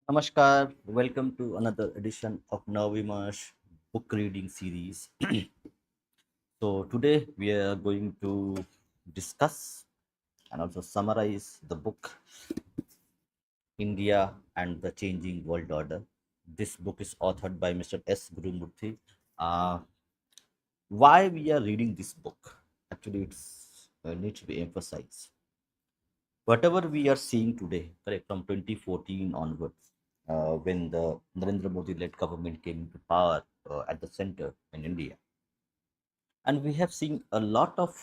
Namaskar, welcome to another edition of Navimash book reading series. So, today we are going to discuss and also summarize the book India and the Changing World Order. This book is authored by Mr. S. Gurumurthy. Uh, why we are reading this book? Actually, it's needs to be emphasized. Whatever we are seeing today, correct, from 2014 onwards, when the Narendra Modi led government came into power at the center in India. And we have seen a lot of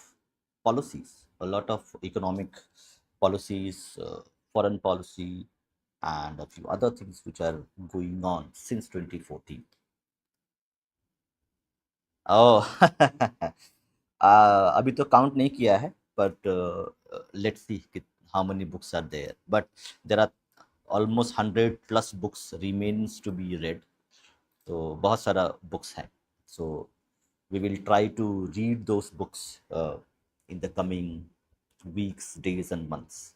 policies, a lot of economic policies, foreign policy, and a few other things which are going on since 2014. Oh, अभी तो count नहीं किया है but let's see how many books are there, but there are almost 100 plus books remains to be read. So बहुत सारा books है. So we will try to read those books in the coming weeks, days and months.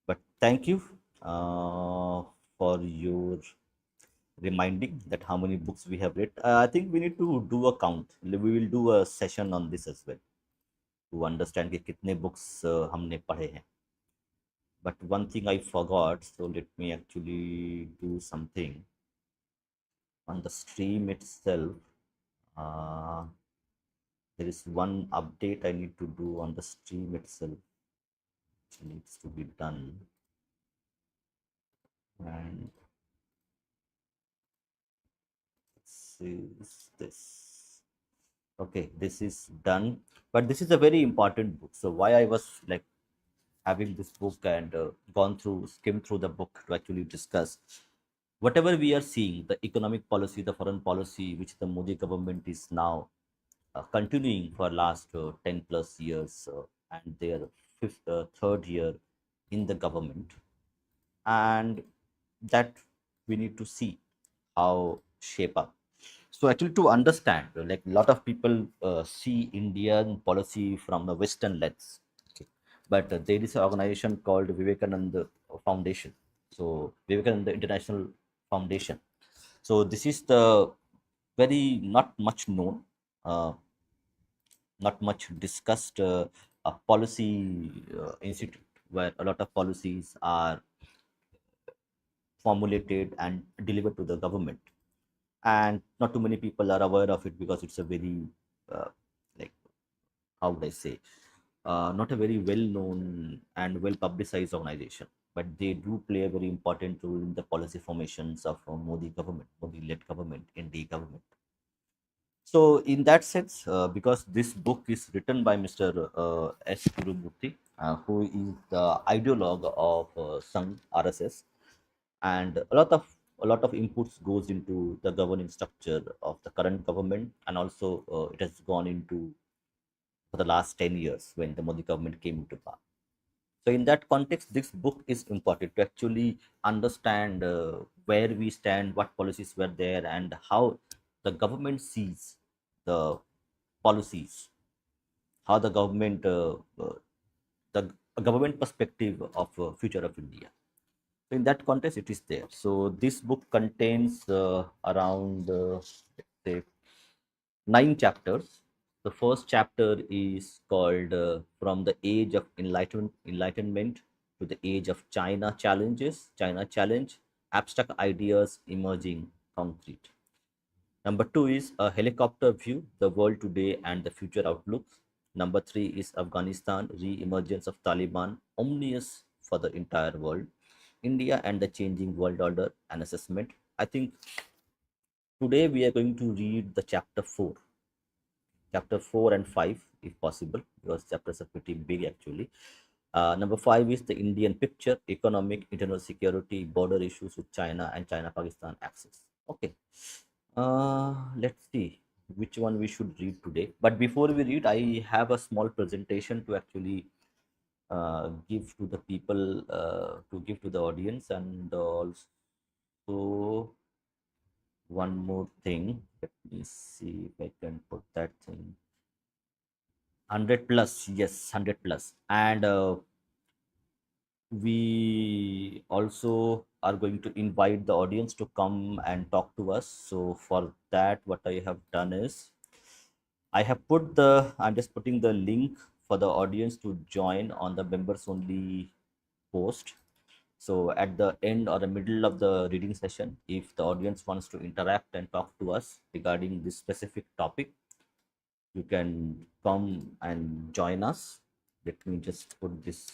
But thank you for your reminding that how many books we have read. I think we need to do a count. We will do a session on this as well to understand कि कितने books हमने पढ़े हैं. But one thing I forgot, so let me actually do something on the stream itself. Uh, there is one update I need to do on the stream itself, which needs to be done. And this is this. Okay, this is done. But this is a very important book. So why I was like having this book and gone through, skimmed through the book to actually discuss whatever we are seeing, the economic policy, the foreign policy, which the Modi government is now continuing for last 10 plus years and their third year in the government, and that we need to see how shape up. So actually to understand, like a lot of people see Indian policy from the Western lens, okay, but there is an organization called Vivekananda Foundation, so Vivekananda International Foundation. So this is the very not much known, uh, not much discussed policy institute where a lot of policies are formulated and delivered to the government, and not too many people are aware of it because it's a very uh, like how would I say, not a very well known and well publicized organization, but they do play a very important role in the policy formations of Modi government, Modi led government, NDA government. So, in that sense, because this book is written by Mr. S. Gurumurthy, who is the ideologue of Sangh RSS, and a lot of inputs goes into the governing structure of the current government, and also it has gone into for the last 10 years when the Modi government came into power. So, in that context, this book is important to actually understand where we stand, what policies were there, and how the government sees the policies, how the government perspective of future of India. So, in that context, it is there. So, this book contains around let's say 9 chapters. The first chapter is called From the Age of Enlightenment to the Age of China Challenges, China Challenge, Abstract Ideas Emerging Concrete. Number two is A Helicopter View, The World Today and the Future Outlooks. Number three is Afghanistan, Re-emergence of Taliban, Omnious for the Entire World. India and the Changing World Order, an assessment. I think today we are going to read the chapter 4 and 5 if possible, because chapters are pretty big actually. Number 5 is the Indian picture, economic, internal security, border issues with China and China Pakistan axis. Okay, let's see which one we should read today. But before we read, I have a small presentation to actually give to the people, to give to the audience, and also one more thing. Let me see if I can put that thing. 100 plus, yes, 100 plus. And we also are going to invite the audience to come and talk to us. So for that, what I have done is I'm just putting the link for the audience to join on the members only post. So at the end or the middle of the reading session, if the audience wants to interact and talk to us regarding this specific topic, you can come and join us. Let me just put this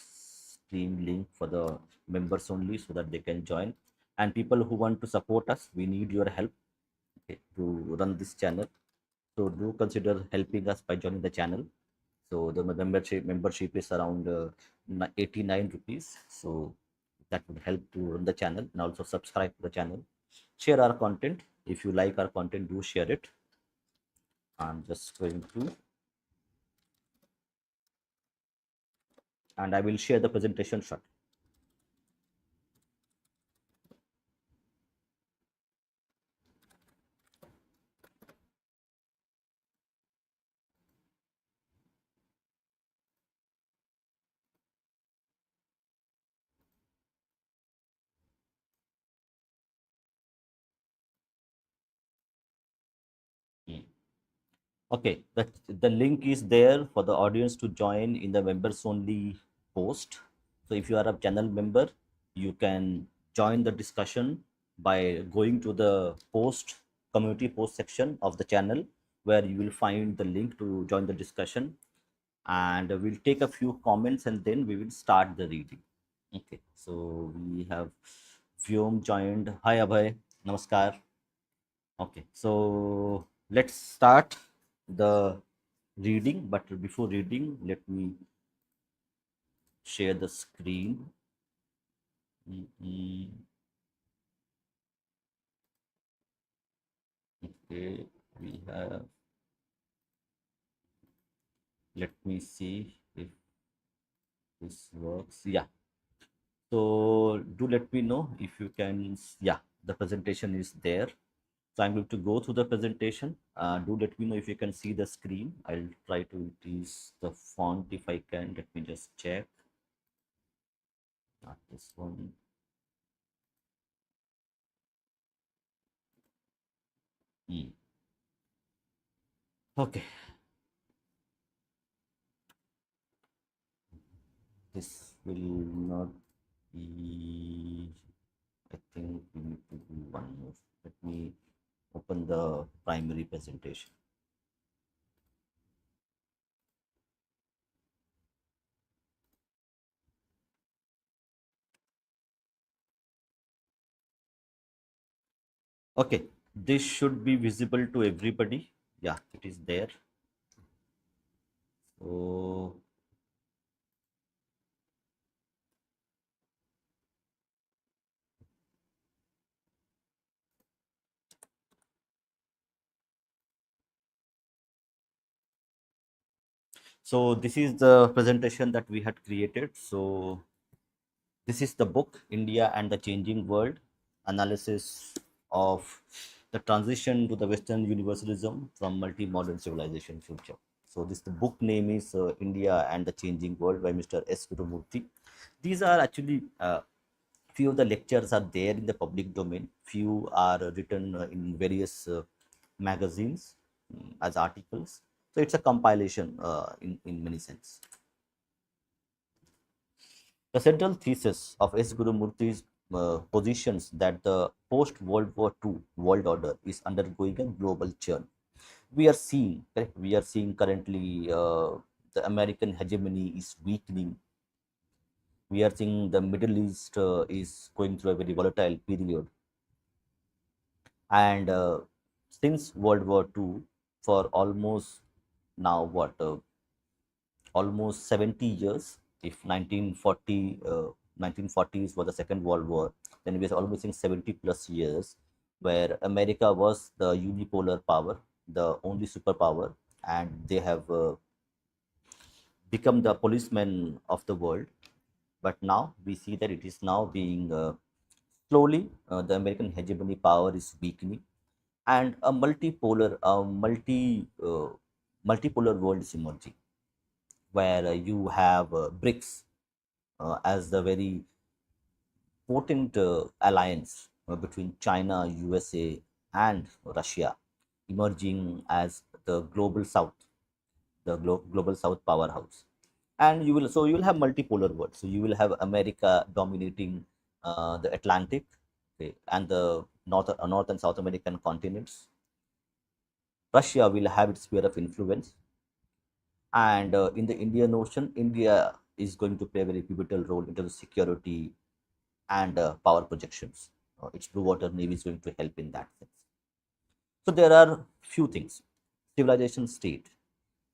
stream link for the members only so that they can join. And people who want to support us, we need your help, okay, to run this channel. So do consider helping us by joining the channel. So the membership is around 89 rupees. So that would help to run the channel, and also subscribe to the channel. Share our content. If you like our content, do share it. I'm just going to, and I will share the presentation shot. Hmm. Okay, the link is there for the audience to join in the members only post. So if you are a channel member, you can join the discussion by going to the post community post section of the channel, where you will find the link to join the discussion, and we'll take a few comments and then we will start the reading. Okay, so we have Vyom joined. Hi Abhay, namaskar. Okay, so let's start the reading. But before reading, let me share the screen. Mhm. Okay, we have. Let me see if this works. Yeah. So do let me know if you can. Yeah, the presentation is there. So I'm going to go through the presentation. Do let me know if you can see the screen. I'll try to increase the font if I can. Let me just check. Not this one. Hmm. Okay, this will not be. I think we need to do one more. Let me open the primary presentation. Okay, this should be visible to everybody. Yeah, it is there. So so this is the presentation that we had created. So this is the book India and the Changing World, analysis of the transition to the Western universalism from multi-modern civilization future. So this the book name is India and the Changing World by Mr. S. Gurumurthy. These are actually few of the lectures are there in the public domain. Few are written in various magazines as articles. So it's a compilation in many sense. The central thesis of S. Gurumurthy's positions that the post-World War II world order is undergoing a global churn. We are seeing currently the American hegemony is weakening. We are seeing the Middle East is going through a very volatile period, and since World War II, for almost now what almost 70 years. If 1940, 1940s was the Second World War, then we are almost in 70 plus years where America was the unipolar power, the only superpower, and they have become the policeman of the world. But now we see that it is now being slowly the American hegemony power is weakening, and a multipolar world is emerging, where you have BRICS as the very potent alliance between China, USA, and Russia emerging as the global South, the global South powerhouse. And you will have multipolar world. So you will have America dominating the Atlantic, okay, and the North and South American continents. Russia will have its sphere of influence, and in the Indian Ocean, India is going to play a very pivotal role in terms of security and power projections. Its blue water navy is going to help in that sense. So there are few things. Civilization state.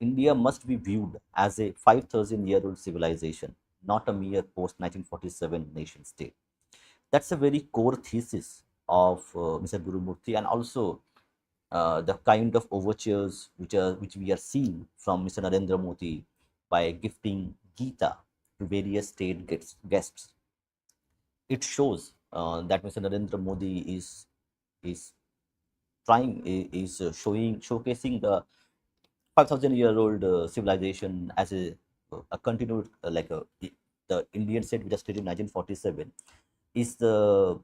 India must be viewed as a 5,000-year-old civilization, not a mere post 1947 nation state. That's a very core thesis of Mr. Gurumurthy, and also the kind of overtures which we are seeing from Mr. Narendra Modi by gifting Gita to various state guests. It shows that Mr. Narendra Modi is showcasing the 5,000-year-old civilization as a continued the Indian state which was created in 1947 is the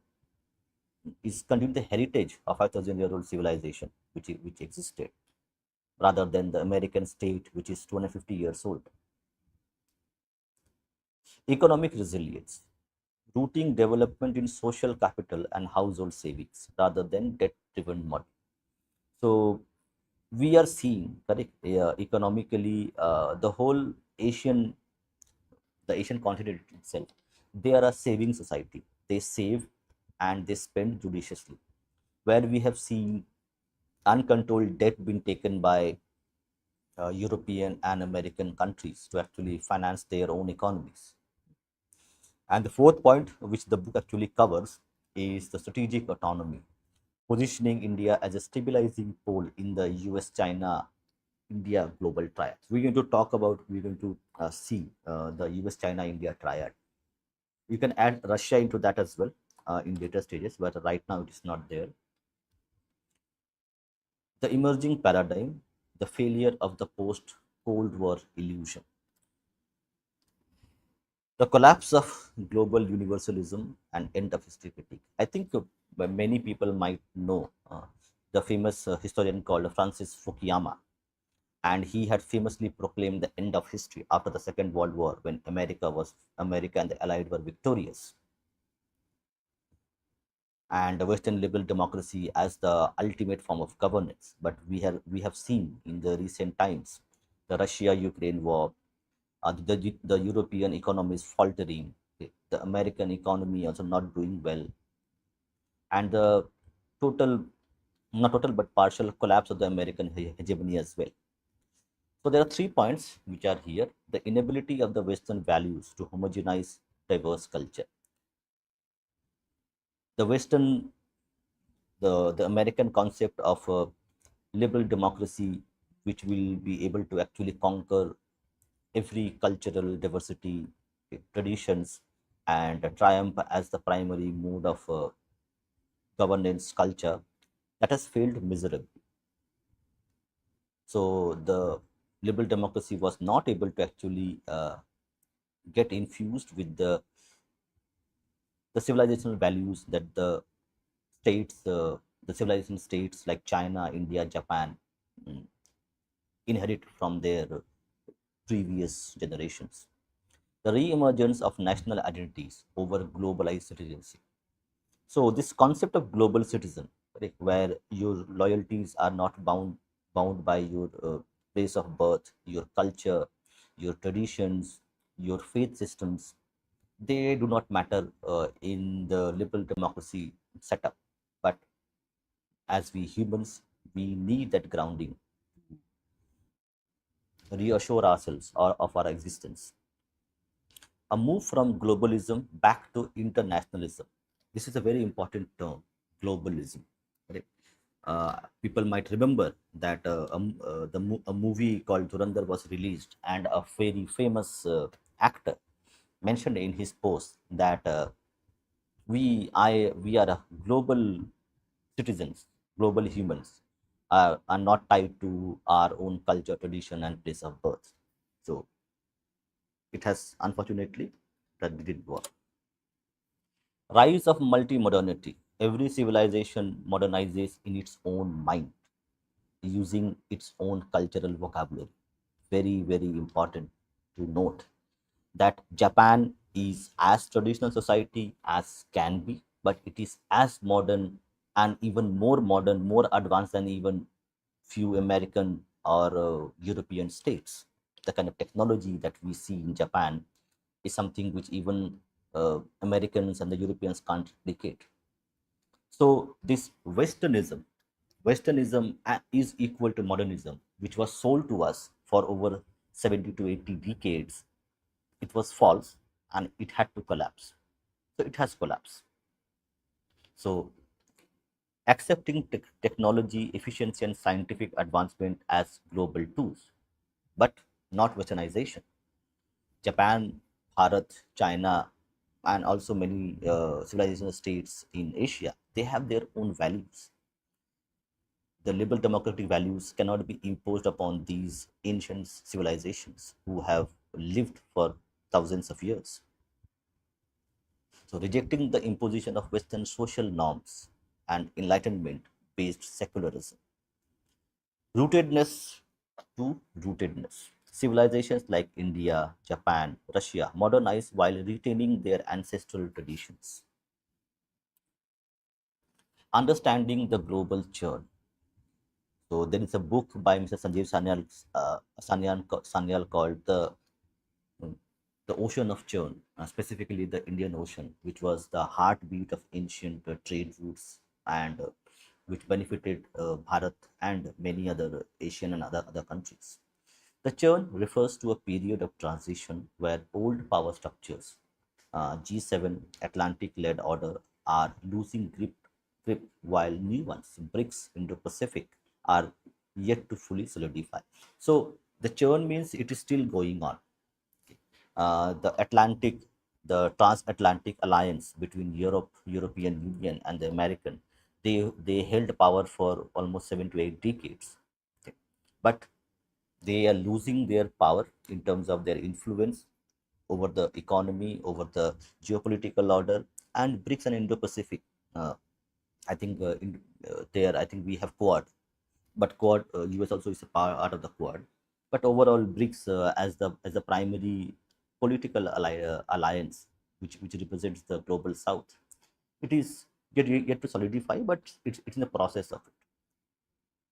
is continuing the heritage of 5,000-year-old civilization which existed, rather than the American state which is 250 years old. Economic resilience, rooting development in social capital and household savings rather than debt-driven model. So we are seeing, correct, economically, the Asian continent itself, they are a saving society. They save and they spend judiciously. Where we have seen uncontrolled debt being taken by European and American countries to actually finance their own economies. And the fourth point, which the book actually covers, is the strategic autonomy, positioning India as a stabilizing pole in the US China India global triad. We're going to see the US China India triad. You can add Russia into that as well in later stages, but right now it is not there. The emerging paradigm, the failure of the post Cold War illusion. The collapse of global universalism and end of history critique. I think many people might know the famous historian called Francis Fukuyama, and he had famously proclaimed the end of history after the Second World War when America and the Allied were victorious, and the Western liberal democracy as the ultimate form of governance. But we have seen in the recent times the Russia-Ukraine war, the European economy is faltering, okay, the American economy also not doing well, and the total, not total but partial collapse of the American hegemony as well. So there are 3 points which are here: the inability of the Western values to homogenize diverse culture, the Western, the American concept of liberal democracy, which will be able to actually conquer every cultural diversity, traditions, and triumph as the primary mode of governance culture, that has failed miserably. So the liberal democracy was not able to actually get infused with the civilizational values that states, the civilization states like China, India, Japan mm, inherit from their previous generations. The re-emergence of national identities over globalized citizenship. So this concept of global citizen, right, where your loyalties are not bound by your place of birth, your culture, your traditions, your faith systems, they do not matter in the liberal democracy setup. But as we humans, we need that grounding, reassure ourselves or of our existence. A move from globalism back to internationalism. This is a very important term, globalism. Right? People might remember that a movie called Dhurandhar was released, and a very famous actor mentioned in his post that we are a global citizens, global humans, are not tied to our own culture, tradition, and place of birth. So it has, unfortunately, that didn't work. Rise of multi-modernity. Every civilization modernizes in its own mind, using its own cultural vocabulary. Very, very important to note that Japan is as traditional society as can be, but it is as modern and even more modern, more advanced than even few American or European states. The kind of technology that we see in Japan is something which even Americans and the Europeans can't replicate. So this Westernism is equal to modernism, which was sold to us for over 70 to 80 decades. It was false and it had to collapse. So it has collapsed. So accepting technology, efficiency, and scientific advancement as global tools, but not Westernization. Japan, Bharat, China, and also many civilization states in Asia, they have their own values. The liberal democratic values cannot be imposed upon these ancient civilizations who have lived for thousands of years. So, rejecting the imposition of Western social norms and enlightenment based secularism. Rootedness to rootedness. Civilizations like India, Japan, Russia modernize while retaining their ancestral traditions. Understanding the global churn. So there is a book by Mr. Sanjeev Sanyal called the Ocean of Churn, specifically the Indian Ocean, which was the heartbeat of ancient trade routes and which benefited Bharat and many other Asian and other countries. The churn refers to a period of transition where old power structures, G7 Atlantic led order, are losing grip while new ones, BRICS, Indo Pacific, are yet to fully solidify. So the churn means it is still going on. The transatlantic alliance between European Union, and the American, they held power for almost 7 to 8 decades. Okay. But they are losing their power in terms of their influence over the economy, over the geopolitical order, and BRICS and Indo-Pacific. I think there, I think we have Quad, but Quad, US also is a part of the Quad. But overall, BRICS as the primary political alliance, which represents the global South, it is yet to solidify, but it's in the process of it.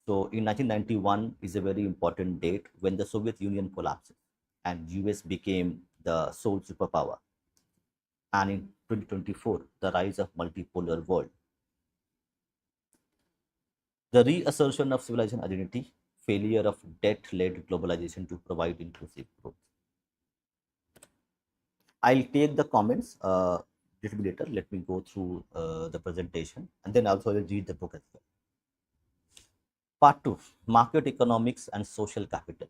So in 1991 is a very important date when the Soviet Union collapsed and US became the sole superpower. And in 2024, the rise of multipolar world, the reassertion of civilization identity, failure of debt-led globalization to provide inclusive growth. I'll take the comments little bit later. Let me go through the presentation and then also I'll read the book as well. Part 2, Market Economics and Social Capital.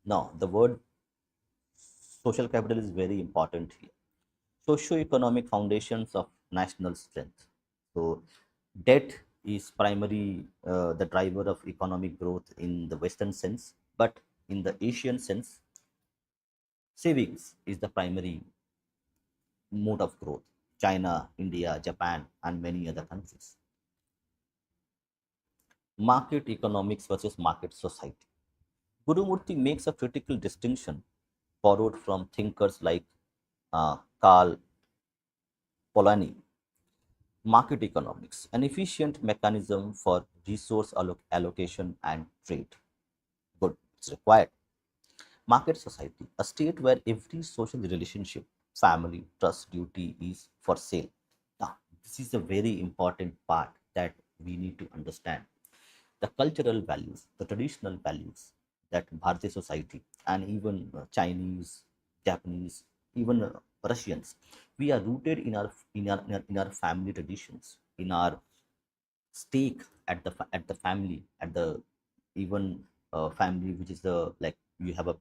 Now, the word social capital is very important here. Socio-economic foundations of national strength. So, debt is primary the driver of economic growth in the Western sense, but in the Asian sense, savings is the primary mode of growth. China, India, Japan, and many other countries. Market economics versus market society. Gurumurthy makes a critical distinction borrowed from thinkers like Karl Polanyi. Market economics, an efficient mechanism for resource allocation and trade. Good, it's required. Market society, a state where every social relationship, family, trust, duty is for sale. Now, this is a very important part that we need to understand. The cultural values, the traditional values that Bharatiya society and even Chinese, Japanese, even Russians, we are rooted in our family traditions, in our stake at the family, at the even family which is the like you have a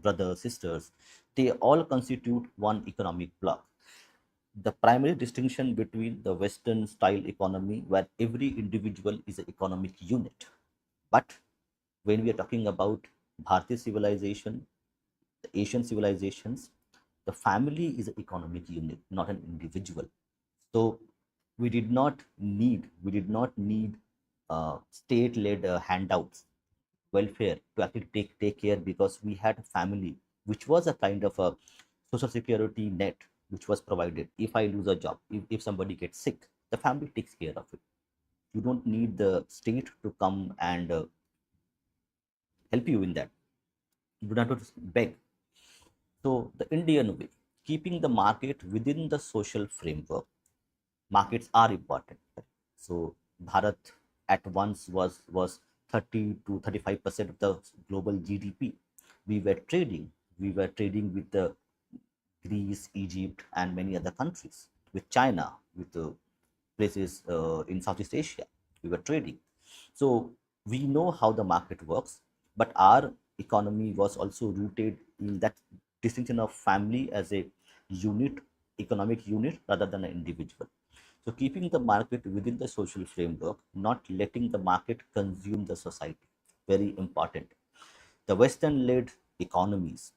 brother sisters, they all constitute one economic block. The primary distinction between the Western style economy, where every individual is an economic unit. But when we are talking about Bharatiya civilization, the Asian civilizations, The family is an economic unit, not an individual. So we did not need state-led handouts, welfare to actually take care, because we had a family which was a kind of a social security net which was provided. If I lose a job, if somebody gets sick, the family takes care of it. You don't need the state to come and help you in that. You don't have to beg. So the Indian way, keeping the market within the social framework. Markets are important. So Bharat at once was 30 to 35% of the global GDP. We were trading. We were trading with the Greece, Egypt, and many other countries, with China, with the places in Southeast Asia. We were trading. So we know how the market works, but our economy was also rooted in that distinction of family as a unit, economic unit, rather than an individual. So keeping the market within the social framework, not letting the market consume the society, very important. The Western-led economies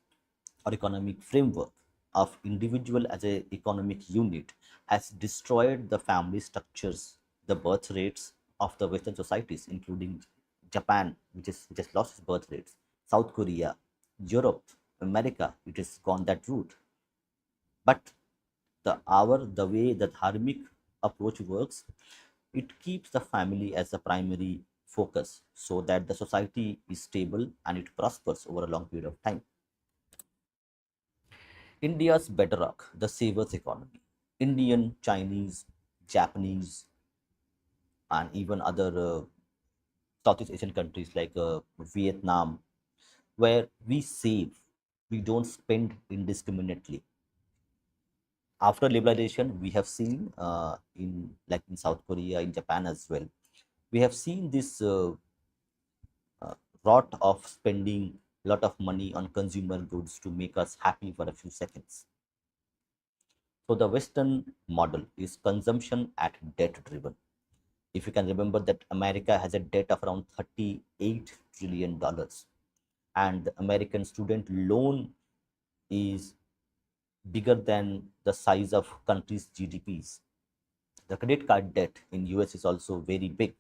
or economic framework of individual as a economic unit has destroyed the family structures, the birth rates of the Western societies, including Japan, which has lost its birth rates, South Korea, Europe, America, it has gone that route. But the way the dharmic approach works, it keeps the family as the primary focus, so that the society is stable and it prospers over a long period of time. India's bedrock, the savers economy. Indian, Chinese, Japanese, and even other Southeast Asian countries like Vietnam, where we save, we don't spend indiscriminately. After liberalization, we have seen in South Korea, in Japan as well, we have seen this rot of spending a lot of money on consumer goods to make us happy for a few seconds. So the Western model is consumption at debt driven. If you can remember that America has a debt of around $38 trillion, and the American student loan is bigger than the size of countries' GDPs. The credit card debt in US is also very big.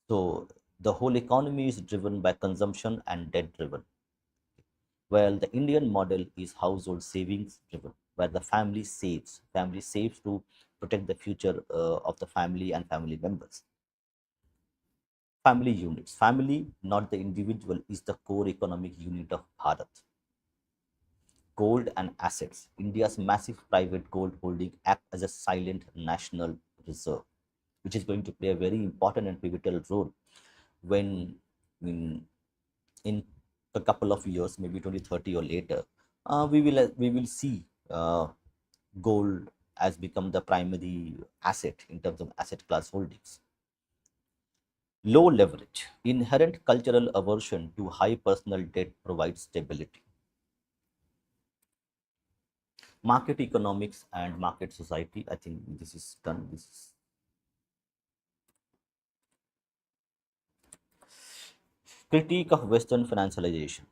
So the whole economy is driven by consumption and debt driven. While the Indian model is household savings driven, where the family saves to protect the future of the family and family members. Family units. Family, not the individual, is the core economic unit of Bharat. Gold and assets. India's massive private gold holding act as a silent national reserve, which is going to play a very important and pivotal role when in, in a couple of years, maybe 2030 or later, we will see gold has become the primary asset in terms of asset class holdings. Low leverage. Inherent cultural aversion to high personal debt provides stability. Market economics and market society. I think this is done. This is critique of Western financialization.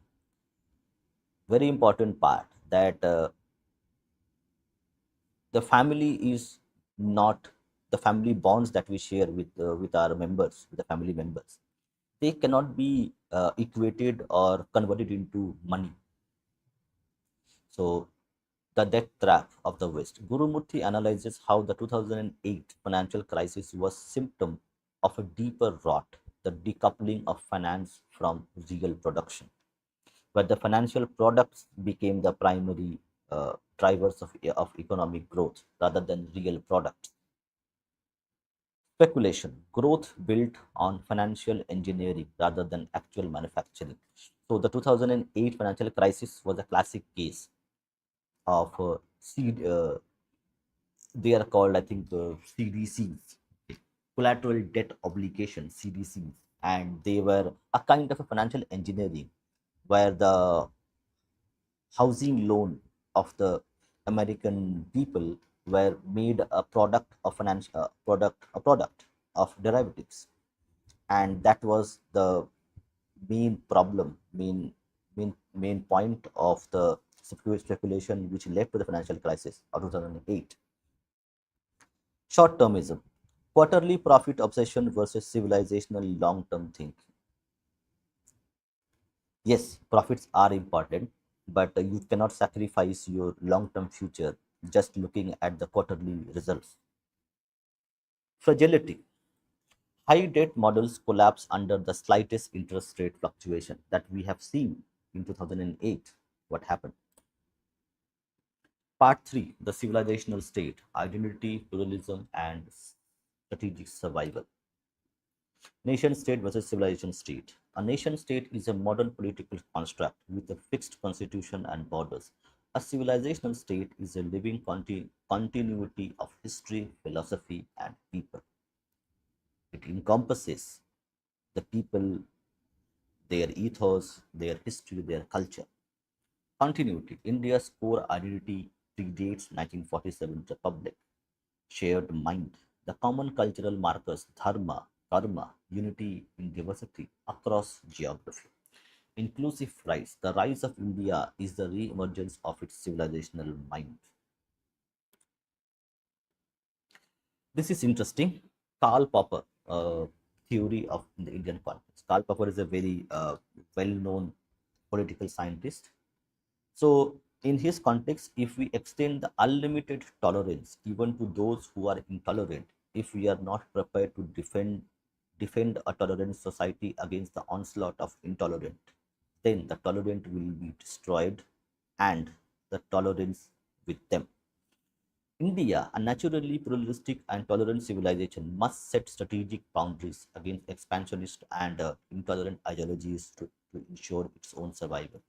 Very important part that the family is not the family bonds that we share with our members, with the family members. They cannot be equated or converted into money. So the debt trap of the West. Gurumurthy analyzes how the 2008 financial crisis was symptom of a deeper rot, the decoupling of finance from real production, where the financial products became the primary drivers of economic growth rather than real products. Speculation, growth built on financial engineering rather than actual manufacturing. So the 2008 financial crisis was a classic case of seed. They are called, I think, CDCs, collateral debt obligation, CDCs, and they were a kind of a financial engineering where the housing loan of the American people were made a product of financial product of derivatives, and that was the main problem, main point of the speculation which led to the financial crisis of 2008. Short termism, quarterly profit obsession versus civilizational long term thinking. Yes, profits are important, but you cannot sacrifice your long term future just looking at the quarterly results. Fragility, high debt models collapse under the slightest interest rate fluctuation that we have seen in 2008. What happened? Part 3, the civilizational state, identity, pluralism, and strategic survival. Nation state versus civilization state. A nation state is a modern political construct with a fixed constitution and borders. A civilizational state is a living continuity of history, philosophy, and people. It encompasses the people, their ethos, their history, their culture. Continuity. India's core identity predates 1947 Republic. Shared mind. The common cultural markers dharma, karma, unity in diversity across geography. Inclusive rise. The rise of India is the re-emergence of its civilizational mind. This is interesting. Karl Popper, theory of the Indian context. Karl Popper is a very well-known political scientist. So, in his context, if we extend the unlimited tolerance even to those who are intolerant, if we are not prepared to defend a tolerant society against the onslaught of intolerant, then the tolerant will be destroyed and the tolerance with them. India, a naturally pluralistic and tolerant civilization, must set strategic boundaries against expansionist and intolerant ideologies to ensure its own survival.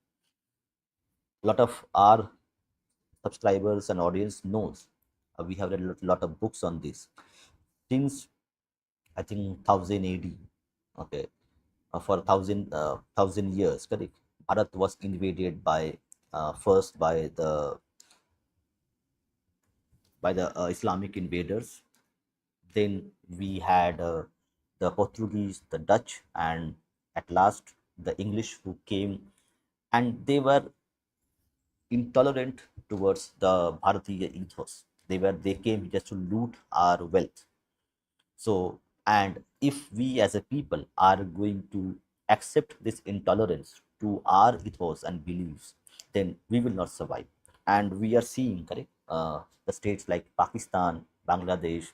A lot of our subscribers and audience knows we have read a lot of books on this since I think 1000 AD. Okay, for 1000 years, correct. Bharat was invaded by first by the Islamic invaders. Then we had the Portuguese, the Dutch, and at last the English who came, and they were intolerant towards the Bharatiya ethos. They came just to loot our wealth. So, and if we as a people are going to accept this intolerance to our ethos and beliefs, then we will not survive. And we are seeing, correct, the states like Pakistan, Bangladesh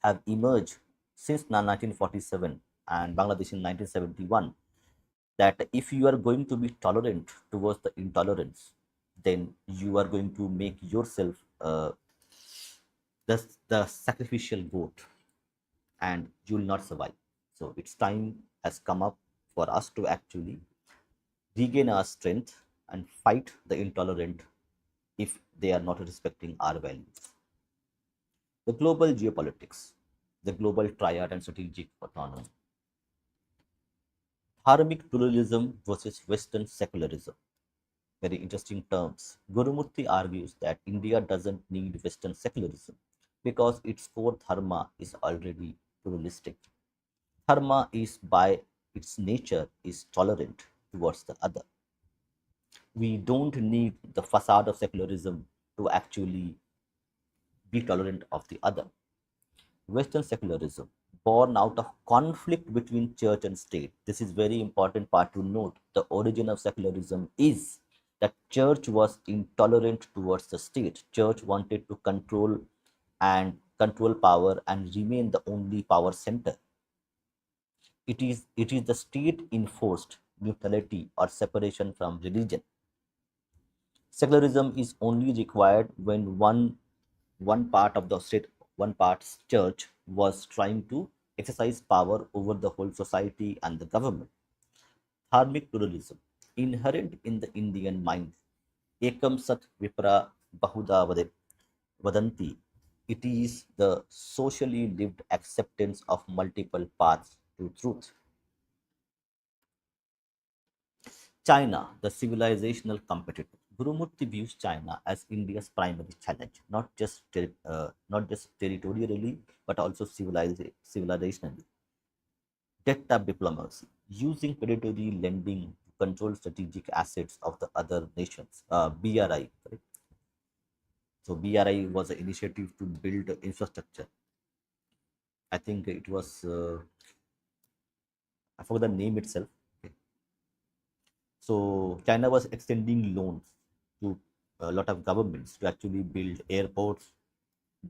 have emerged since 1947 and Bangladesh in 1971. That if you are going to be tolerant towards the intolerance, then you are going to make yourself the sacrificial goat and you will not survive. So its time has come up for us to actually regain our strength and fight the intolerant if they are not respecting our values. The global geopolitics, the global triad and strategic autonomy, dharmic pluralism versus Western secularism. Very interesting terms. Gurumurthy argues that India doesn't need Western secularism because its core dharma is already pluralistic. Dharma is by its nature is tolerant towards the other. We don't need the facade of secularism to actually be tolerant of the other. Western secularism, born out of conflict between church and state. This is very important part to note. The origin of secularism is that church was intolerant towards the state. Church wanted to control power and remain the only power center. It is the state enforced neutrality or separation from religion. Secularism is only required when one part of the state, one part's church was trying to exercise power over the whole society and the government. Dharmic pluralism, inherent in the Indian mind, ekam sat vipra bahuda vadanti. It is the socially lived acceptance of multiple paths to truth. China, the civilizational competitor. Gurumurthy views China as India's primary challenge, not just territorially, but also civilizationally. Debt diplomacy, using predatory lending control strategic assets of the other nations. BRI, correct? So BRI was an initiative to build infrastructure. I think it was, I forgot the name itself. Okay. So China was extending loans to a lot of governments to actually build airports,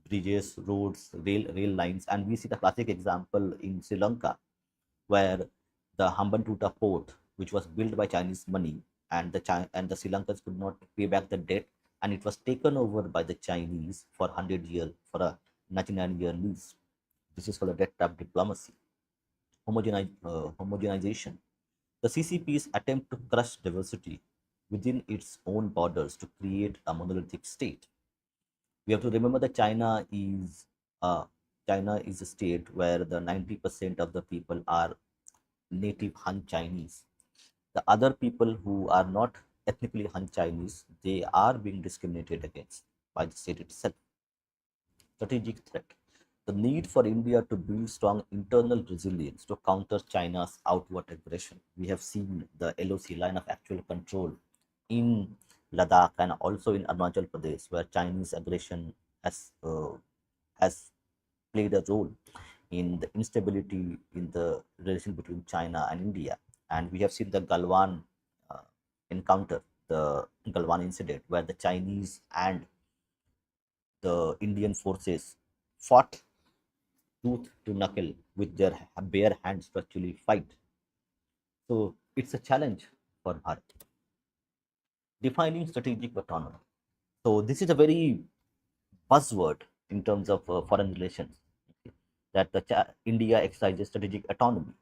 bridges, roads, rail lines, and we see the classic example in Sri Lanka, where the Hambantota port, which was built by Chinese money, and the Sri Lankans could not pay back the debt, and it was taken over by the Chinese for 100 years for a 99-year lease. This is called the debt trap diplomacy, homogenization. The CCP's attempt to crush diversity within its own borders to create a monolithic state. We have to remember that uh, China is a state where the 90% of the people are native Han Chinese. The other people who are not ethnically Han Chinese, they are being discriminated against by the state itself. Strategic threat. The need for India to build strong internal resilience to counter China's outward aggression. We have seen the LOC, line of actual control, in Ladakh and also in Arunachal Pradesh, where Chinese aggression has played a role in the instability in the relation between China and India. And we have seen the Galwan uh, encounter, the Galwan incident, where the Chinese and the Indian forces fought tooth to knuckle with their bare hands to actually fight. So it's a challenge for Bharat. Defining strategic autonomy. So this is a very buzzword in terms of foreign relations, that India exercises strategic autonomy.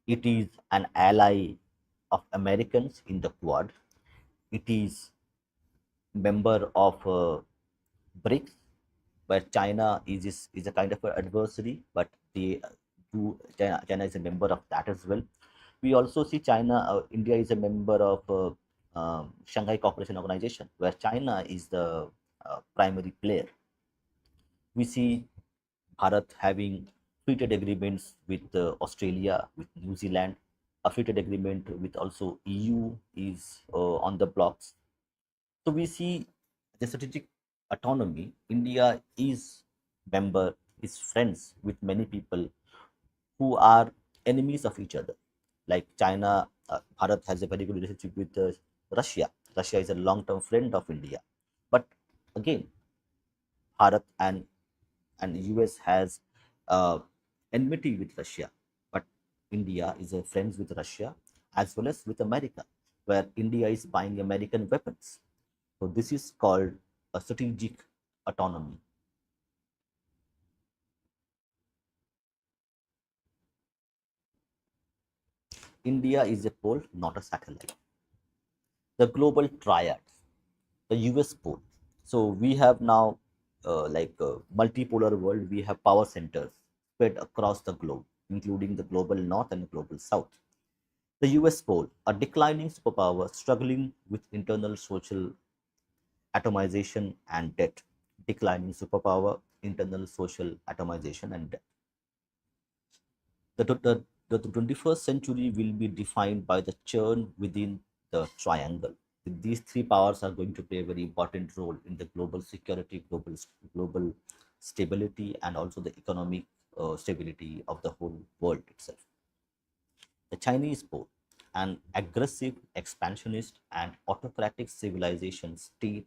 It is an ally of Americans in the Quad. It is member of BRICS, where China is a kind of an adversary, but China is a member of that as well. We also see India is a member of Shanghai Cooperation Organization, where China is the primary player. We see Bharat having free trade agreements with Australia, with New Zealand. A free trade agreement with also EU is on the blocks. So we see the strategic autonomy. India is friends with many people who are enemies of each other. Like China, Bharat has a very good relationship with Russia. Russia is a long-term friend of India. But again, Bharat and US has enmity with Russia, but India is a friends with Russia as well as with America, where India is buying American weapons. So this is called a strategic autonomy. India is a pole, not a satellite. The global triad, the US pole. So we have now like a multipolar world. We have power centers spread across the globe, including the global north and the global south. The US pole, a declining superpower struggling with internal social atomization and debt. Declining superpower, internal social atomization and debt. The 21st century will be defined by the churn within the triangle. These three powers are going to play a very important role in the global security, global stability, and also the economic stability of the whole world itself. The Chinese pole, an aggressive, expansionist, and autocratic civilization state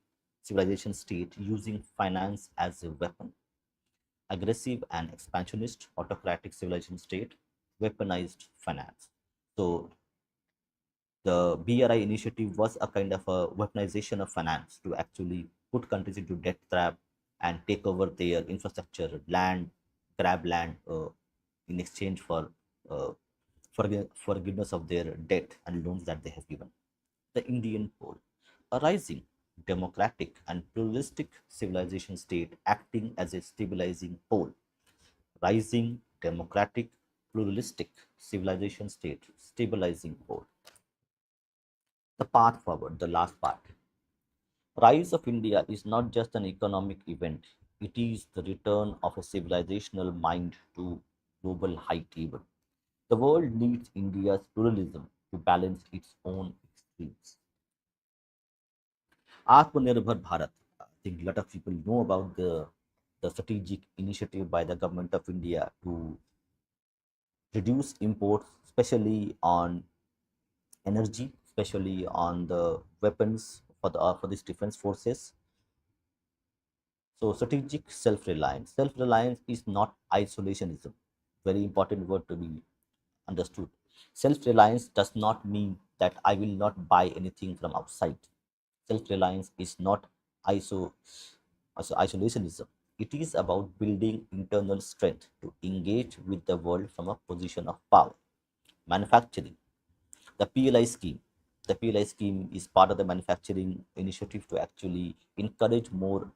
using finance as a weapon. Aggressive and expansionist, autocratic civilization state, weaponized finance. So the BRI initiative was a kind of a weaponization of finance to actually put countries into debt trap and take over their infrastructure, land, grab land in exchange for uh, forgiveness of their debt and loans that they have given. The Indian pole, a rising, democratic, and pluralistic civilization state acting as a stabilizing pole. Rising, democratic, pluralistic civilization state, stabilizing pole. The path forward, the last part. Rise of India is not just an economic event, it is the return of a civilizational mind to global high table. The world needs India's pluralism, to balance its own extremes. Atmanirbhar Bharat. I think a lot of people know about the strategic initiative by the government of India to reduce imports, especially on energy, especially on the weapons for these defense forces. So strategic self-reliance. Self-reliance is not isolationism. Very important word to be understood. Self-reliance does not mean that I will not buy anything from outside. Self-reliance is not iso, isolationism. It is about building internal strength to engage with the world from a position of power. Manufacturing. The PLI scheme. The PLI scheme is part of the manufacturing initiative to actually encourage more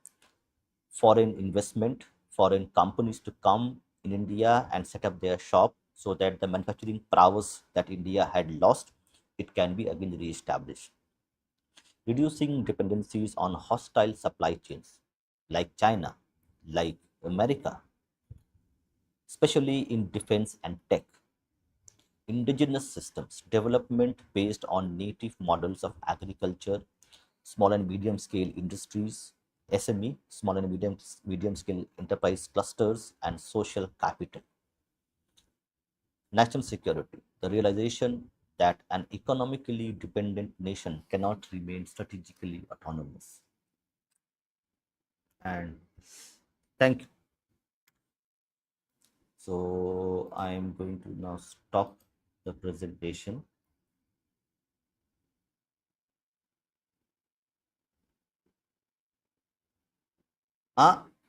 foreign investment, foreign companies to come in India and set up their shop so that the manufacturing prowess that India had lost, it can be again re-established. Reducing dependencies on hostile supply chains like China, like America, especially in defense and tech. Indigenous systems, development based on native models of agriculture, small and medium scale industries, SME, small and medium scale enterprise clusters, and social capital. National security, the realization that an economically dependent nation cannot remain strategically autonomous. And thank you. So I'm going to now stop the presentation.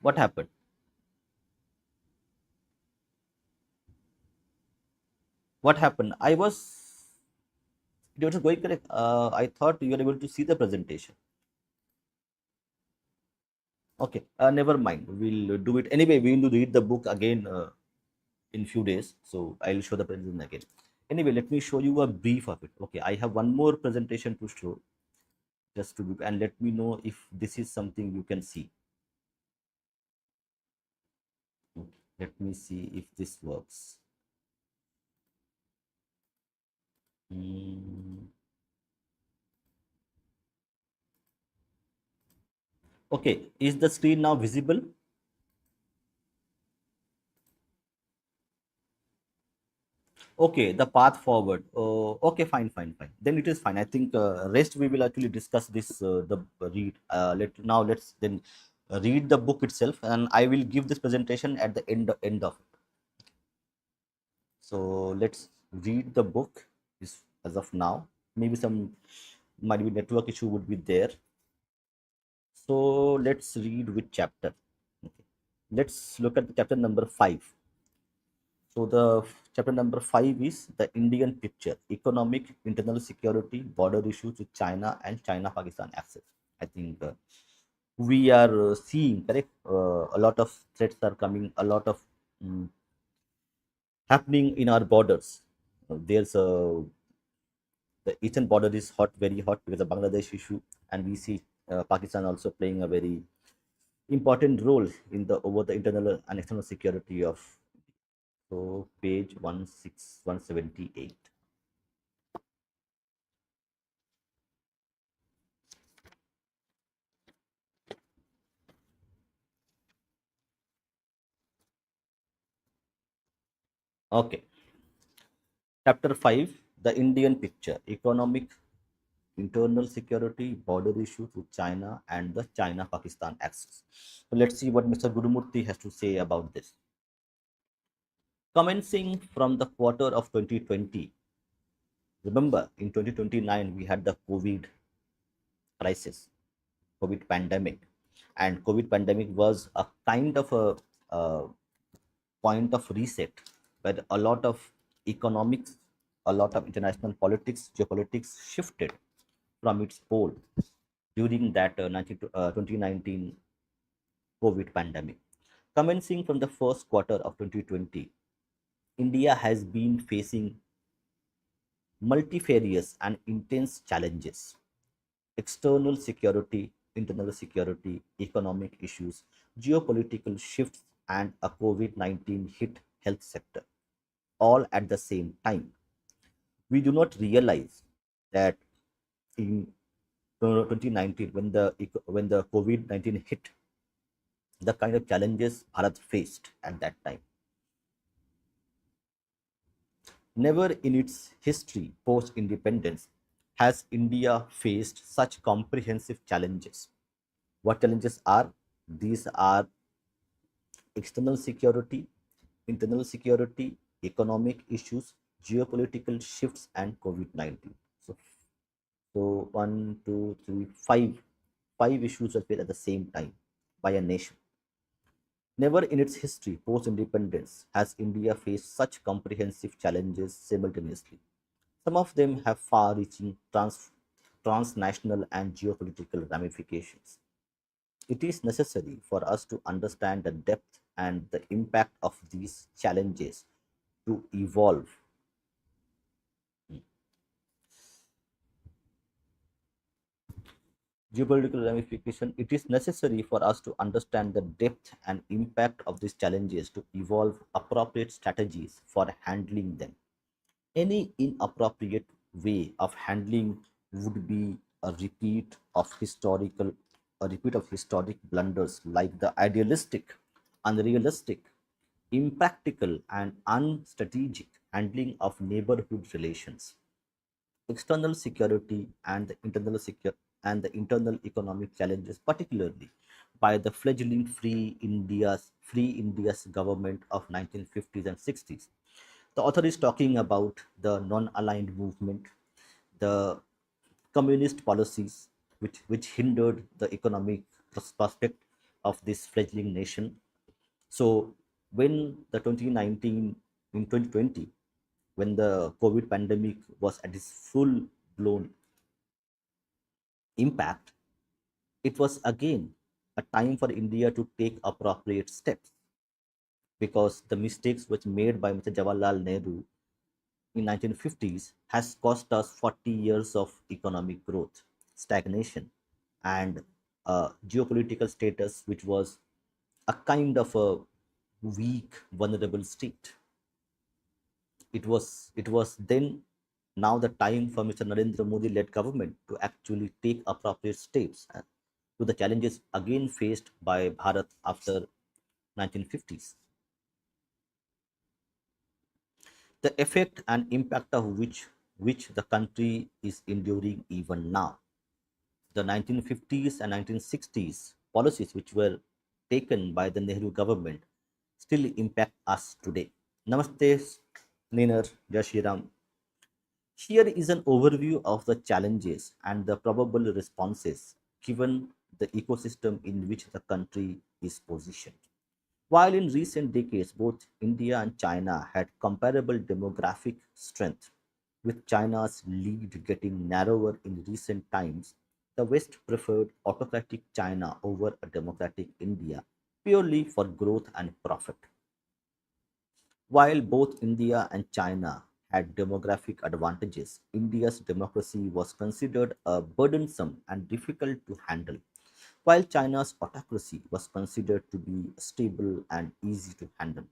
What happened? What happened? It was going correct. I thought you were able to see the presentation. Okay, never mind. We'll do it anyway. We will read the book again in few days. So I'll show the presentation again. Anyway, let me show you a brief of it. Okay, I have one more presentation to show just to look and let me know if this is something you can see. Okay, let me see if this works. Hmm. Okay, is the screen now visible? Okay, the path forward. Okay, fine, fine, fine. Then it is fine. I think rest we will actually discuss this the read. Let's then read the book itself, and I will give this presentation at the end of it. So let's read the book. Is as of now. Maybe some might be network issue would be there. So let's read which chapter. Okay. Let's look at the chapter number 5. So the chapter number 5 is the Indian picture, economic, internal security, border issues with China and China-Pakistan axis. I think we are seeing, correct, a lot of threats are coming, a lot of mm, happening in our borders. There's a the eastern border is hot, very hot because of Bangladesh issue, and we see Pakistan also playing a very important role in the over the internal and external security of. So page 178. Okay. Chapter 5, the Indian picture, economic, internal security, border issues with China and the China-Pakistan axis. So let's see what Mr. Gurumurthy has to say about this. Commencing from the quarter of 2020, remember in 2029 we had the COVID crisis, COVID pandemic, and COVID pandemic was a kind of a point of reset where a lot of economics, a lot of international politics, geopolitics shifted from its pole during that 2019 COVID pandemic. Commencing from the first quarter of 2020, India has been facing multifarious and intense challenges: external security, internal security, economic issues, geopolitical shifts, and a COVID 19 hit health sector, all at the same time. We do not realize that in 2019, when the COVID-19 hit, the kind of challenges Bharat faced at that time. Never in its history post independence has India faced such comprehensive challenges. What challenges are? These are external security, internal security, economic issues, geopolitical shifts, and COVID 19. So one, two, three, five issues were faced at the same time by a nation. Never in its history post independence has India faced such comprehensive challenges simultaneously. Some of them have far reaching transnational and geopolitical ramifications. It is necessary for us to understand the depth and the impact of these challenges to evolve. Geopolitical ramification, it is necessary for us to understand the depth and impact of these challenges to evolve appropriate strategies for handling them. Any inappropriate way of handling would be a repeat of historic blunders like the idealistic, unrealistic, impractical, and unstrategic handling of neighborhood relations, external security, and the internal economic challenges, particularly by the fledgling Free India's government of 1950s and 60s. The author is talking about the non-aligned movement, the communist policies which hindered the economic prospect of this fledgling nation. So when the 2019 in 2020, when the COVID pandemic was at its full blown impact, it was again a time for India to take appropriate steps because the mistakes which made by Mr. Jawaharlal Nehru in 1950s has cost us 40 years of economic growth, stagnation, and geopolitical status which was a kind of a weak, vulnerable state. It was then now the time for Mr. Narendra Modi led government to actually take appropriate steps to the challenges again faced by Bharat after 1950s. The effect and impact of which the country is enduring even now. The 1950s and 1960s policies which were taken by the Nehru government still impact us today. Namaste, Ninar, Jai Shri Ram. Here is an overview of the challenges and the probable responses given the ecosystem in which the country is positioned. While in recent decades, both India and China had comparable demographic strength, with China's lead getting narrower in recent times, the West preferred autocratic China over a democratic India purely for growth and profit. While both India and China had demographic advantages, India's democracy was considered a burdensome and difficult to handle, while China's autocracy was considered to be stable and easy to handle.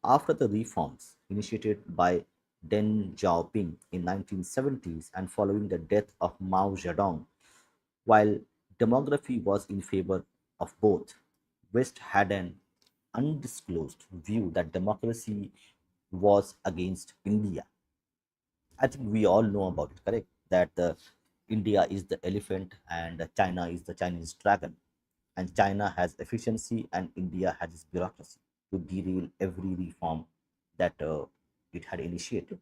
After the reforms initiated by Deng Xiaoping in 1970s and following the death of Mao Zedong, while demography was in favor of both, West had an undisclosed view that democracy was against India. I think we all know about it, correct? That India is the elephant and China is the Chinese dragon. And China has efficiency and India has its bureaucracy to derail every reform that it had initiated.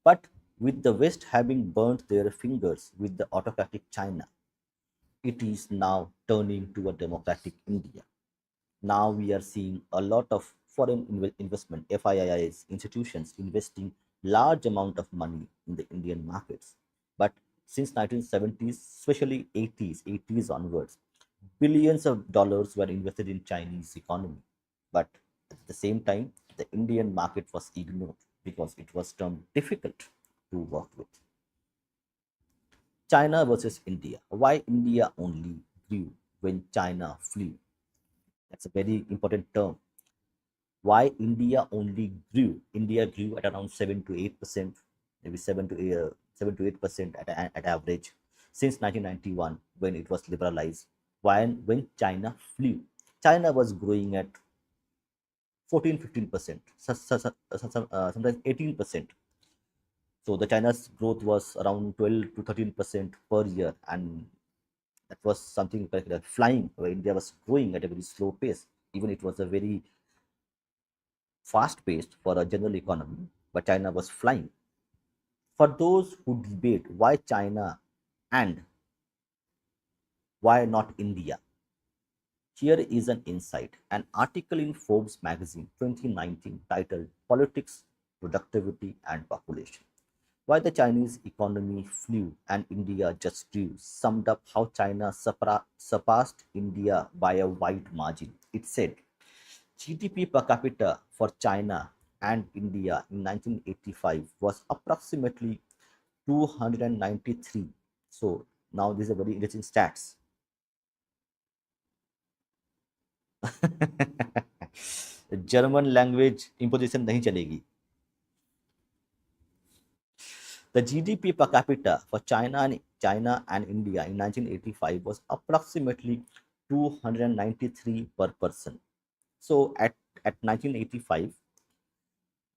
But with the West having burnt their fingers with the autocratic China, it is now turning to a democratic India. Now we are seeing a lot of foreign investment, FIIs, institutions investing large amount of money in the Indian markets. But since 1970s, especially 80s onwards, billions of dollars were invested in Chinese economy. But at the same time, the Indian market was ignored because it was termed difficult to work with. China versus India. Why India only grew when China flew? That's a very important term. Why India only grew? India grew at around 7 to 8%, maybe 7 to 8% at average since 1991 when it was liberalized. When China flew, China was growing at 14, 15%, sometimes 18%. So the China's growth was around 12 to 13% per year, and that was something like flying. Where India was growing at a very slow pace, even it was a very fast paced for a general economy, but China was flying. For those who debate why China and why not India, here is an insight. An article in Forbes magazine 2019 titled Politics, Productivity and Population. Why the Chinese economy flew and India just grew summed up how China surpassed India by a wide margin. It said GDP per capita for China and India in 1985 was approximately 293. So now this is a very interesting stats. German language imposition नहीं चलेगी. The GDP per capita for China and India in 1985 was approximately 293 per person. So at 1985,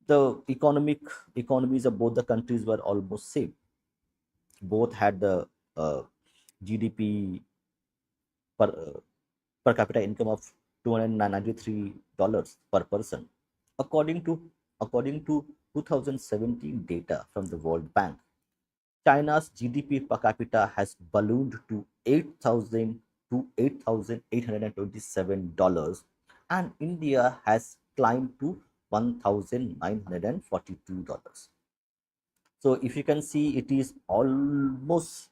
the economies of both the countries were almost same. Both had the GDP per per capita income of $293 per person. According to according to 2017 data from the World Bank, China's GDP per capita has ballooned to 8,000 to $8,827, and India has climbed to $1,942. So if you can see, it is almost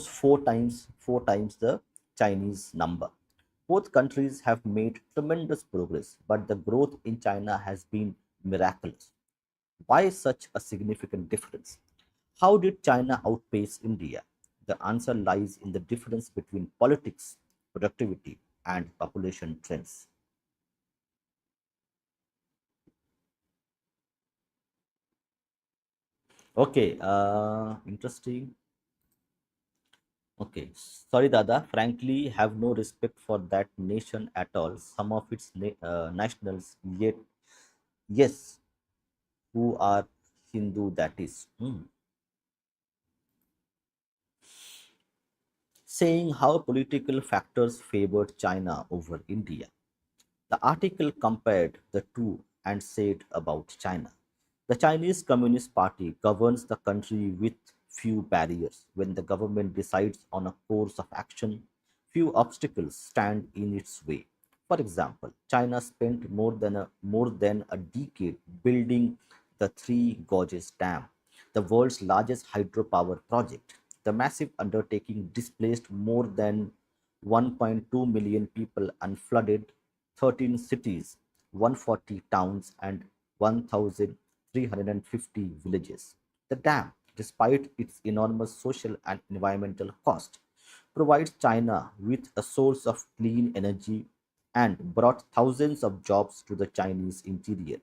four times the Chinese number. Both countries have made tremendous progress, but the growth in China has been miraculous. Why such a significant difference? How did China outpace India? The answer lies in the difference between politics, productivity, and population trends. Okay, interesting. Okay, sorry, Dada. Frankly, have no respect for that nation at all. Some of its nationals, yet, yes, who are Hindu, that is. Saying how political factors favored China over India. The article compared the two and said about China. The Chinese Communist Party governs the country with few barriers. When the government decides on a course of action, few obstacles stand in its way. For example, China spent more than a decade building the Three Gorges Dam, the world's largest hydropower project. The massive undertaking displaced more than 1.2 million people and flooded 13 cities, 140 towns, and 1,350 villages. The dam, despite its enormous social and environmental cost, provides China with a source of clean energy and brought thousands of jobs to the Chinese interior.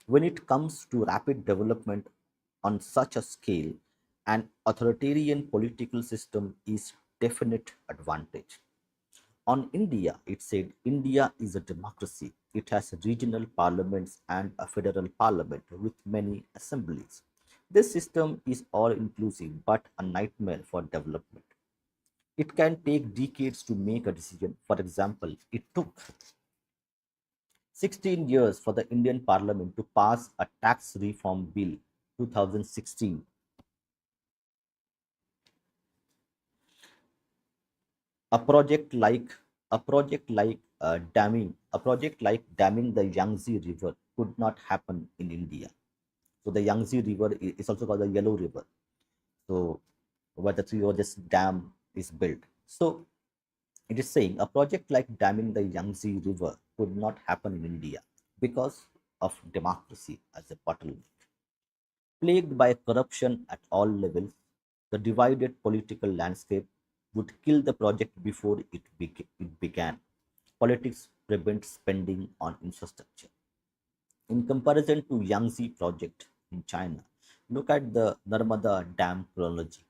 When it comes to rapid development on such a scale, an authoritarian political system is definite advantage. On India, it said India is a democracy. It has regional parliaments and a federal parliament with many assemblies. This system is all inclusive but a nightmare for development. It can take decades to make a decision. For example, it took 16 years for the Indian Parliament to pass a tax reform bill 2016. A project like damming the Yangtze River could not happen in India. So the Yangtze River is also called the Yellow River. So where the three largest dam is built. So it is saying a project like damming the Yangtze River could not happen in India because of democracy as a bottleneck. Plagued by corruption at all levels, the divided political landscape would kill the project before it began. Politics prevents spending on infrastructure. In comparison to Yangtze project in China, look at the Narmada Dam chronology.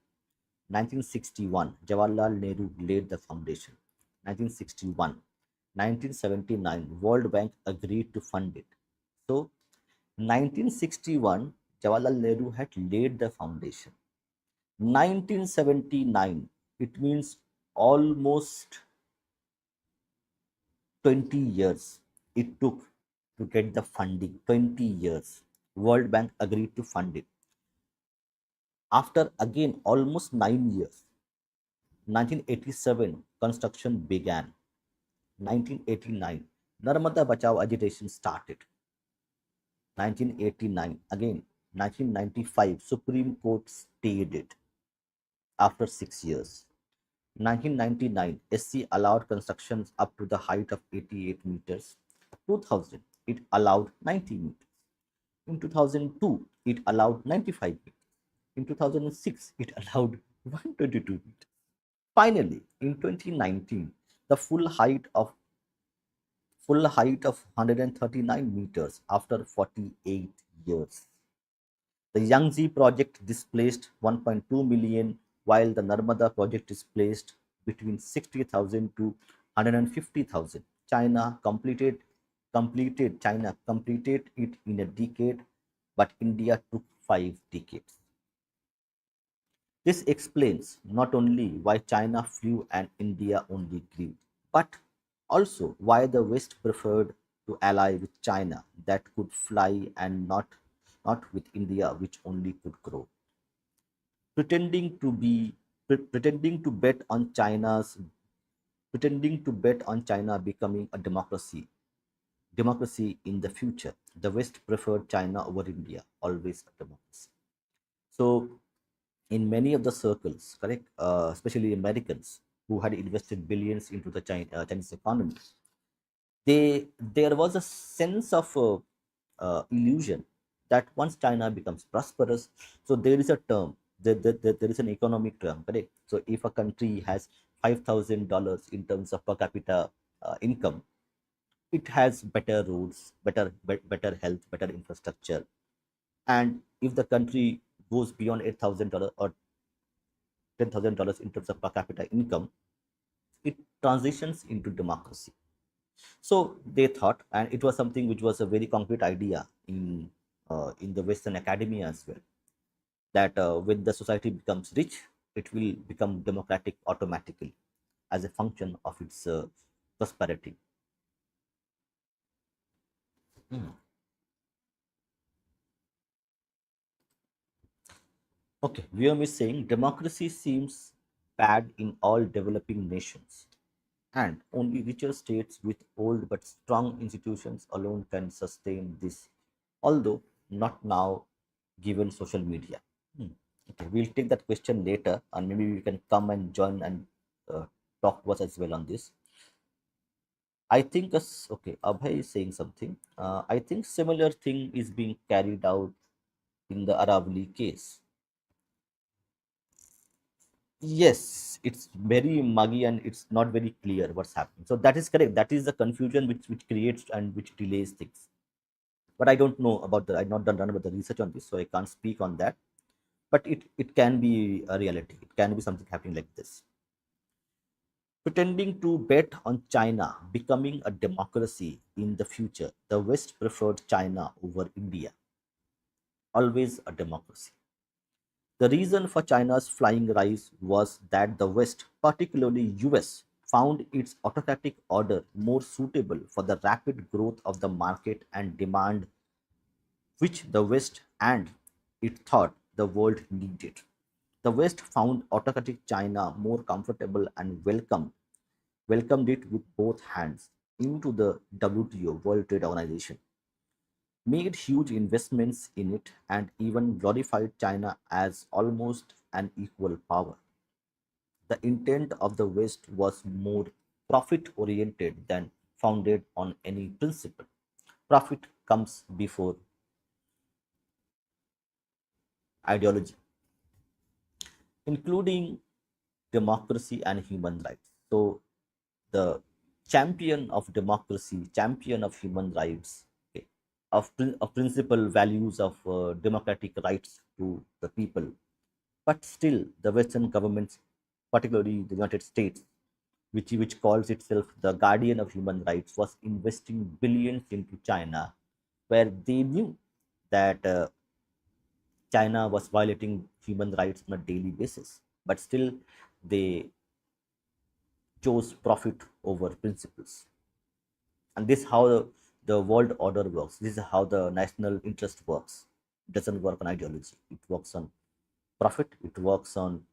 1961, Jawaharlal Nehru laid the foundation. 1961, 1979, World Bank agreed to fund it. So, 1961, Jawaharlal Nehru had laid the foundation. 1979, it means almost 20 years it took to get the funding. 20 years. World Bank agreed to fund it. After again almost 9 years, 1987, construction began. 1989, Narmada Bachao agitation started. 1989, again 1995, Supreme Court stayed it after 6 years. 1999, SC allowed constructions up to the height of 88 meters. 2000, it allowed 90 meters. In 2002, it allowed 95 meters. In 2006, it allowed 122 meters. Finally, in 2019, the full height of 139 meters after 48 years. The Yangtze project displaced 1.2 million, while the Narmada project displaced between 60,000 to 150,000. China completed it in a decade, but India took 5 decades. This explains not only why China flew and India only grew, but also why the West preferred to ally with China that could fly and not with India which only could grow. Pretending to bet on China becoming a democracy in the future. The West preferred China over India, always a democracy. So in many of the circles, correct, especially Americans who had invested billions into the Chinese economy, there was a sense of illusion that once China becomes prosperous, so there is a term, there is an economic term, correct? So if a country has $5,000 in terms of per capita income, it has better roads, better health, better infrastructure, and if the country goes beyond $8,000 or $10,000 in terms of per capita income, it transitions into democracy. So they thought, and it was something which was a very concrete idea in the Western academia as well, that when the society becomes rich, it will become democratic automatically as a function of its prosperity. Hmm. Okay, Vyom is saying democracy seems bad in all developing nations, and only richer states with old but strong institutions alone can sustain this, although not now given social media. Hmm. Okay, we'll take that question later, and maybe you can come and join and uh, talk to us as well on this. I think, okay, Abhay is saying something. I think similar thing is being carried out in the Aravali case. Yes, it's very muggy and it's not very clear what's happening. So that is correct. That is the confusion which creates and which delays things. But I don't know about the. I've not done about the research on this, so I can't speak on that. But it can be a reality. It can be something happening like this. Pretending to bet on China becoming a democracy in the future, the West preferred China over India, always a democracy. The reason for China's flying rise was that the West, particularly US, found its autocratic order more suitable for the rapid growth of the market and demand which the West and it thought the world needed. The West found autocratic China more comfortable and welcomed it with both hands into the WTO, World Trade Organization, made huge investments in it, and even glorified China as almost an equal power. The intent of the West was more profit oriented than founded on any principle. Profit comes before ideology, including democracy and human rights. So, the champion of democracy, champion of human rights, okay, of principal values of democratic rights to the people. But still, the Western governments, particularly the United States, which calls itself the guardian of human rights, was investing billions into China, where they knew that China was violating human rights on a daily basis. But still, they chose profit over principles. And this is how the world order works. This is how the national interest works. It doesn't work on ideology. It works on profit. It works on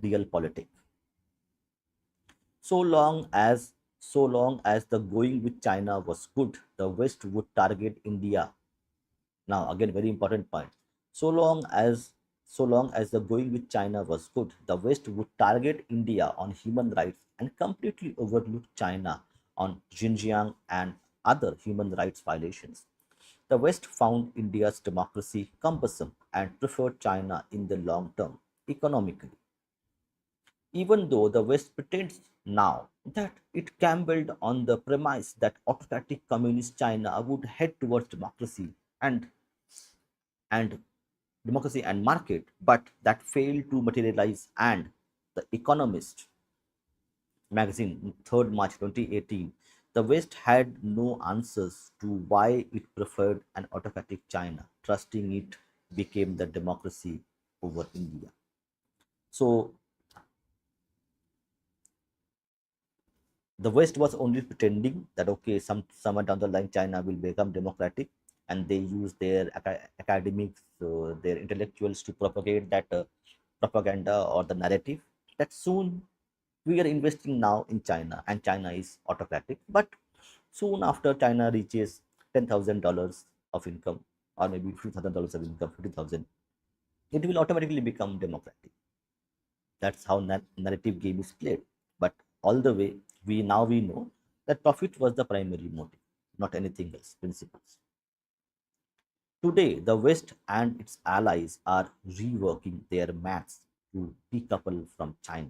real politics. So long as the going with China was good, the West would target India. Now, again, very important point. So long as so long as the going with China was good, the West would target India on human rights and completely overlook China on Xinjiang and other human rights violations. The West found India's democracy cumbersome and preferred China in the long term, economically. Even though the West pretends now that it gambled on the premise that autocratic communist China would head towards and democracy and market, but that failed to materialize. And The Economist magazine, 3rd March 2018, the West had no answers to why it preferred an autocratic China, trusting it became the democracy over India. So the West was only pretending that okay, somewhere down the line China will become democratic, and they use their academics, their intellectuals to propagate that propaganda or the narrative that soon we are investing now in China and China is autocratic. But soon after China reaches $10,000 of income, or maybe $50,000 of income, 50,000, it will automatically become democratic. That's how narrative game is played. But all the way, we know that profit was the primary motive, not anything else. Principles. Today, the West and its allies are reworking their maths to decouple from China.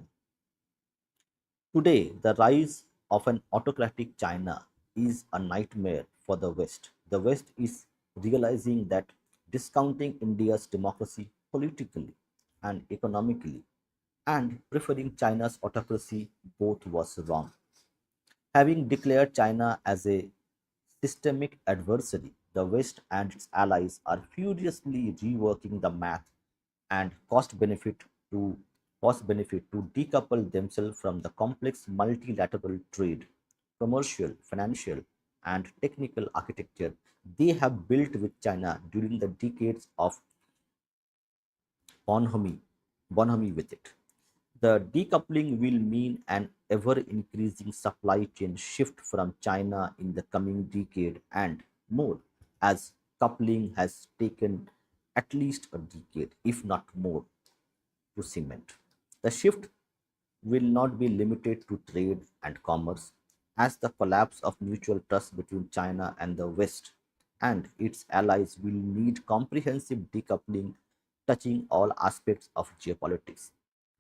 Today, the rise of an autocratic China is a nightmare for the West. The West is realizing that discounting India's democracy politically and economically and preferring China's autocracy both was wrong. Having declared China as a systemic adversary, the West and its allies are furiously reworking the math and to cost benefit to decouple themselves from the complex multilateral trade, commercial, financial, and technical architecture they have built with China during the decades of bonhomie, bonhomie with it. The decoupling will mean an ever increasing supply chain shift from China in the coming decade and more, as coupling has taken at least a decade, if not more, to cement. The shift will not be limited to trade and commerce, as the collapse of mutual trust between China and the West and its allies will need comprehensive decoupling touching all aspects of geopolitics,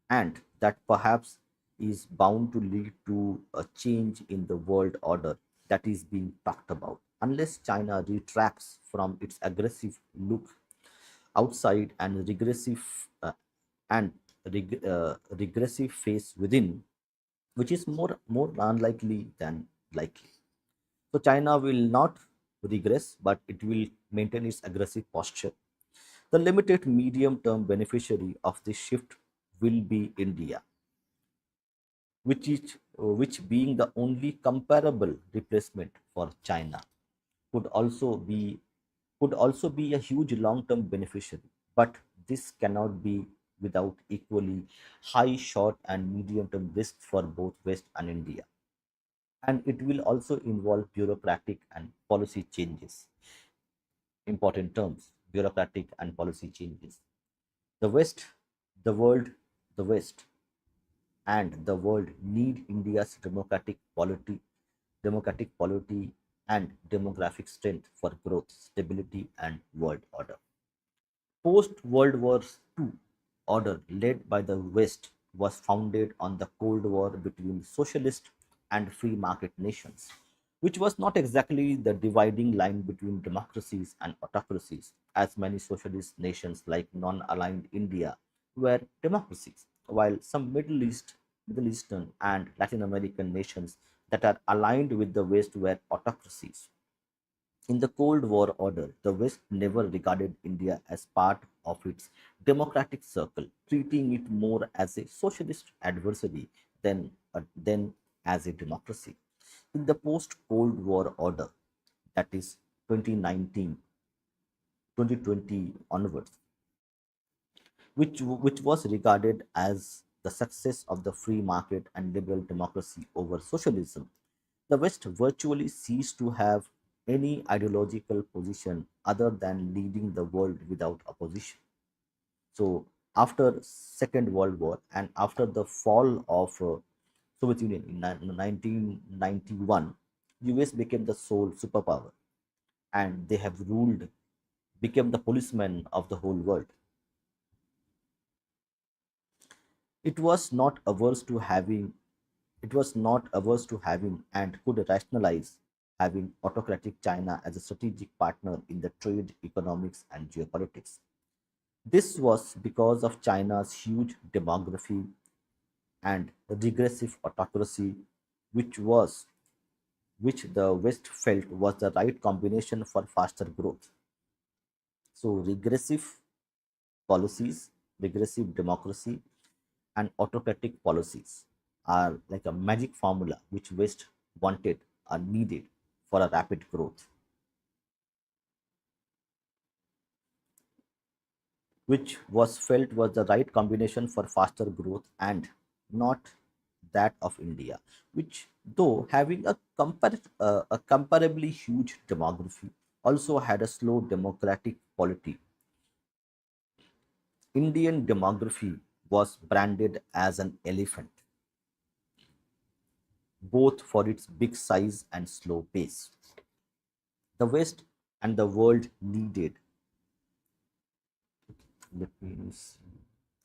and that perhaps is bound to lead to a change in the world order that is being talked about. Unless China retracts from its aggressive look outside and and regressive phase within, which is more unlikely than likely. So China will not regress, but it will maintain its aggressive posture. The limited medium-term beneficiary of this shift will be India, which being the only comparable replacement for China could also be a huge long-term beneficiary. But this cannot be without equally high short and medium-term risks for both West and India. And it will also involve bureaucratic and policy changes. Important terms: bureaucratic and policy changes. The West, the world, the West and the world need India's democratic polity and demographic strength for growth, stability, and world order. Post World War II order led by the West was founded on the Cold War between socialist and free market nations. which was not exactly the dividing line between democracies and autocracies, as many socialist nations like non-aligned India were democracies, while some Middle Eastern and Latin American nations that are aligned with the West were autocracies. In the Cold War order, the West never regarded India as part of its democratic circle, treating it more as a socialist adversary than as a democracy. In the post Cold War order, that is 2019, 2020 onwards, which was regarded as the success of the free market and liberal democracy over socialism, the West virtually ceased to have any ideological position other than leading the world without opposition. So, after Second World War and after the fall of Soviet Union in 1991, US became the sole superpower, and they have ruled, became the policeman of the whole world. It was not averse to having it was not averse to having and could rationalize having autocratic China as a strategic partner in the trade, economics, and geopolitics. This was because of China's huge demography and regressive autocracy, which was which the West felt was the right combination for faster growth. So policies, regressive democracy, and autocratic policies are like a magic formula which West wanted or needed for a rapid growth, which was felt was the right combination for faster growth and not that of India, which though having a comparably huge demography also had a slow democratic polity. Indian demography was branded as an elephant, both for its big size and slow pace. The West and the world needed, let me see.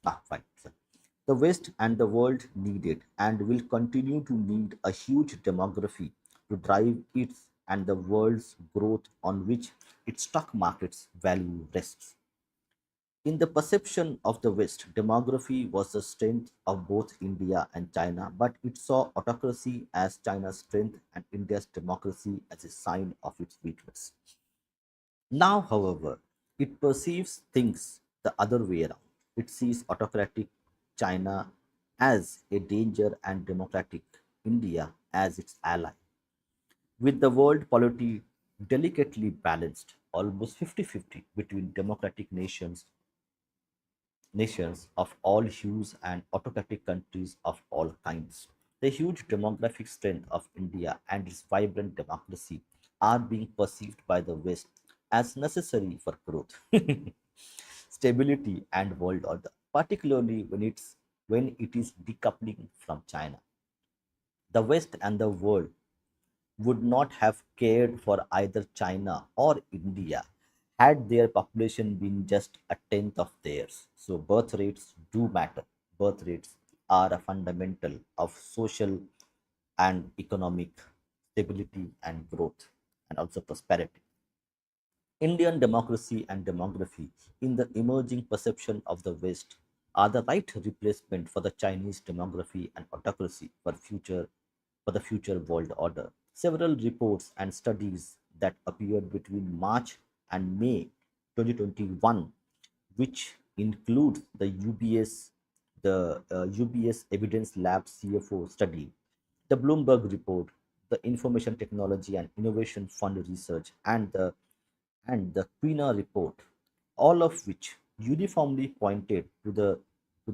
Fine. Sir. The West and the world needed and will continue to need a huge demography to drive its and the world's growth on which its stock market's value rests. In the perception of the West, demography was the strength of both India and China, but it saw autocracy as China's strength and India's democracy as a sign of its weakness. Now, however, it perceives things the other way around. It sees autocratic China as a danger and democratic India as its ally. With the world polity delicately balanced, almost 50-50 between democratic nations of all hues and autocratic countries of all kinds. The huge demographic strength of India and its vibrant democracy are being perceived by the West as necessary for growth, stability, and world order, particularly when it is decoupling from China. The West and the world would not have cared for either China or India had their population been just a tenth of theirs. So, birth rates do matter. Birth rates are a fundamental of social and economic stability and growth and also prosperity. Indian democracy and demography, in the emerging perception of the West, are the right replacement for the Chinese demography and autocracy for the future world order. Several reports and studies that appeared between March and May 2021, which include the UBS Evidence Lab CFO study, the Bloomberg report, the Information Technology and Innovation Fund research, and the Quina report, all of which uniformly pointed to the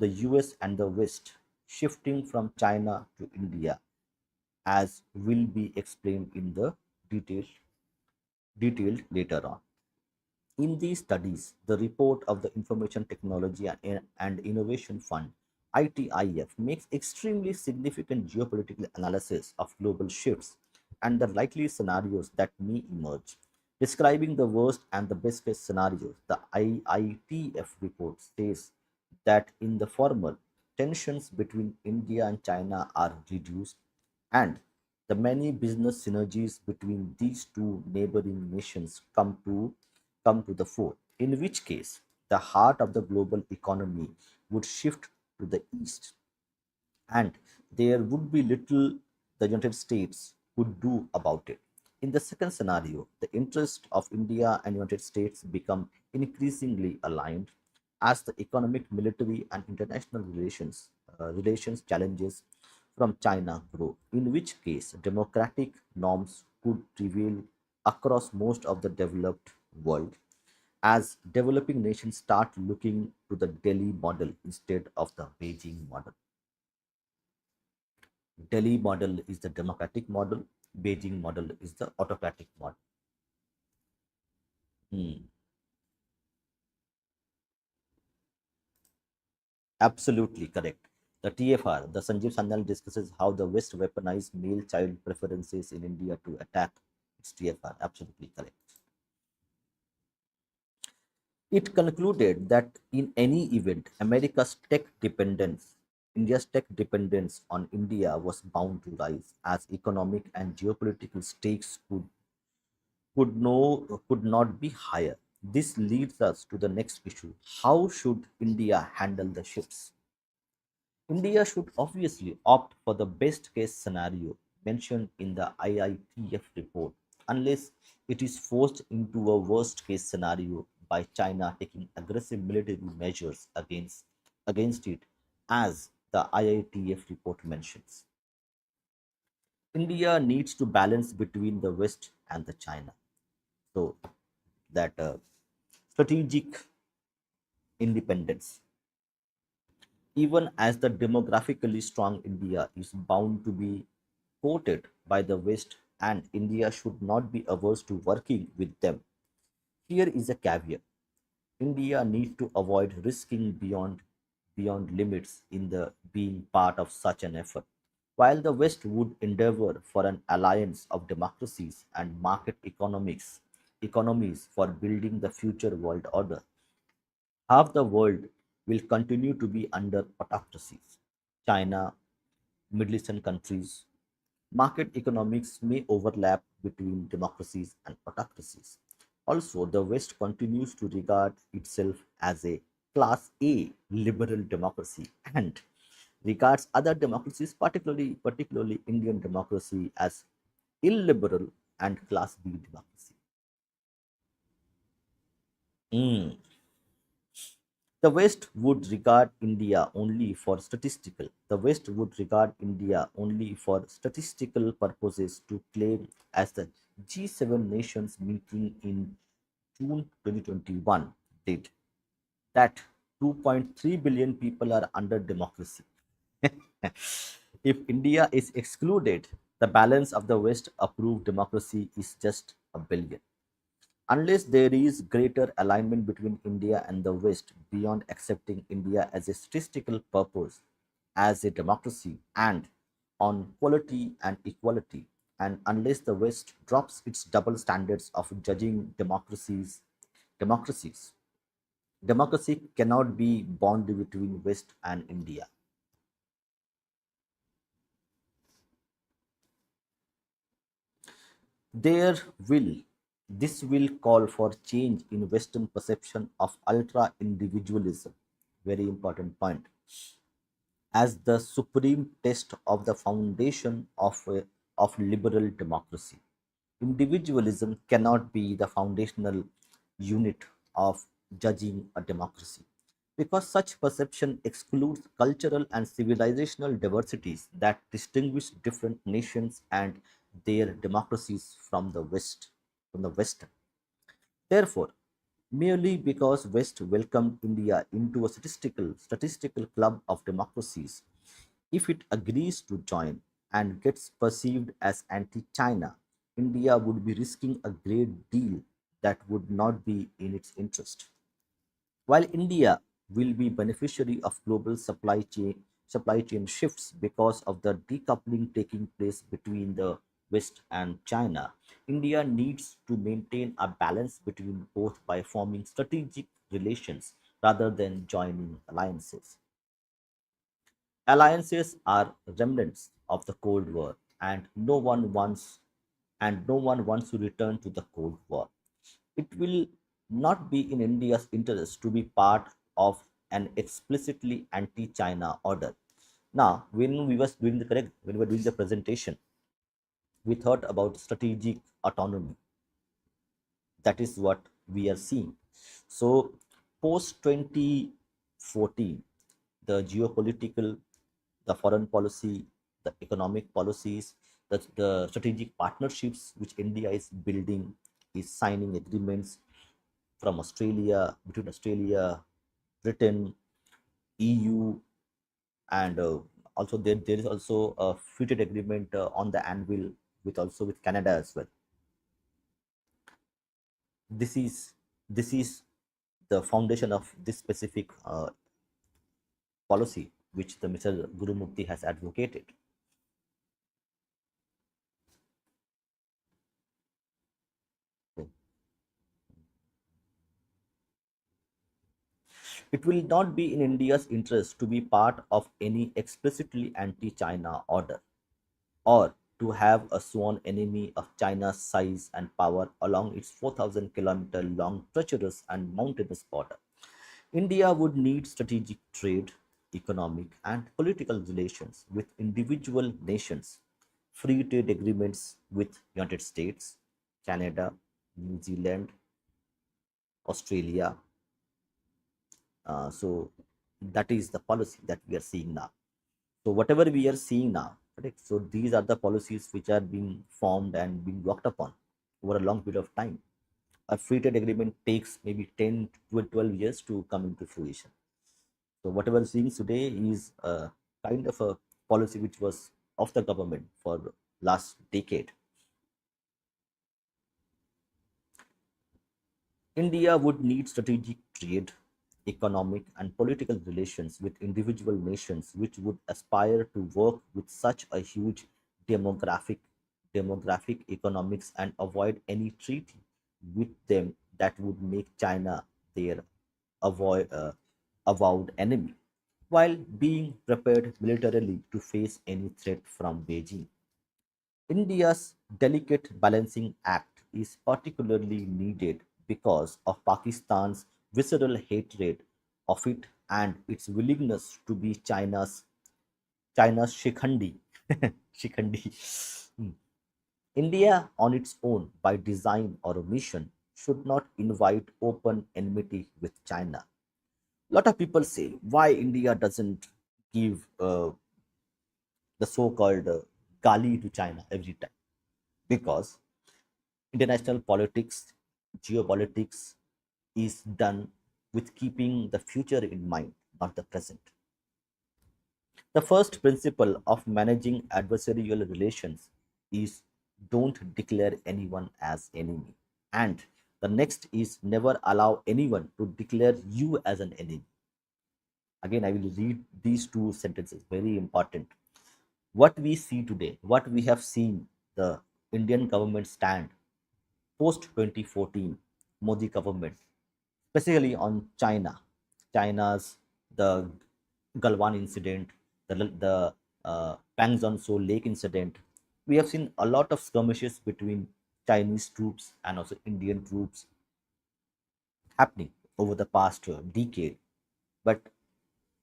US and the West shifting from China to India, as will be explained in the detailed later on. In these studies, the report of the Information Technology and Innovation Fund (ITIF) makes extremely significant geopolitical analysis of global shifts and the likely scenarios that may emerge. Describing the worst and the best case scenarios, the IITF report says that in the former, tensions between India and China are reduced, and The many business synergies between these two neighboring nations come to the fore, in which case the heart of the global economy would shift to the east, and there would be little the United States could do about it. In the second scenario, the interests of India and United States become increasingly aligned as the economic, military, and international relations challenges from China grow. In which case, democratic norms could prevail across most of the developed world as developing nations start looking to the Delhi model instead of the Beijing model. Delhi model is the democratic model. Beijing model is the autocratic model. Hmm. Absolutely correct. The TFR, the Sanjeev Sanyal discusses how the West weaponized male child preferences in India to attack its TFR. Absolutely correct. It concluded that in any event, India's tech dependence on India was bound to rise as economic and geopolitical stakes could not be higher. This leads us to the next issue. How should India handle the shifts? India should obviously opt for the best case scenario mentioned in the IITF report, unless it is forced into a worst case scenario by China taking aggressive military measures against it, as the IITF report mentions. India needs to balance between the West and the China. So that strategic independence. Even as the demographically strong India is bound to be courted by the West, and India should not be averse to working with them. Here is a caveat. India needs to avoid risking beyond limits in the being part of such an effort. While the West would endeavor for an alliance of democracies and market economies for building the future world order, half the world will continue to be under autocracies. China, Middle Eastern countries, market economics may overlap between democracies and autocracies. Also, the West continues to regard itself as a Class A liberal democracy and regards other democracies, particularly Indian democracy, as illiberal and Class B democracy. Mm. The West would regard India only for statistical. The West would regard India only for statistical purposes to claim as the G7 nations meeting in June 2021 did that 2.3 billion people are under democracy. If India is excluded, the balance of the West approved democracy is just a billion. Unless there is greater alignment between India and the West beyond accepting India as a statistical purpose, as a democracy, and on quality and equality, and unless the West drops its double standards of judging democracies, democracy cannot be bond between West and India. There will This will call for change in Western perception of ultra individualism. Very important point. As the supreme test of the foundation of liberal democracy. Individualism cannot be the foundational unit of judging a democracy because such perception excludes cultural and civilizational diversities that distinguish different nations and their democracies from the West. Therefore, merely because West welcomed India into a statistical club of democracies, if it agrees to join and gets perceived as anti-China, India would be risking a great deal that would not be in its interest. While India will be beneficiary of global supply chain shifts because of the decoupling taking place between the West and China, India needs to maintain a balance between both by forming strategic relations rather than joining alliances. Alliances are remnants of the Cold War, and no one wants to return to the Cold War. It will not be in India's interest to be part of an explicitly anti-China order. Now, when we were doing the presentation, we thought about strategic autonomy. That is what we are seeing. So, post 2014, the geopolitical, the foreign policy, the economic policies, the strategic partnerships which India is building, is signing agreements from Australia, between Australia, Britain, EU, and also there is also a free trade agreement on the anvil with Canada as well. This is this is the foundation of this specific policy which the Mr. Gurumurthy has advocated. It will not be in India's interest to be part of any explicitly anti-China order, or to have a sworn enemy of China's size and power along its 4,000-kilometer long treacherous and mountainous border. India would need strategic trade, economic, and political relations with individual nations, free trade agreements with United States, Canada, New Zealand, Australia. So that is the policy that we are seeing now. So whatever we are seeing now, correct? So these are the policies which are being formed and being worked upon over a long period of time. A free trade agreement takes maybe 10 to 12 years to come into fruition. So whatever we're seeing today is a kind of a policy which was of the government for last decade. India would need strategic trade, economic, and political relations with individual nations which would aspire to work with such a huge demographic, economics and avoid any treaty with them that would make China their avowed enemy, while being prepared militarily to face any threat from Beijing. India's delicate balancing act is particularly needed because of Pakistan's visceral hatred of it and its willingness to be China's shikhandi. Shikhandi. Hmm. India, on its own, by design or omission, should not invite open enmity with China. A lot of people say why India doesn't give the so-called gali to China every time, because international politics, geopolitics is done with keeping the future in mind, not the present. The first principle of managing adversarial relations is don't declare anyone as enemy. And the next is never allow anyone to declare you as an enemy. Again, I will read these two sentences, very important. What we see today, what we have seen the Indian government stand post 2014 Modi government, specifically on China's the Galwan incident, the Pangzon So Lake incident. We have seen a lot of skirmishes between Chinese troops and also Indian troops happening over the past decade. But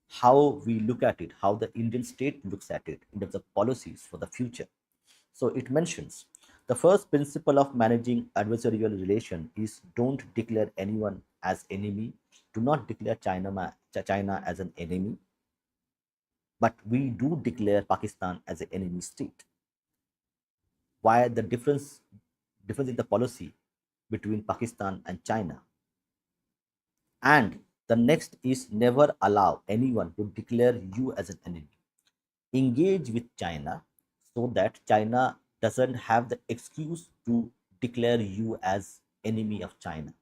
how we look at it, how the Indian state looks at it in terms of policies for the future. So it mentions the first principle of managing adversarial relation is don't declare anyone as enemy. Do not declare China as an enemy, but we do declare Pakistan as an enemy state. Why the difference in the policy between Pakistan and China? And the next is never allow anyone to declare you as an enemy. Engage with China so that China doesn't have the excuse to declare you as enemy of China.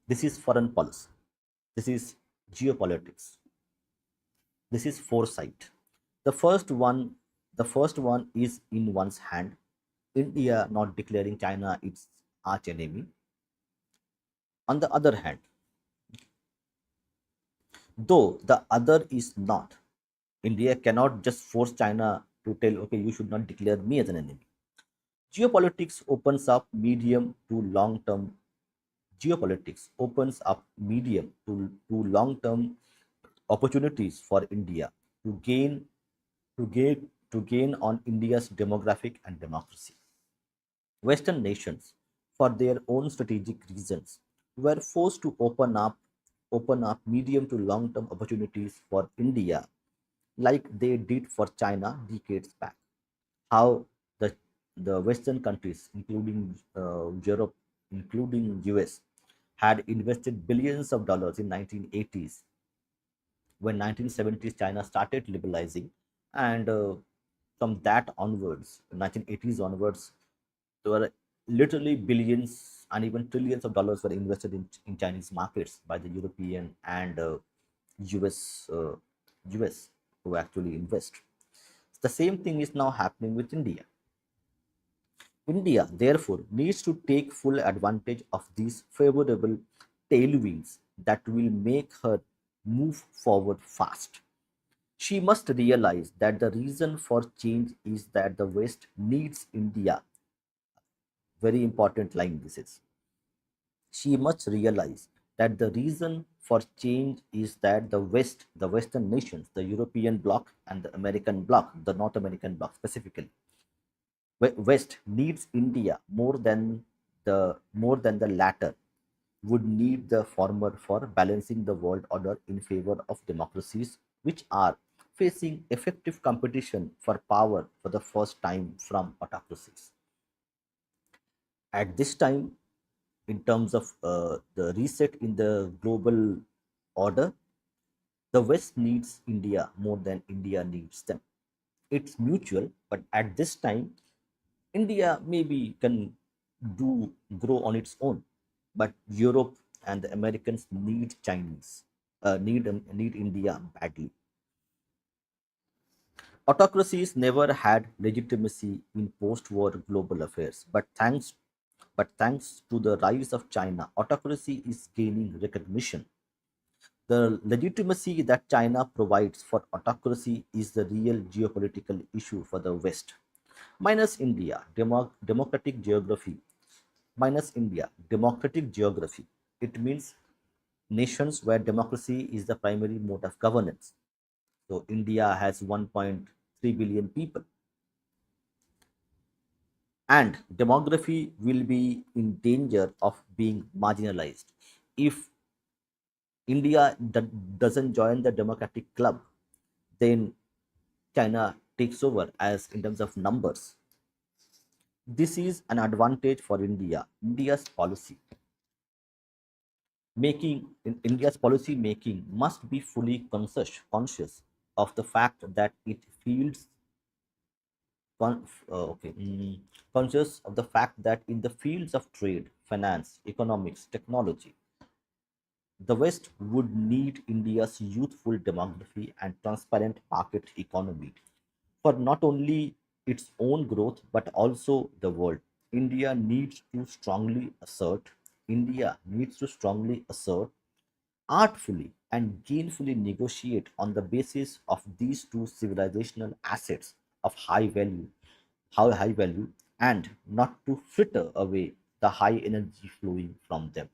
This is foreign policy. This is geopolitics. This is foresight. The first one, the first one is in one's hand. India not declaring China its arch enemy. On the other hand, though the other is not, India cannot just force China to tell, okay, you should not declare me as an enemy. Geopolitics opens up medium to long term geopolitics opens up medium to long term opportunities for India to gain to gain to gain on India's demographic and democracy. Western nations, for their own strategic reasons, were forced to open up medium to long term opportunities for India like they did for China decades back. How the Western countries, including Europe, including US, had invested billions of dollars in 1980s when 1970s China started liberalizing, and from that onwards, 1980s onwards, there were literally billions and even trillions of dollars were invested in Chinese markets by the European and US US who actually invest. The same thing is now happening with India. India, therefore, needs to take full advantage of these favorable tailwinds that will make her move forward fast. She must realize that the reason for change is that the West needs India. Very important line this is. She must realize that the reason for change is that the Western nations, the European bloc and the American bloc, the North American bloc specifically, West needs India more than the latter would need the former for balancing the world order in favor of democracies which are facing effective competition for power for the first time from autocracies. At this time, in terms of the reset in the global order, the West needs India more than India needs them. It's mutual, but at this time, India maybe can do grow on its own, but Europe and the Americans need Chinese, need India badly. Autocracies never had legitimacy in post-war global affairs, but thanks to the rise of China, autocracy is gaining recognition. The legitimacy that China provides for autocracy is the real geopolitical issue for the West. Minus India, democratic geography. Minus India, democratic geography. It means nations where democracy is the primary mode of governance. So India has 1.3 billion people, and demography will be in danger of being marginalized if India doesn't join the democratic club. Then China takes over as in terms of numbers. This is an advantage for India. India's policy making must be fully conscious of the fact that it fields con- okay, conscious of the fact that in the fields of trade, finance, economics, technology, the West would need India's youthful demography and transparent market economy for not only its own growth but also the world. India needs to strongly assert, India needs to strongly assert, artfully and gainfully negotiate on the basis of these two civilizational assets of high value, and not to fritter away the high energy flowing from them.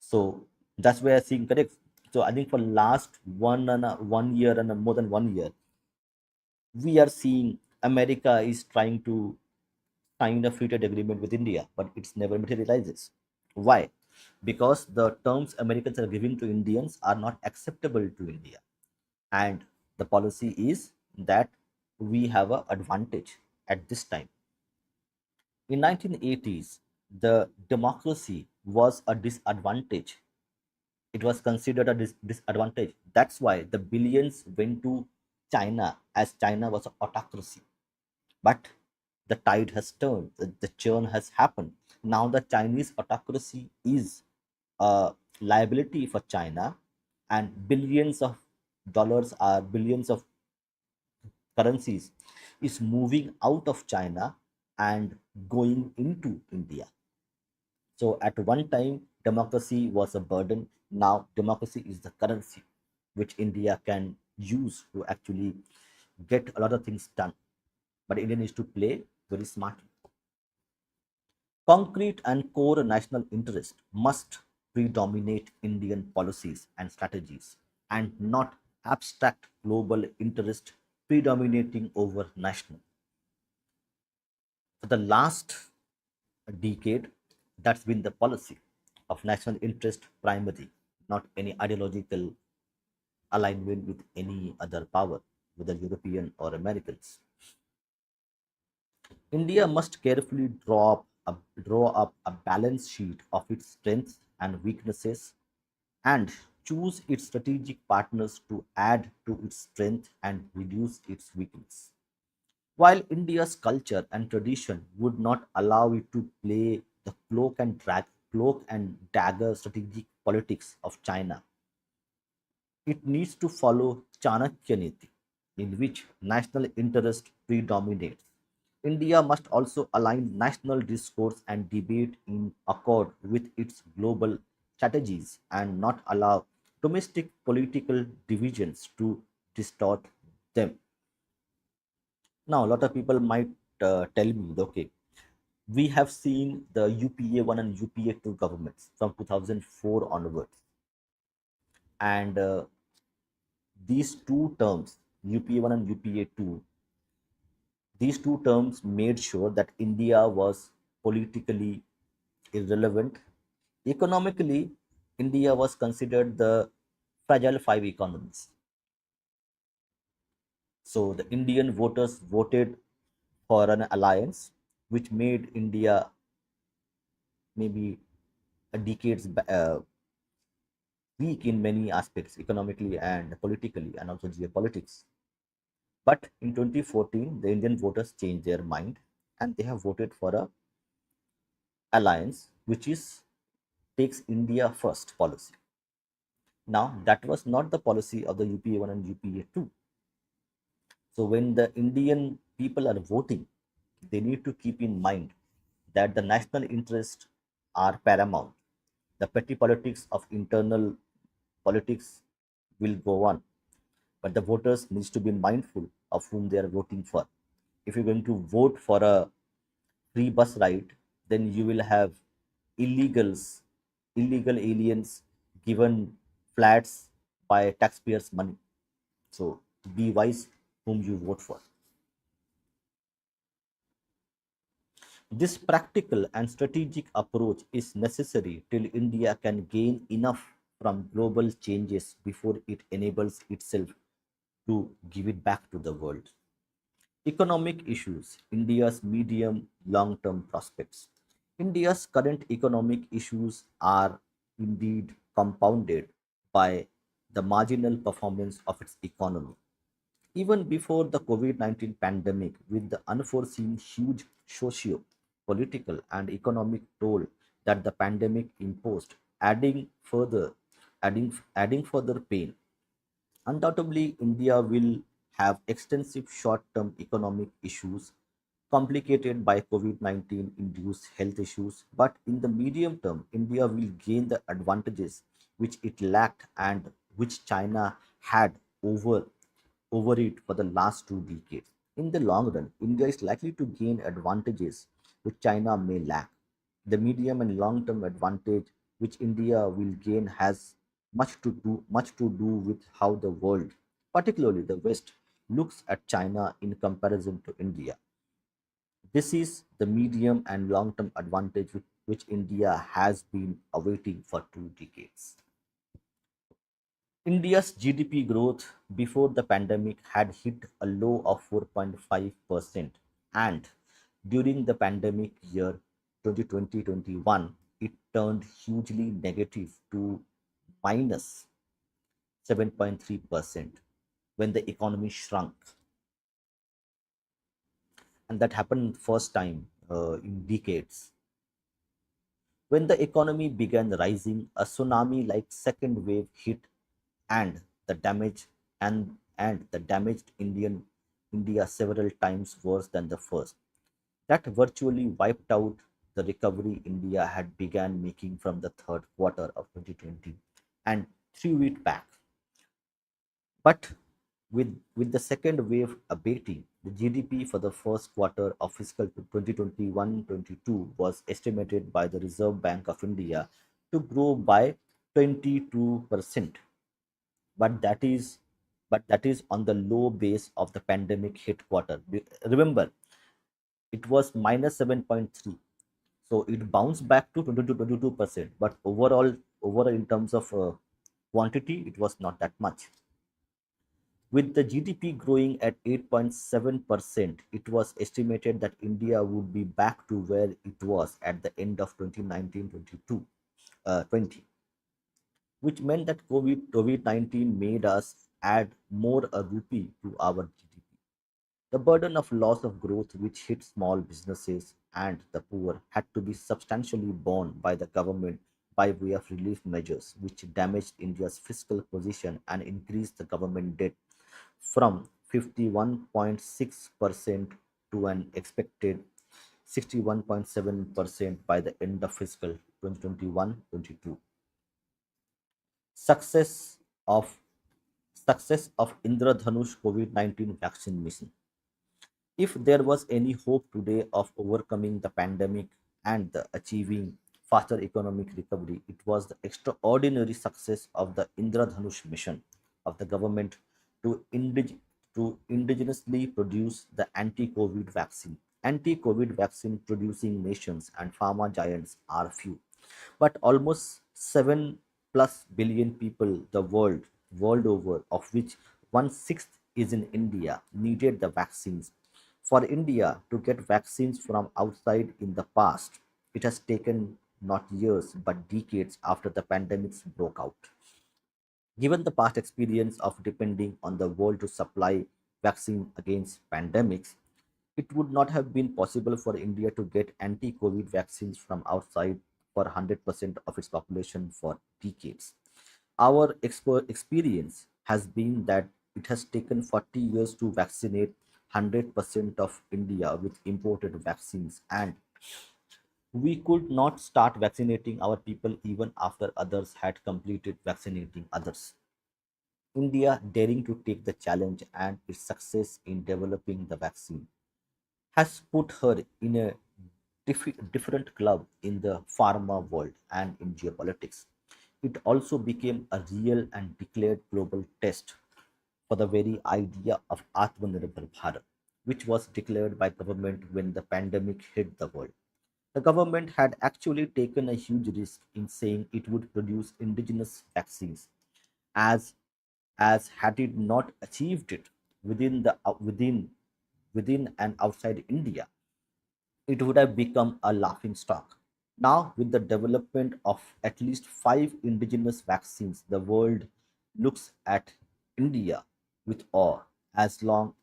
So that's where I think correct. So I think for last 1 year and more than 1 year, we are seeing America is trying to sign a free trade agreement with India, but it's never materializes. Why? Because the terms Americans are giving to Indians are not acceptable to India, and the policy is that we have an advantage at this time. In 1980s, the democracy was a disadvantage. It was considered a disadvantage. That's why the billions went to China, as China was an autocracy. But the tide has turned, the churn has happened. Now the Chinese autocracy is a liability for China, and billions of currencies is moving out of China and going into India. So at one time, democracy was a burden. Now democracy is the currency which India can use to actually get a lot of things done, but India needs to play very smartly. Concrete and core national interest must predominate Indian policies and strategies, and not abstract global interest predominating over national. For the last decade, that's been the policy of national interest primary, not any ideological alignment with any other power, whether European or Americans. India must carefully draw up a balance sheet of its strengths and weaknesses, and choose its strategic partners to add to its strength and reduce its weakness. While India's culture and tradition would not allow it to play the cloak and dagger strategic politics of China, it needs to follow Chanakya Niti, in which national interest predominates. India must also align national discourse and debate in accord with its global strategies and not allow domestic political divisions to distort them. Now, a lot of people might tell me, okay, we have seen the UPA 1 and UPA 2 governments from 2004 onwards, and these two terms, UPA 1 and UPA 2, these two terms made sure that India was politically irrelevant. Economically, India was considered the fragile five economies. So the Indian voters voted for an alliance which made India maybe a weak in many aspects, economically and politically, and also geopolitics. But in 2014, the Indian voters changed their mind and they have voted for a alliance which is takes India first policy. Now that was not the policy of the UPA 1 and UPA 2. So when the Indian people are voting, they need to keep in mind that the national interests are paramount. The petty politics of internal politics will go on, but the voters needs to be mindful of whom they are voting for. If you're going to vote for a free bus ride, then you will have illegals, illegal aliens given flats by taxpayers' money. So be wise whom you vote for. This practical and strategic approach is necessary till India can gain enough from global changes before it enables itself to give it back to the world. Economic issues, India's medium long term prospects. India's current economic issues are indeed compounded by the marginal performance of its economy. Even before the COVID 19 pandemic, with the unforeseen huge socio political and economic toll that the pandemic imposed, adding further pain. Undoubtedly, India will have extensive short term economic issues complicated by COVID 19 induced health issues, but in the medium term, India will gain the advantages which it lacked and which China had over it for the last 2 decades. In the long run, India is likely to gain advantages which China may lack. The medium and long term advantage which India will gain has much to do with how the world, particularly the West, looks at China in comparison to India. This is the medium and long term advantage which India has been awaiting for 2 decades. India's GDP growth before the pandemic had hit a low of 4.5%, and during the pandemic year 2020-21, it turned hugely negative to minus 7.3% when the economy shrunk. And that happened first time in decades. When the economy began rising, a tsunami like second wave hit, and the damage and the damaged India several times worse than the first. That virtually wiped out the recovery India had began making from the third quarter of 2020 and threw it back. But With the second wave abating, the GDP for the first quarter of fiscal 2021-22 was estimated by the Reserve Bank of India to grow by 22%. But that is on the low base of the pandemic hit quarter. Remember, it was minus 7.3. So it bounced back to 22%. But overall in terms of quantity, it was not that much. With the GDP growing at 8.7%, it was estimated that India would be back to where it was at the end of 2019-20, which meant that COVID-19 made us add more a rupee to our GDP. The burden of loss of growth, which hit small businesses and the poor, had to be substantially borne by the government by way of relief measures, which damaged India's fiscal position and increased the government debt from 51.6% to an expected 61.7% by the end of fiscal 2021-22. Success of Success of Indradhanush COVID-19 vaccine mission. If there was any hope today of overcoming the pandemic and the achieving faster economic recovery, it was the extraordinary success of the Indradhanush mission of the government to, to indigenously produce the anti-COVID vaccine. Anti-COVID vaccine producing nations and pharma giants are few, but almost 7 plus billion people the world over, of which one sixth is in India, needed the vaccines. For India to get vaccines from outside in the past, it has taken not years but decades after the pandemics broke out. Given the past experience of depending on the world to supply vaccine against pandemics, it would not have been possible for India to get anti COVID vaccines from outside for 100% of its population for decades. Our experience has been that it has taken 40 years to vaccinate 100% of India with imported vaccines, and we could not start vaccinating our people even after others had completed vaccinating others. India daring to take the challenge and its success in developing the vaccine has put her in a different club in the pharma world and in geopolitics. It also became a real and declared global test for the very idea of Atmanirbhar Bharat, which was declared by government when the pandemic hit the world. The government had actually taken a huge risk in saying it would produce indigenous vaccines, as had it not achieved it within the within and outside India, it would have become a laughing stock. Now, with the development of at least five indigenous vaccines, the world looks at India with awe, as long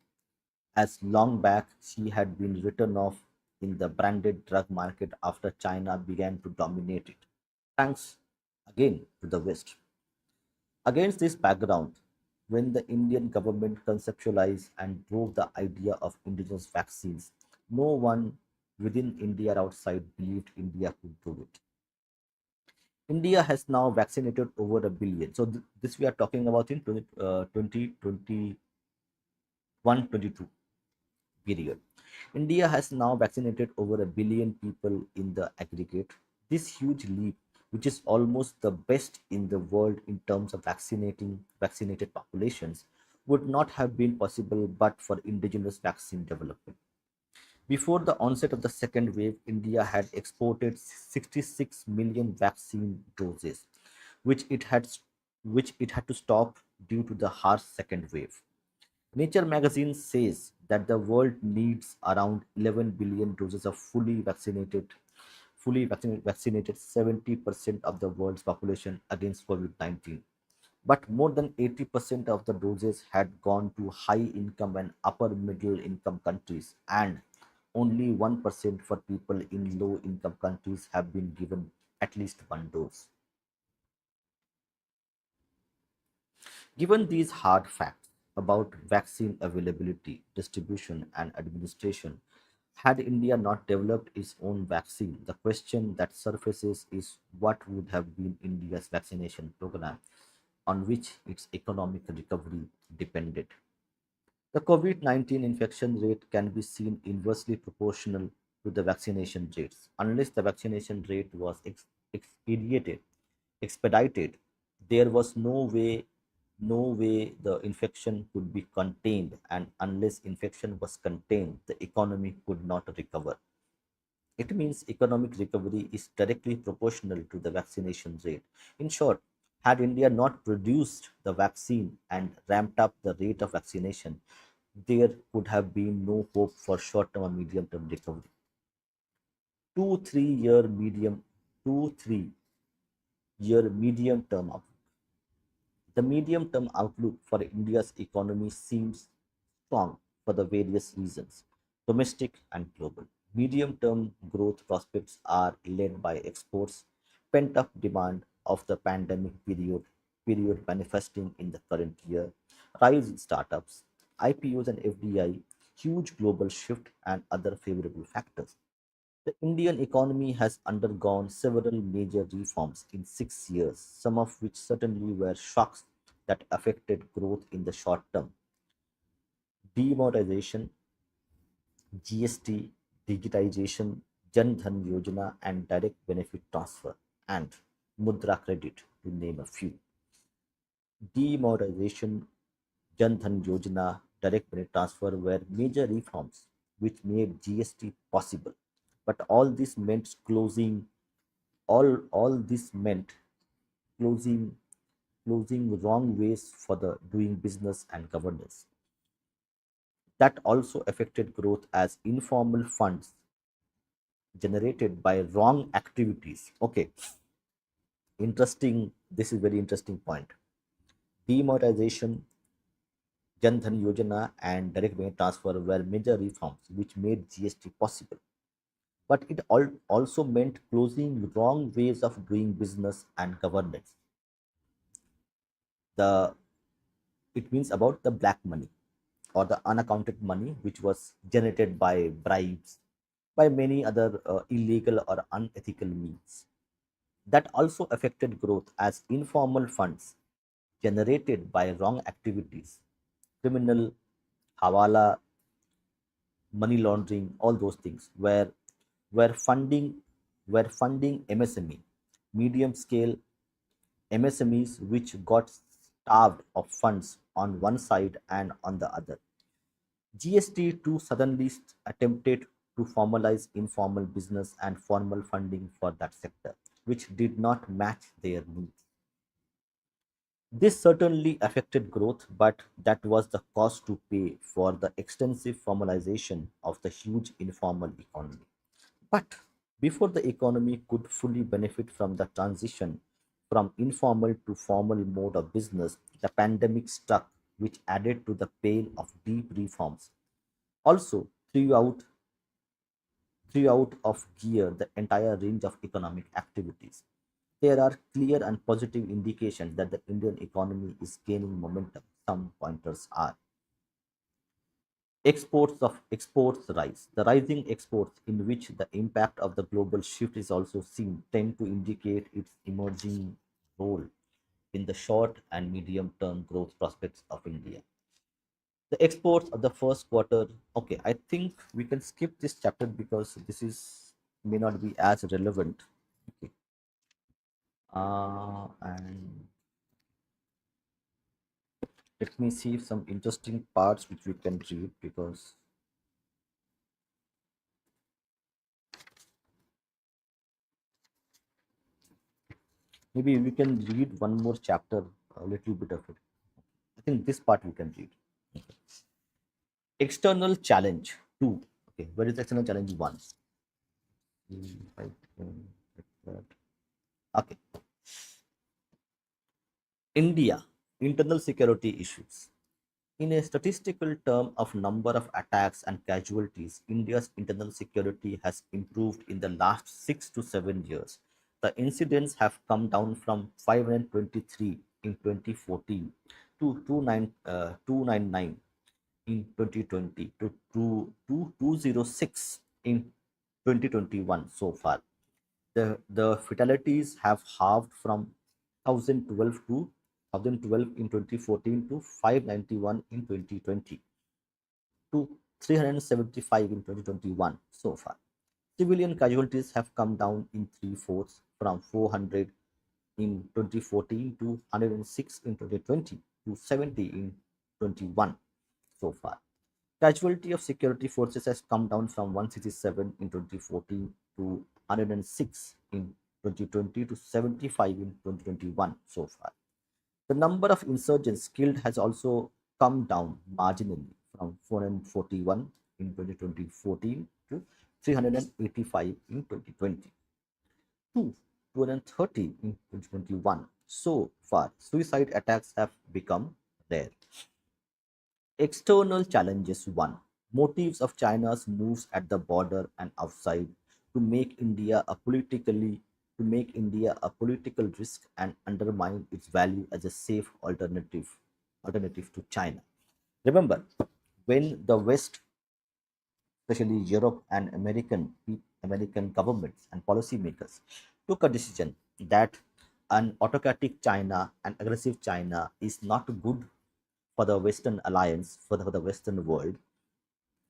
back she had been written off in the branded drug market after China began to dominate it. Thanks again to the West. Against this background, when the Indian government conceptualized and drove the idea of indigenous vaccines, no one within India or outside believed India could do it. India has now vaccinated over a billion. So, this we are talking about in 2021-22 period. India has now vaccinated over a billion people in the aggregate. This huge leap, which is almost the best in the world in terms of vaccinated populations, would not have been possible but for indigenous vaccine development. Before the onset of the second wave, India had exported 66 million vaccine doses, which it had which it had to stop due to the harsh second wave. Nature magazine says that the world needs around 11 billion doses of fully vaccinated 70% of the world's population against COVID-19. But more than 80% of the doses had gone to high income and upper middle income countries, and only 1% for people in low income countries have been given at least one dose. Given these hard facts about vaccine availability, distribution, and administration, had India not developed its own vaccine, the question that surfaces is what would have been India's vaccination program on which its economic recovery depended. The COVID 19 infection rate can be seen inversely proportional to the vaccination rates. Unless the vaccination rate was expedited, there was no way the infection could be contained, and unless infection was contained, the economy could not recover. It means economic recovery is directly proportional to the vaccination rate. In short, had India not produced the vaccine and ramped up the rate of vaccination, there could have been no hope for short-term or medium-term recovery. Two, 3 year medium, 2, 3 year medium term outlook. The medium term outlook for India's economy seems strong for the various reasons, domestic and global. Medium term growth prospects are led by exports, pent up demand of the period manifesting in the current year, rise in startups, IPOs and FDI, huge global shift, and other favorable factors. The Indian economy has undergone several major reforms in 6 years, some of which certainly were shocks that affected growth in the short term. Demonetization, GST, digitization, Jan Dhan Yojana, and direct benefit transfer, and Mudra credit, to name a few. Demonetization, Jan Dhan Yojana, direct benefit transfer were major reforms which made GST possible. But all this meant closing closing wrong ways for the doing business and governance. That also affected growth as informal funds generated by wrong activities. Okay, interesting. This is very interesting point. Demonetization, Jan Dhan Yojana, and direct money transfer were major reforms which made GST possible. But it also meant closing wrong ways of doing business and governance. The It means about the black money or the unaccounted money which was generated by bribes, by many other illegal or unethical means. That also affected growth as informal funds generated by wrong activities, criminal, hawala, money laundering, all those things were funding were funding MSME, medium scale MSMEs, which got starved of funds on one side and on the other. GST too suddenly attempted to formalize informal business and formal funding for that sector, which did not match their needs. This certainly affected growth, but that was the cost to pay for the extensive formalization of the huge informal economy. But before the economy could fully benefit from the transition from informal to formal mode of business, the pandemic struck, which added to the pain of deep reforms. Also, throughout of gear the entire range of economic activities. There are clear and positive indications that the Indian economy is gaining momentum. Some pointers are exports rise. The rising exports, in which the impact of the global shift is also seen, tend to indicate its emerging role in the short and medium term growth prospects of India. The exports of the first quarter. Okay, I think we can skip this chapter because this is may not be as relevant. Okay. And let me see some interesting parts which we can read, because maybe we can read one more chapter, a little bit of it. I think this part we can read. External challenge two. Okay, where is external challenge one? I can get that. Okay, India internal security issues. In a statistical term of number of attacks and casualties, India's internal security has improved in the last 6 to 7 years. The incidents have come down from 523 in 2014 to 299 in 2020 to 206 in 2021 so far. The fatalities have halved from 1012 in 2014 to 591 in 2020. to 375 in 2021 so far. Civilian casualties have come down in three-fourths from 400 in 2014 to 106 in 2020 to 70 in 21 so far. Casualty of security forces has come down from 167 in 2014 to 106 in 2020 to 75 in 2021 so far. The number of insurgents killed has also come down marginally from 441 in 2014 to 385 in 2020 to 230 in 2021. So far, suicide attacks have become rare. External challenges: 1. Motives of China's moves at the border and outside to make India a political risk and undermine its value as a safe alternative to China. Remember, when the West, especially Europe and American governments and policymakers, took a decision that an autocratic China and aggressive China is not good for the Western alliance, for the Western world,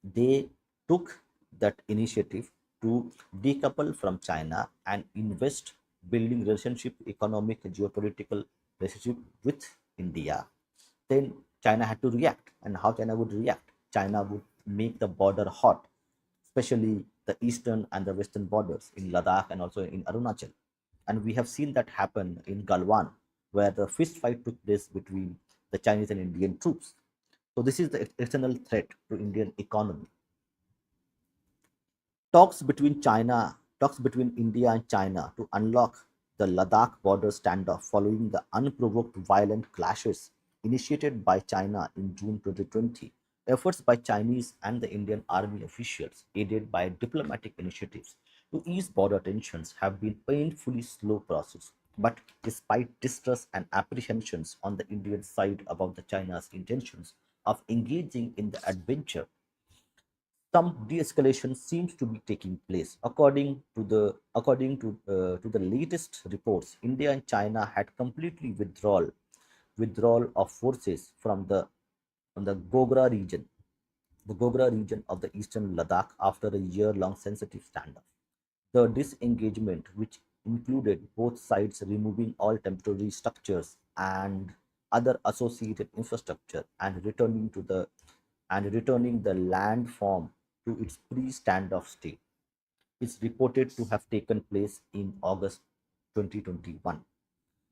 they took that initiative to decouple from China and invest building relationship, economic, geopolitical relationship with India. Then China had to react. And how China would react? China would make the border hot, especially the eastern and the western borders in Ladakh and also in Arunachal. And we have seen that happen in Galwan, where the fist fight took place between the Chinese and Indian troops. So this is the external threat to Indian economy. Talks between India and China to unlock the Ladakh border standoff following the unprovoked violent clashes initiated by China in June 2020. Efforts by Chinese and the Indian army officials, aided by diplomatic initiatives to ease border tensions, have been painfully slow process. But despite distrust and apprehensions on the Indian side about the China's intentions of engaging in the adventure, some de-escalation seems to be taking place. According to the latest reports, India and China had completely withdrawal of forces from the Gogra region of the eastern Ladakh after a year-long sensitive standoff. The disengagement, which included both sides removing all temporary structures and other associated infrastructure and returning the landform to its pre-standoff state, is reported to have taken place in August 2021.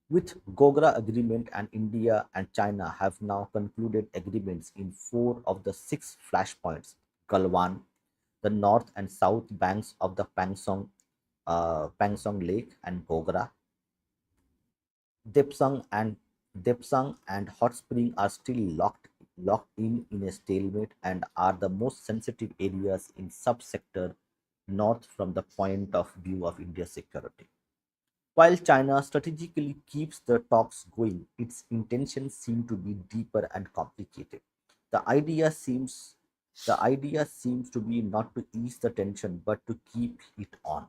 With Gogra Agreement, and India and China have now concluded agreements in four of the six flashpoints: Galwan, the north and south banks of the Pangsong Lake, and Gogra. Depsang and Depsang and Hot Spring are still locked in a stalemate and are the most sensitive areas in subsector north from the point of view of India's security. While China strategically keeps the talks going, its intentions seem to be deeper and complicated. The idea seems the idea seems to be not to ease the tension but to keep it on,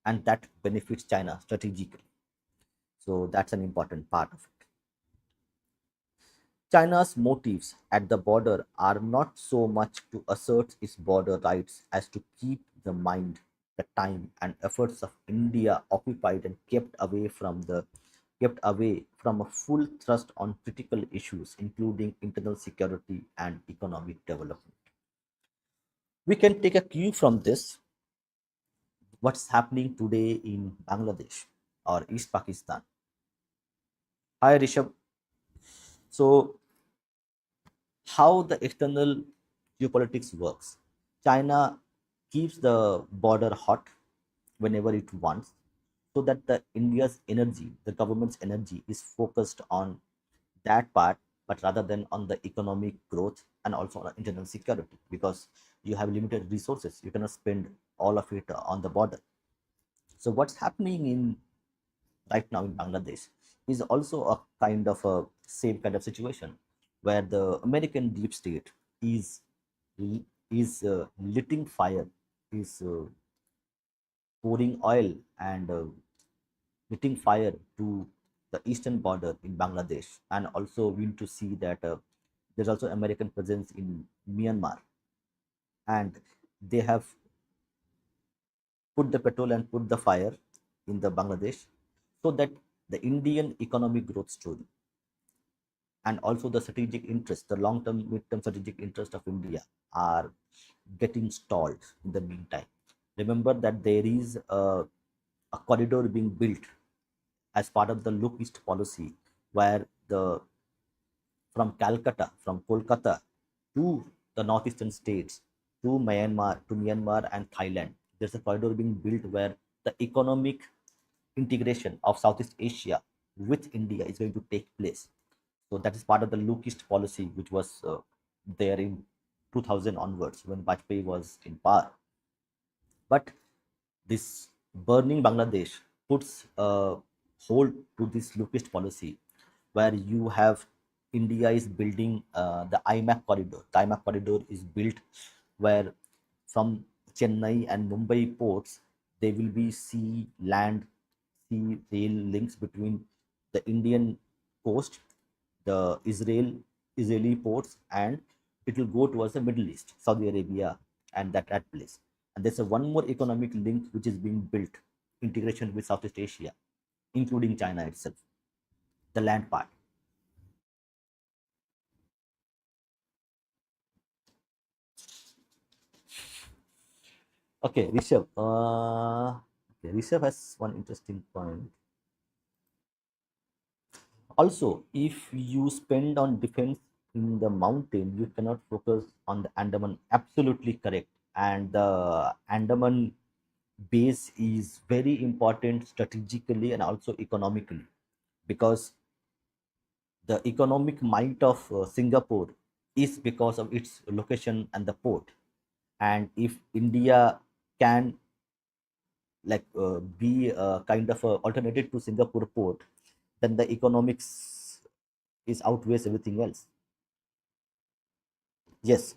and that benefits China strategically. So that's an important part of it. China's motives at the border are not so much to assert its border rights as to keep the mind, the time, and efforts of India occupied and kept away from a full thrust on critical issues, including internal security and economic development. We can take a cue from this, what's happening today in Bangladesh or East Pakistan. Hi Rishabh. So how the external geopolitics works. China keeps the border hot whenever it wants, so that the government's energy is focused on that part, but rather than on the economic growth and also on internal security, because you have limited resources, you cannot spend all of it on the border. So what's happening in right now in Bangladesh is also a kind of a same kind of situation where the American deep state is lighting fire, is pouring oil and lighting fire to the eastern border in Bangladesh, and also we need to see that There's also American presence in Myanmar, and they have put the petrol and put the fire in the Bangladesh, so that the Indian economic growth story and also the strategic interest, the long-term, mid-term strategic interest of India are getting stalled in the meantime. Remember that there is a corridor being built as part of the Look East policy, where the from Calcutta, from Kolkata to the northeastern states, to Myanmar and Thailand. There's a corridor being built where the economic integration of Southeast Asia with India is going to take place. So that is part of the Look East policy, which was there in 2000 onwards when Bajpayee was in power. But this burning Bangladesh puts a hold to this Look East policy, where you have India is building the IMAC corridor. The IMAC corridor is built where from Chennai and Mumbai ports, there will be sea, land, sea, rail links between the Indian coast, the Israeli ports, and it will go towards the Middle East, Saudi Arabia, and that place. And there's a one more economic link which is being built, integration with Southeast Asia, including China itself, the land part. Okay, Rishabh. Okay, Rishabh has one interesting point. Also, if you spend on defense in the mountain, you cannot focus on the Andaman. Absolutely correct. And the Andaman base is very important strategically and also economically, because the economic might of Singapore is because of its location and the port. And if India can be a kind of a alternative to Singapore port, then the economics is outweighs everything else. Yes,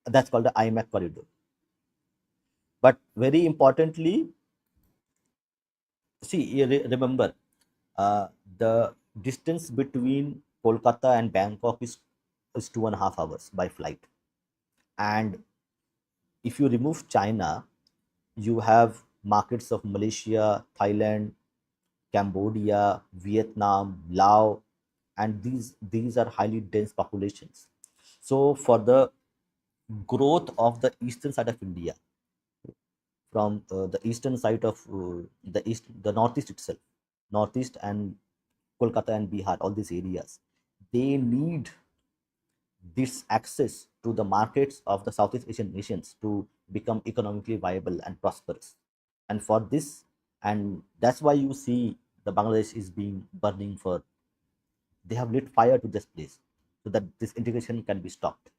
that's called the IMAC corridor. But very importantly, see, remember, uh, the distance between Kolkata and Bangkok is 2.5 hours by flight. And if you remove China, you have markets of Malaysia, Thailand, Cambodia, Vietnam, Laos, and these are highly dense populations. So for the growth of the eastern side of India, from the eastern side of the northeast itself, northeast and Kolkata and Bihar, all these areas, they need this access to the markets of the Southeast Asian nations to become economically viable and prosperous. And for this, and that's why you see the Bangladesh is being burning for, they have lit fire to this place so that this integration can be stopped.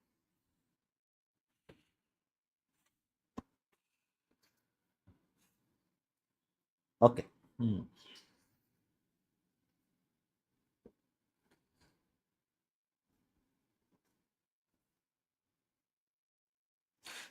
Okay. Hmm.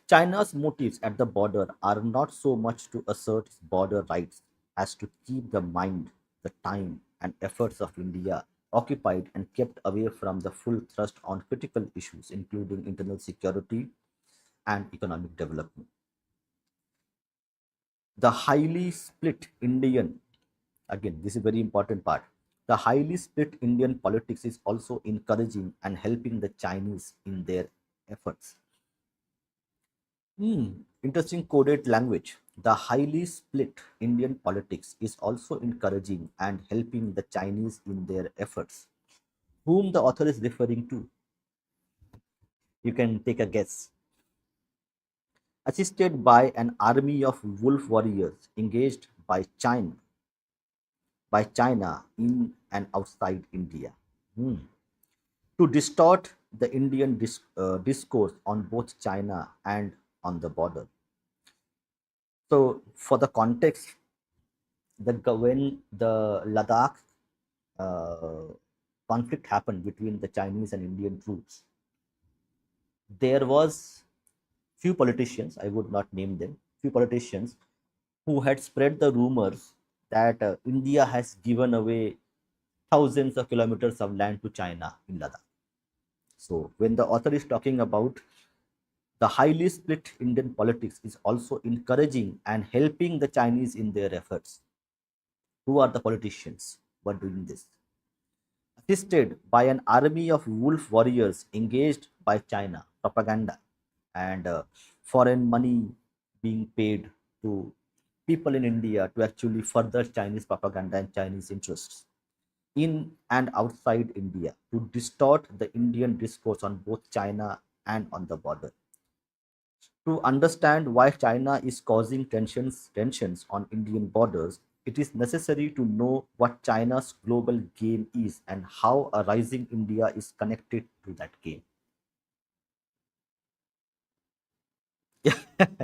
China's motives at the border are not so much to assert its border rights as to keep the mind, the time, and efforts of India occupied and kept away from the full thrust on critical issues, including internal security and economic development. The highly split Indian, again, this is a very important part. The highly split Indian politics is also encouraging and helping the Chinese in their efforts. Interesting coded language. The highly split Indian politics is also encouraging and helping the Chinese in their efforts. Whom the author is referring to? You can take a guess. Assisted by an army of wolf warriors engaged by China in and outside India. Hmm. To distort the Indian discourse on both China and on the border. So, for the context, when the Ladakh uh, conflict happened between the Chinese and Indian troops, there was few politicians, I would not name them, few politicians who had spread the rumors that India has given away thousands of kilometers of land to China in Ladakh. So when the author is talking about the highly split Indian politics is also encouraging and helping the Chinese in their efforts. Who are the politicians who are doing this? Assisted by an army of wolf warriors engaged by China, propaganda, and foreign money being paid to people in India to actually further Chinese propaganda and Chinese interests in and outside India to distort the Indian discourse on both China and on the border. To understand why China is causing tensions on Indian borders, it is necessary to know what China's global game is and how a rising India is connected to that game.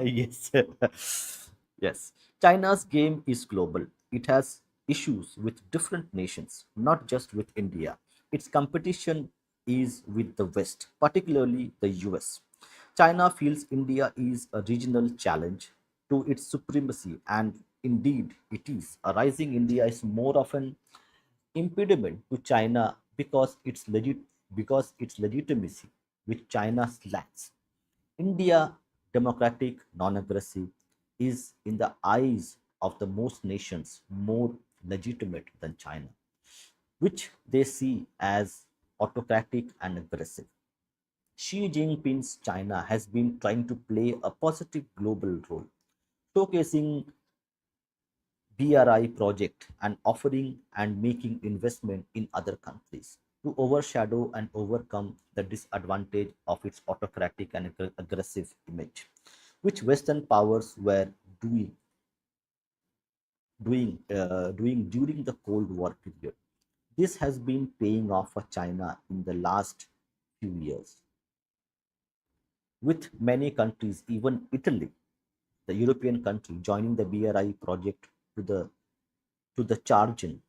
Yes. Yes. China's game is global. It has issues with different nations, not just with India. Its competition is with the West, particularly the US. China feels India is a regional challenge to its supremacy, and indeed it is. A rising India is more often impediment to China because its legitimacy, which China lacks. India, democratic, non-aggressive, is in the eyes of the most nations more legitimate than China, which they see as autocratic and aggressive. Xi Jinping's China has been trying to play a positive global role, showcasing BRI project and offering and making investment in other countries to overshadow and overcome the disadvantage of its autocratic and aggressive image, which Western powers were doing doing during the Cold War period. This has been paying off for China in the last few years, with many countries, even Italy, the European country, joining the BRI project to the to the charging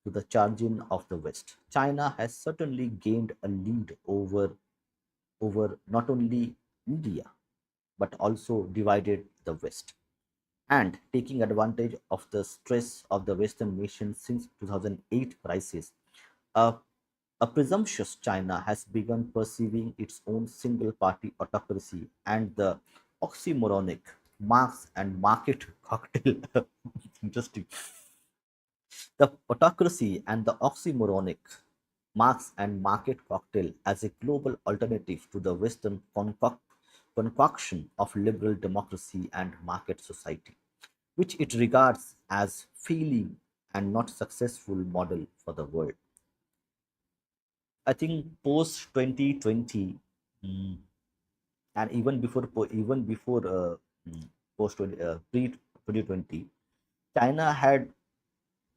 to the charging of the West. China has certainly gained a lead over not only India but also divided the West. And taking advantage of the stress of the Western nations since 2008 crisis, a, a presumptuous China has begun perceiving its own single-party autocracy and the oxymoronic Marx and market cocktail. Interesting. The autocracy and the oxymoronic Marx and market cocktail as a global alternative to the Western concoction of liberal democracy and market society, which it regards as failing and not successful model for the world. I think post 2020, and even before post 20, pre 2020, China had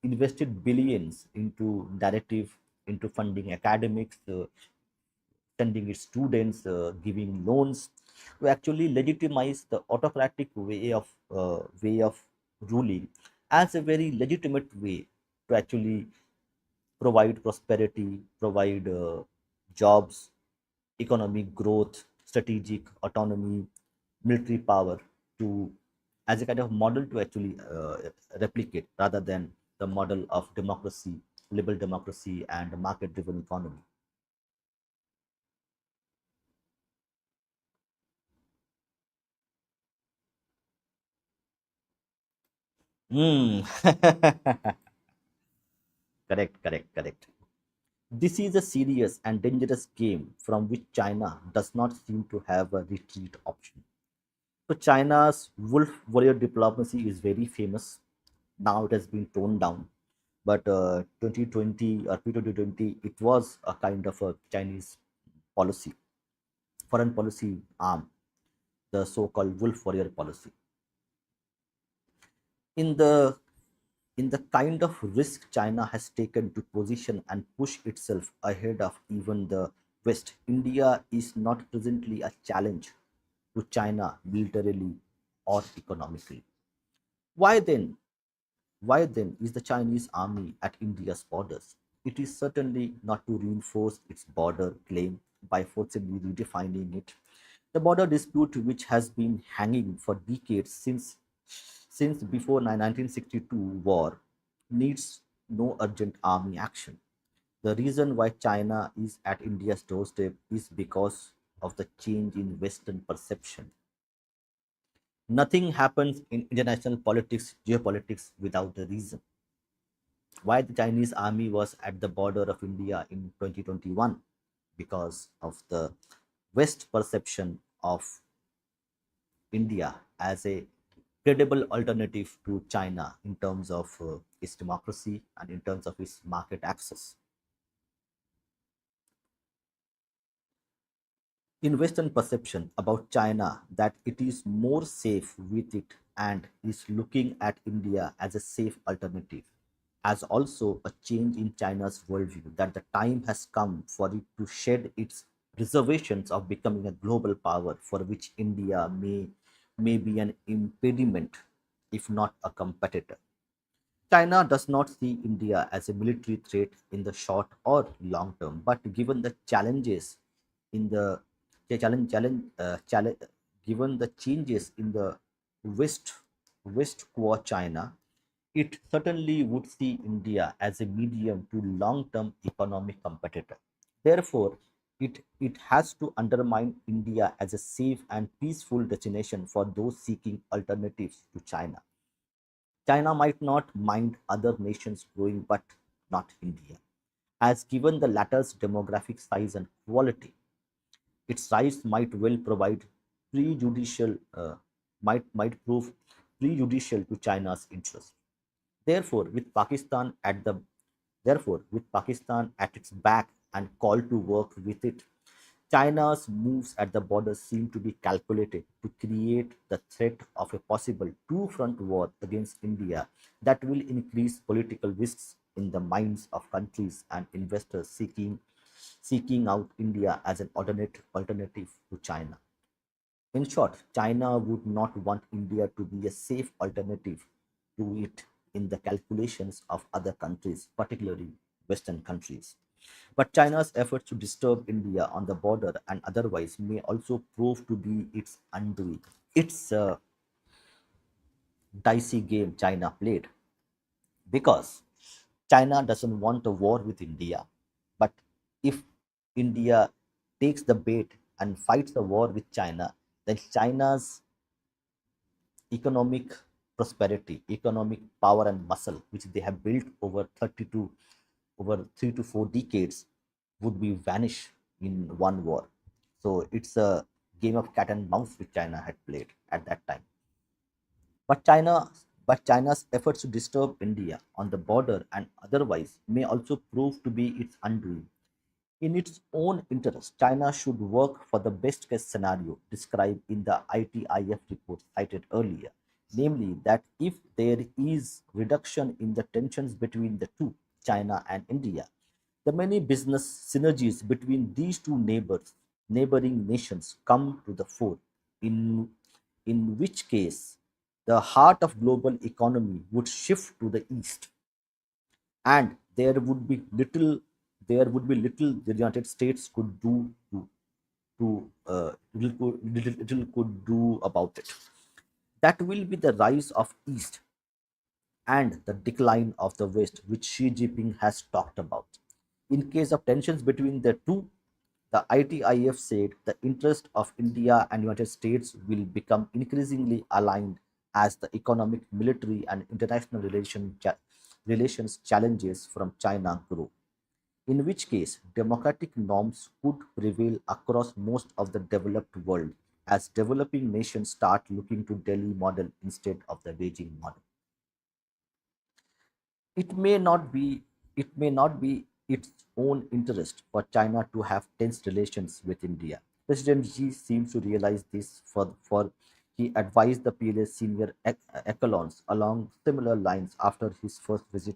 invested billions into narrative, into funding academics, sending its students, giving loans to actually legitimize the autocratic way of ruling as a very legitimate way to actually provide prosperity, provide jobs, economic growth, strategic autonomy, military power to as a kind of model to actually replicate rather than the model of democracy, liberal democracy, and market-driven economy. Mm. Correct, correct, correct. This is a serious and dangerous game from which China does not seem to have a retreat option. So China's wolf warrior diplomacy is very famous. Now it has been toned down, but 2020 or pre-2020, it was a kind of a Chinese policy, foreign policy arm, the so-called wolf warrior policy. In the in the kind of risk China has taken to position and push itself ahead of even the West, India is not presently a challenge to China militarily or economically. Why then? Why then is the Chinese army at India's borders? It is certainly not to reinforce its border claim by forcibly redefining it. The border dispute, which has been hanging for decades since before 1962 war, needs no urgent army action. The reason why China is at India's doorstep is because of the change in Western perception. Nothing happens in international politics, geopolitics without a reason. Why the Chinese army was at the border of India in 2021? Because of the West perception of India as a credible alternative to China in terms of its democracy and in terms of its market access. In Western perception about China that it is more safe with it and is looking at India as a safe alternative, as also a change in China's worldview that the time has come for it to shed its reservations of becoming a global power for which India may be an impediment, if not a competitor. China does not see India as a military threat in the short or long term, but given the challenges in the challenge, given the changes in the West West core China, it certainly would see India as a medium to long term economic competitor. Therefore, it has to undermine India as a safe and peaceful destination for those seeking alternatives to China. China might not mind other nations growing, but not India. As given the latter's demographic size and quality, its rise might well provide prejudicial might prove prejudicial to China's interest. Therefore, with Pakistan at the Therefore, with Pakistan at its back and call to work with it, China's moves at the border seem to be calculated to create the threat of a possible two-front war against India that will increase political risks in the minds of countries and investors seeking out India as an alternative to China. In short, China would not want India to be a safe alternative to it in the calculations of other countries, particularly Western countries. But China's efforts to disturb India on the border and otherwise may also prove to be its undoing. It's a dicey game China played because China doesn't want a war with India. But if India takes the bait and fights the war with China, then China's economic prosperity, economic power and muscle, which they have built over 3 to 4 decades, would be vanish in one war. So it's a game of cat and mouse which China had played at that time. But China's efforts to disturb India on the border and otherwise may also prove to be its undoing. In its own interest, China should work for the best case scenario described in the ITIF report cited earlier, namely that if there is reduction in the tensions between the two, China and India, the many business synergies between these two neighboring nations come to the fore, in, in which case the heart of global economy would shift to the east and there would be little the United States could do little could do about it. That will be the rise of East and the decline of the West, which Xi Jinping has talked about. In case of tensions between the two, the ITIF said the interest of India and United States will become increasingly aligned as the economic, military, and international relations challenges from China grow. In which case, democratic norms could prevail across most of the developed world as developing nations start looking to Delhi model instead of the Beijing model. It may not be it may not be its own interest for China to have tense relations with India. President Xi seems to realize this for he advised the PLA senior echelons along similar lines after his first visit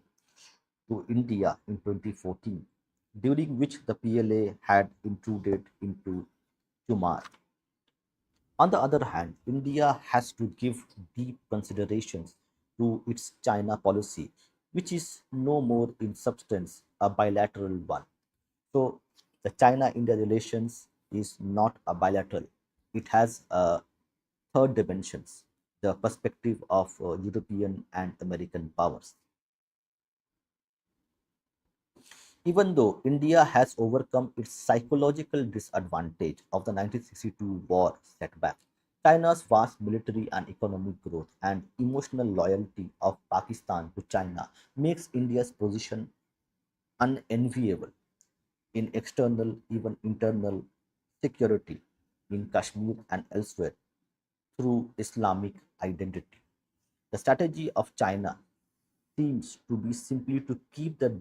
to India in 2014, during which the PLA had intruded into Tumar. On the other hand, India has to give deep considerations to its China policy, which is no more in substance a bilateral one. So, the China India relations is not a bilateral, it has a third dimensions, the perspective of European and American powers. Even though India has overcome its psychological disadvantage of the 1962 war setback, China's vast military and economic growth and emotional loyalty of Pakistan to China makes India's position unenviable in external, even internal security in Kashmir and elsewhere through Islamic identity. The strategy of China seems to be simply to keep the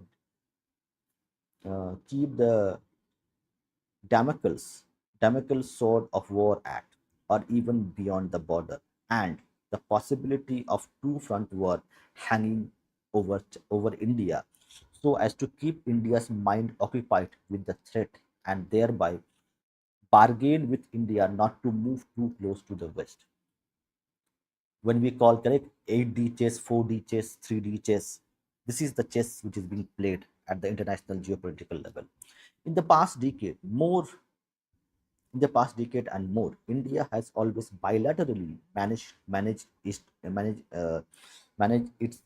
Damocles sword of war at, or even beyond the border, and the possibility of two-front war hanging over India, so as to keep India's mind occupied with the threat and thereby bargain with India not to move too close to the West. When we call correct 8D chess, 4D chess, 3D chess, this is the chess which is being played at the international geopolitical level. In the past decade, more In the past decade and more, India has always bilaterally managed its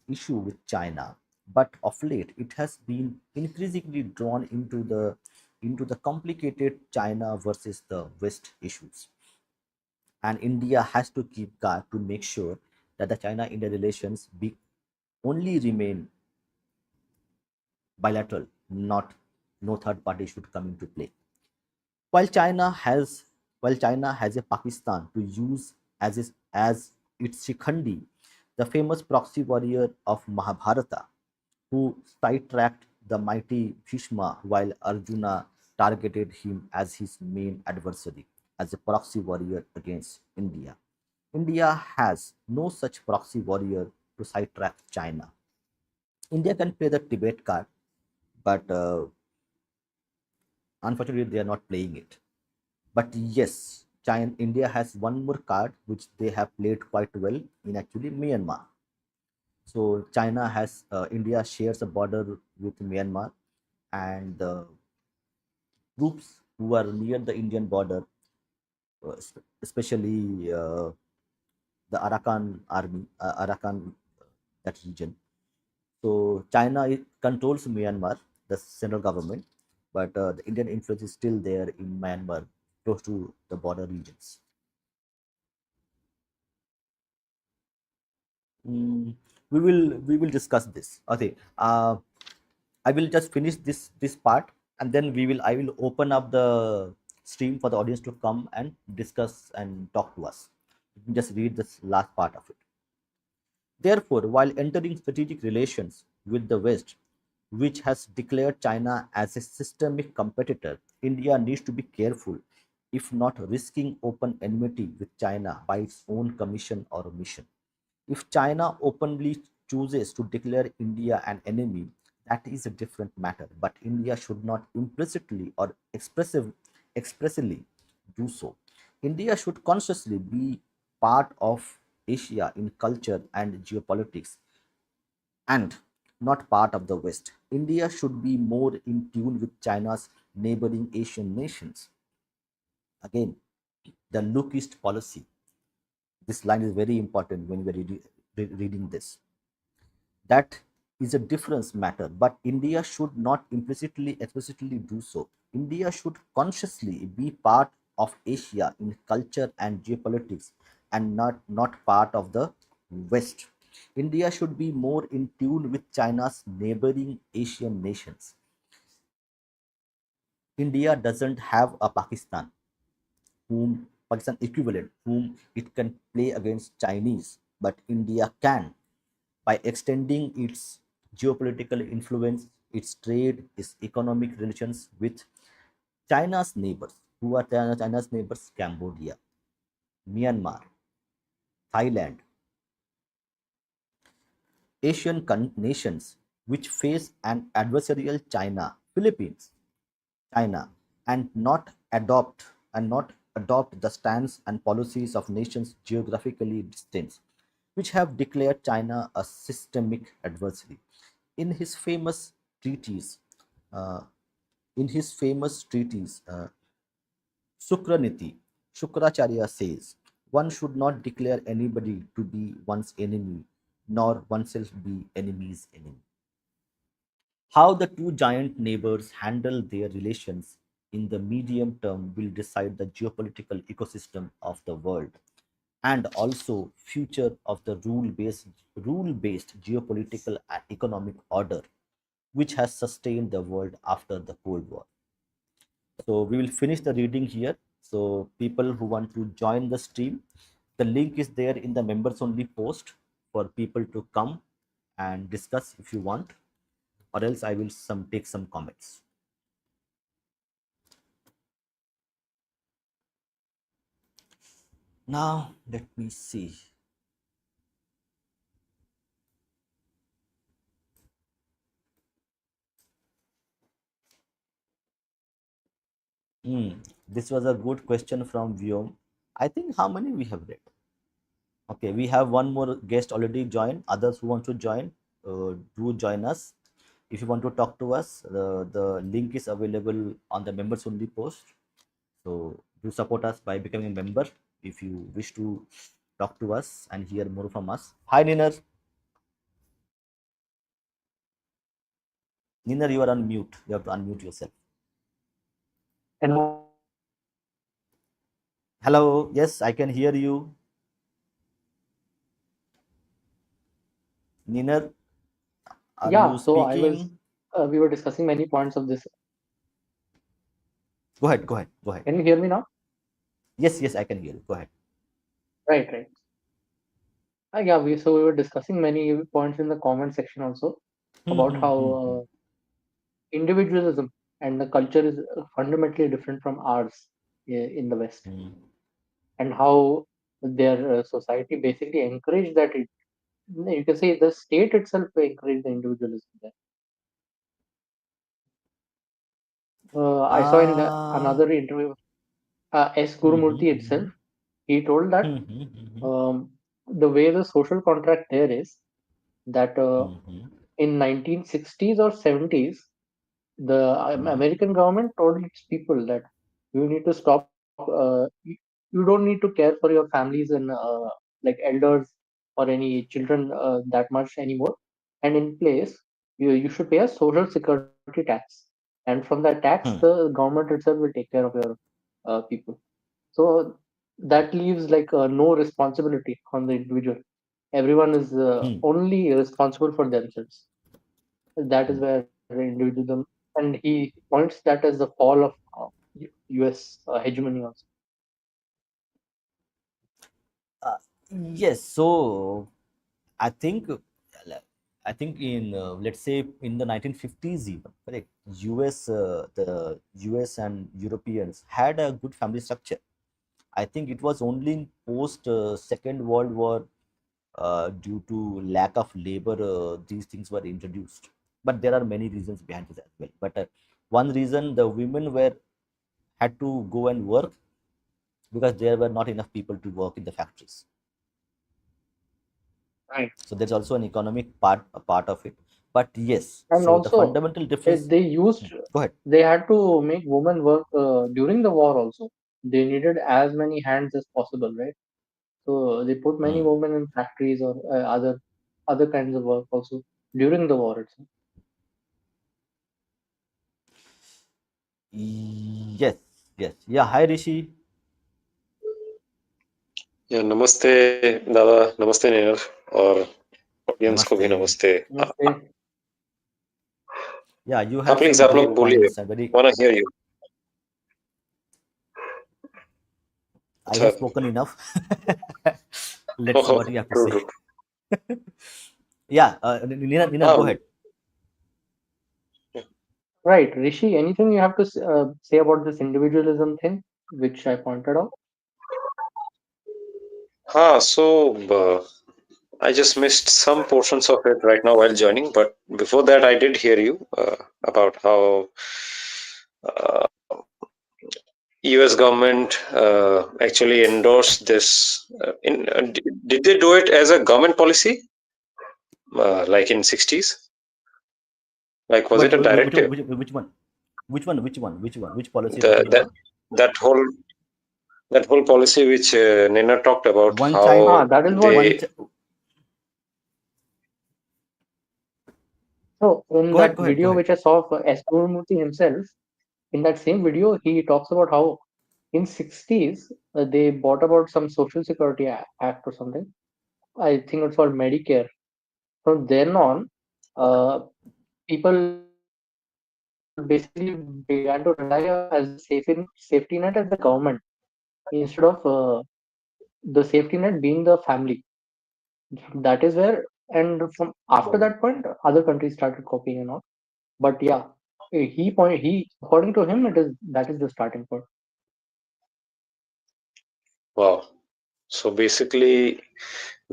issue with China, but of late it has been increasingly drawn into the complicated China versus the West issues, and India has to keep guard to make sure that the China-India relations be only remain bilateral, not no third party should come into play. While China has while China has a Pakistan to use as its shikhandi, the famous proxy warrior of Mahabharata, who sidetracked the mighty Bhishma while Arjuna targeted him as his main adversary as a proxy warrior against India. India has no such proxy warrior to sidetrack China. India can play the Tibet card, but unfortunately, they are not playing it. But yes, India has one more card which they have played quite well in actually Myanmar. So India shares a border with Myanmar, and the troops who are near the Indian border, especially the Arakan army, Arakan that region. So China controls Myanmar, the central government, but the Indian influence is still there in Myanmar, close to the border regions. Mm, we will discuss this. Okay. I will just finish this part, and then I will open up the stream for the audience to come and discuss and talk to us. You can just read this last part of it. Therefore, while entering strategic relations with the West, which has declared China as a systemic competitor, India needs to be careful, if not risking open enmity with China by its own commission or omission. If China openly chooses to declare India an enemy, that is a different matter. But India should not implicitly or expressly do so. India should consciously be part of Asia in culture and geopolitics, and not part of the West. India should be more in tune with China's neighboring Asian nations. Again, the look east policy. This line is very important when we are reading this. That is a difference matter, but India should not explicitly do so. India should consciously be part of Asia in culture and geopolitics, and not part of the West. India should be more in tune with China's neighboring Asian nations. India doesn't have a Pakistan equivalent whom it can play against Chinese, but India can by extending its geopolitical influence, its trade, its economic relations with China's neighbors. Who are China's neighbors? Cambodia, Myanmar, Thailand, Asian nations which face an adversarial China, Philippines, China, and not adopt the stance and policies of nations geographically distant, which have declared China a systemic adversary. In his famous treatise, uh, Sukraniti, Shukracharya says, one should not declare anybody to be one's enemy, nor oneself be enemy's enemy. How the two giant neighbors handle their relations in the medium term will decide the geopolitical ecosystem of the world and also future of the rule based geopolitical and economic order which has sustained the world after the Cold War. So we will finish the reading here. So people who want to join the stream, the link is there in the members only post for people to come and discuss if you want, or else I will some take some comments. Now let me see. Hmm. This was a good question from Vyom. I think how many we have read? Okay, we have one more guest already joined. Others who want to join, do join us. If you want to talk to us, the link is available on the members only post. So do support us by becoming a member if you wish to talk to us and hear more from us. Hi, Niner. Niner, you are on mute. You have to unmute yourself. Hello. Yes, I can hear you. Niner, are you Yeah, so I speaking? was, we were discussing many points of this. Go ahead. Go ahead. Go ahead. Can you hear me now? Yes, yes, I can hear you. Go ahead. Right, right. Yeah, we were discussing many points in the comment section also Hmm, about hmm, how hmm, hmm, individualism and the culture is fundamentally different from ours in the West, hmm. and how their society basically encouraged that. You can say the state itself encouraged the individualism there. I saw in Ah. another interview, S. Hmm, hmm, Gurumurthy hmm, itself, hmm, he told that hmm, hmm, hmm, um, the way the social contract there is that hmm, hmm, in 1960s or 70s, the hmm, American government told its people that you need to stop. You don't need to care for your families and like elders or any children that much anymore. And in place, you should pay a social security tax, and from that tax, hmm, the government itself will take care of your people. So that leaves like no responsibility on the individual. Everyone is hmm, only responsible for themselves. That is hmm. where individualism, and he points that as the fall of U.S. Hegemony also. Uh, yes. So I think I think in let's say in the 1950s even correct the US and Europeans had a good family structure. I think it was only in post Second World War due to lack of labor these things were introduced. But there are many reasons behind this as well. But one reason the women were had to go and work because there were not enough people to work in the factories. Right. So there's also an economic part a part of it. But yes, And so the also, fundamental difference. they used, Go ahead. they had to make women work during the war also. They needed as many hands as possible, right? So they put many Hmm. women in factories or other kinds of work also during the war itself. Yes, yes. Yeah, hi Rishi. या नमस्ते दादा, नमस्ते नेहर, और audience को भी Namaste. नमस्ते। Namaste. Yeah, you हाँ have please some आप लोग great बोलिए, points and very wanna hear you। I अच्छा, have spoken enough. Let's see what you have to true say. True. Yeah, Nina, हाँ go ahead. Right, Rishi, anything you have to say about this individualism thing, which I pointed out? हाँ, so I just missed some portions of it right now while joining, but before that I did hear you about how uh, US government actually endorsed this. Did they do it as a government policy, like in 60s? Like, was But it a directive? which one? Which policy you're The talking that about? that whole policy which Nina talked about, One child, Ah, how that is what one they ch- So in Go ahead, that go ahead, go video ahead. which I saw of S. Gurumurthy himself, in that same video, he talks about how in 60s they bought about some social security act or something. I think it's called Medicare. From then on, uh, people basically began to rely as a safety net as the government instead of the safety net being the family. That is where, and from after that point, other countries started copying and all. But yeah, he according to him, it is that is the starting point. Wow. So basically,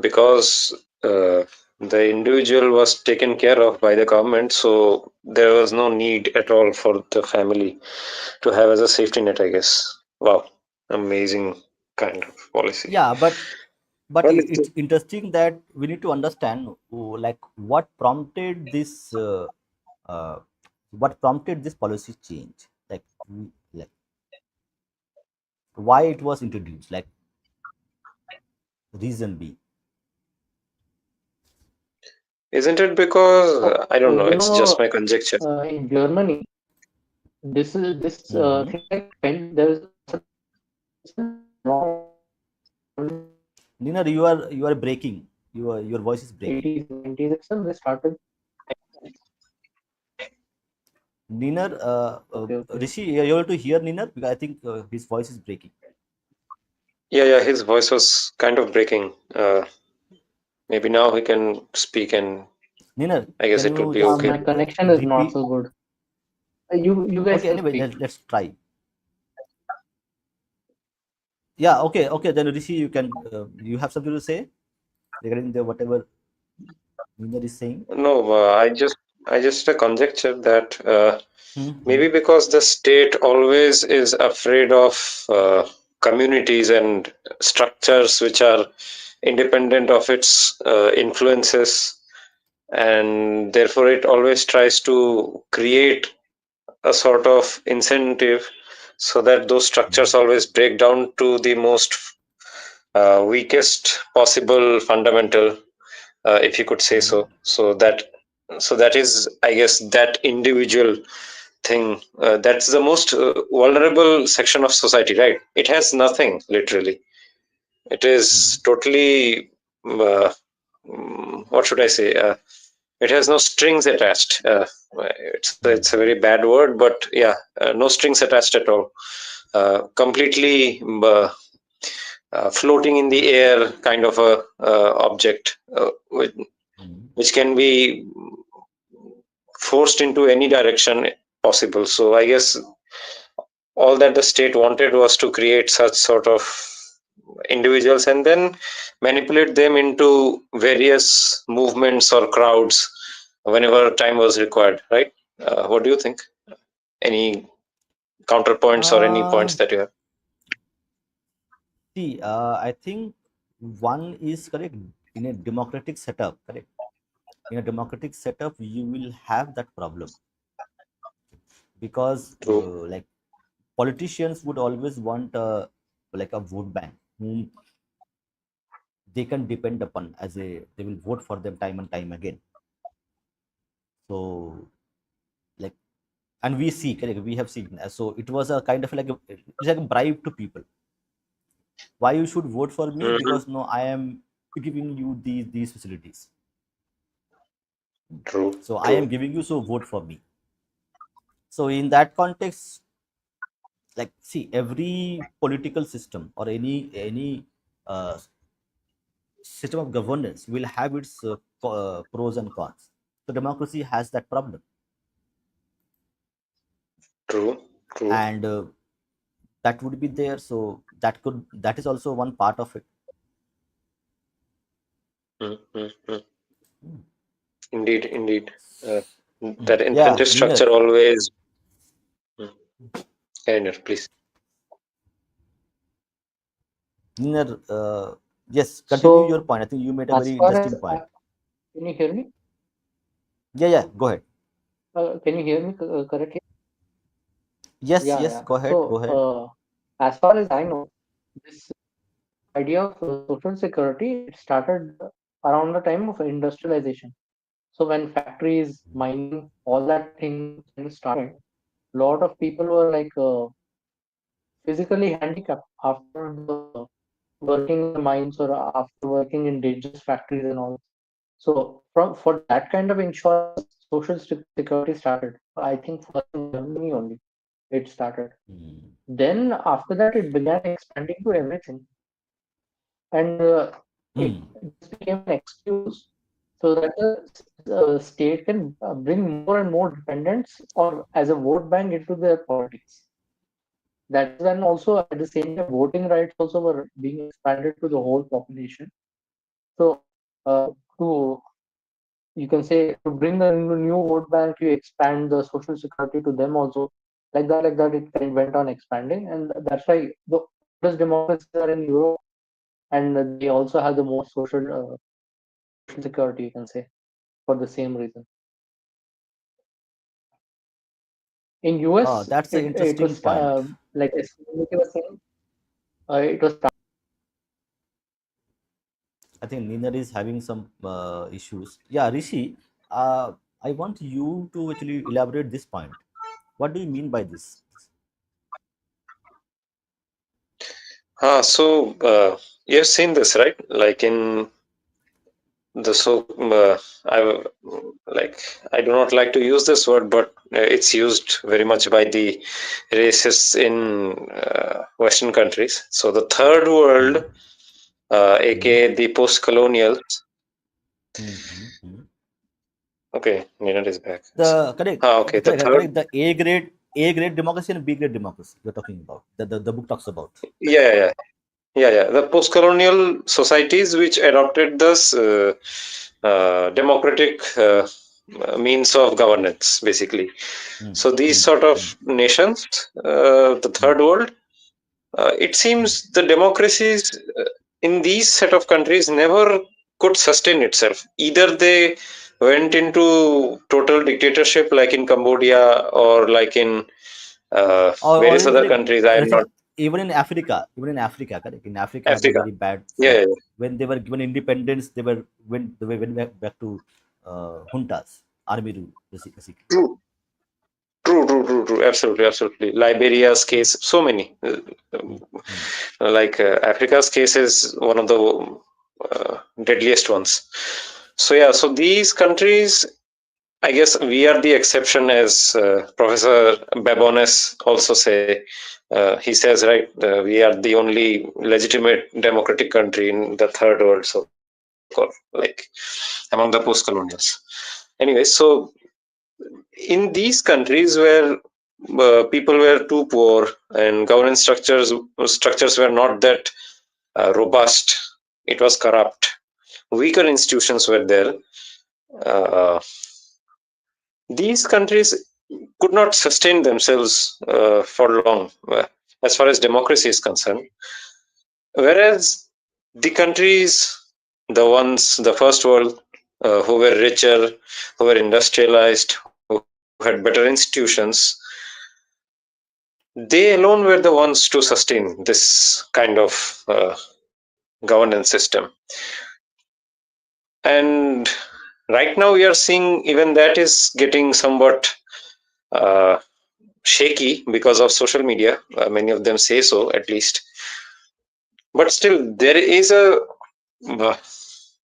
because the individual was taken care of by the government, so there was no need at all for the family to have as a safety net, I guess. Wow. Amazing kind of policy. Yeah, but Well, it's it's interesting that we need to understand like uh, what prompted this policy change, like like why it was introduced, like reason be. isn't it because So I don't know, you it's just know, my conjecture. in Germany, this Hmm. thing like there is a concept of pension itself long Nina, you are breaking. Your voice is breaking. 80s, 90s itself. They started. Nina, Okay, okay. Rishi, are you able to hear Nina? Because I think his voice is breaking. Yeah, yeah, his voice was kind of breaking. Maybe now he can speak, and Nina, I guess can it would you be just okay. My connection is not repeat? so good. You guys Okay, can anyway, speak. let's try. Yeah, okay. Then Rishi, you have something to say regarding the whatever Nina is saying. No, I just a conjecture that Hmm. maybe because the state always is afraid of communities and structures which are independent of its influences, and therefore it always tries to create a sort of incentive so that those structures always break down to the most weakest possible fundamental, if you could say so. So that is, I guess, that individual thing. That's the most vulnerable section of society, right? It has nothing, literally. It is totally. What should I say? It has no strings attached. It's a very bad word, but yeah, no strings attached at all. Completely floating in the air kind of a object, which can be forced into any direction possible. So I guess all that the state wanted was to create such sort of individuals and then manipulate them into various movements or crowds whenever time was required, right? What do you think? Any counterpoints or any Uh, points that you have? See, I think one is correct in a democratic setup. Correct. In a democratic setup, you will have that problem because, True, like, politicians would always want like a vote bank whom they can depend upon as a they will vote for them time and time again. So, like, and we see, correct, we have seen. So it was a kind of like it's like a bribe to people. Why you should vote for me? hmm, Because no, I am giving you these facilities. true, So I am true. giving you, so vote for me. So in that context, like, see, every political system or any uh, system of governance will have its pros and cons. So democracy has that problem, True, true. and that would be there. So that is also one part of it. Mm, mm, mm. Indeed, indeed. Uh, that Yeah, incentive Nina. structure always. Mm. Kariner, please. Nina, yes, continue your So point. I think you made a as very far as interesting point. can you hear me? Yeah, go ahead. Can you hear me correctly? Yes, Yeah, yes, yeah. go ahead, go So ahead. as far as I know, this idea of social security it started around the time of industrialization. So when factories, mining, all that thing started, a lot of people were like physically handicapped after the working in the mines or after working in dangerous factories and all. So from for that kind of insurance, social security started. I think first in Germany only it started. mm, Then after that, it began expanding to everything, and it mm. this became an excuse so that the state can bring more and more dependents or as a vote bank into their politics. That is when also at the same time voting rights also were being expanded to the whole population. So to you can say to bring the new vote bank, you expand the social security to them also. Like that, it kind of went on expanding, and that's why the oldest democracies are in Europe, and they also have the most social security. You can say for the same reason. In US, That's an it interesting was point. like as Smriti was saying, it was I think Nina is having some issues. Yeah, Rishi, uh, I want you to actually elaborate this point. What do you mean by this? You've seen this, right? Like in the I like I do not like to use this word, but it's used very much by the racists in Western countries. So the third world, Hmm, hmm, aka the post-colonials. hmm, hmm, hmm. Okay, Ninad is back. The correct, Okay, the correct, third. correct. The A grade democracy and B grade democracy you're talking about. The book talks about. Yeah, yeah, yeah. The post-colonial societies which adopted this democratic means of governance, basically. Hmm, So these hmm, sort of hmm, nations, the hmm. third world, it seems the democracies in these set of countries never could sustain itself. Either they went into total dictatorship, like in Cambodia or like in Or various in other correct, countries. I am not even in Africa, correct. In Africa, it was Africa. very bad. Yeah, Yeah, yeah, yeah. when they were given independence, they went back to juntas, army rule, basically. True. True. Absolutely, absolutely. Liberia's case, so many. Hmm, hmm, Like Africa's case is one of the deadliest ones. So yeah, so these countries, I guess we are the exception, as Professor Babones also say. He says, right, we are the only legitimate democratic country in the third world, so-called, like among the post-colonials. Anyway, so in these countries where people were too poor and governance structures were not that robust, it was corrupt, weaker institutions were there. uh, these countries could not sustain themselves for long, as far as democracy is concerned, whereas the countries, the first world, who were richer, who were industrialized, who had better institutions, they alone were the ones to sustain this kind of governance system. And right now we are seeing even that is getting somewhat uh, shaky because of social media. Many of them say so, at least. But still, there is a uh,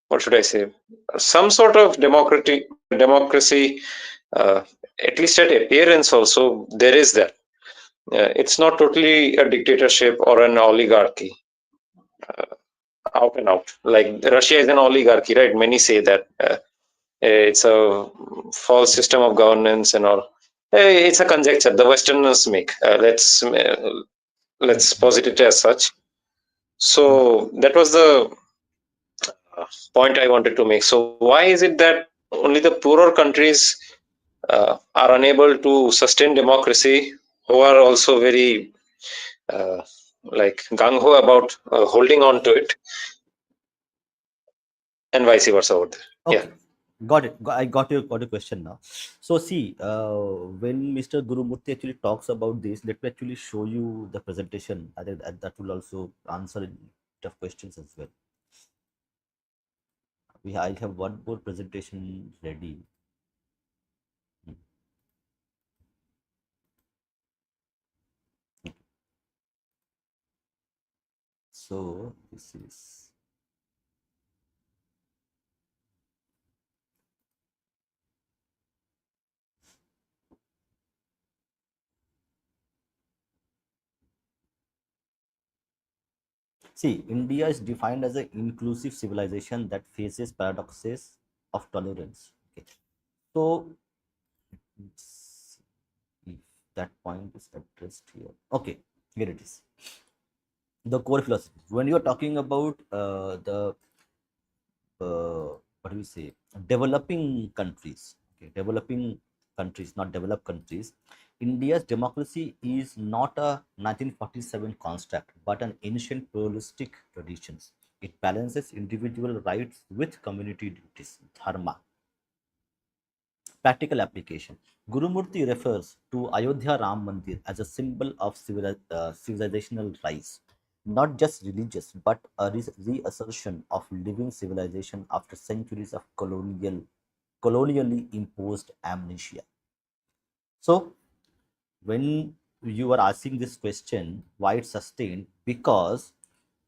what should I say? Some sort of democracy, uh, at least at appearance. Also, there is that. It's not totally a dictatorship or an oligarchy, out and out. Like Russia is an oligarchy, right? Many say that it's a false system of governance and all. It's a conjecture the Westerners make. hmm, Let's hmm, posit it as such. hmm. So that was the point I wanted to make. So why is it that only the poorer countries are unable to sustain democracy, who are also very uh, like gung ho about holding on to it, and vice versa over there? Yeah. Okay, got it. I got your question now. So see, when Mr. Gurumurthy actually talks about this, let me actually show you the presentation. I think that will also answer a bit of questions as well. I have one more presentation ready. Hmm. So this is, see, India is defined as an inclusive civilization that faces paradoxes of tolerance. Okay. So let's see if that point is addressed here. Okay, here it is. The core philosophy. When you are talking about the what do we say, developing countries, okay, developing countries, not developed countries, India's democracy is not a 1947 construct but an ancient pluralistic traditions. It balances individual rights with community duties, dharma. Practical application. Gurumurthy refers to Ayodhya Ram Mandir as a symbol of civilizational rise, not just religious but a reassertion of living civilization after centuries of colonially imposed amnesia. So when you are asking this question, why it's sustained, because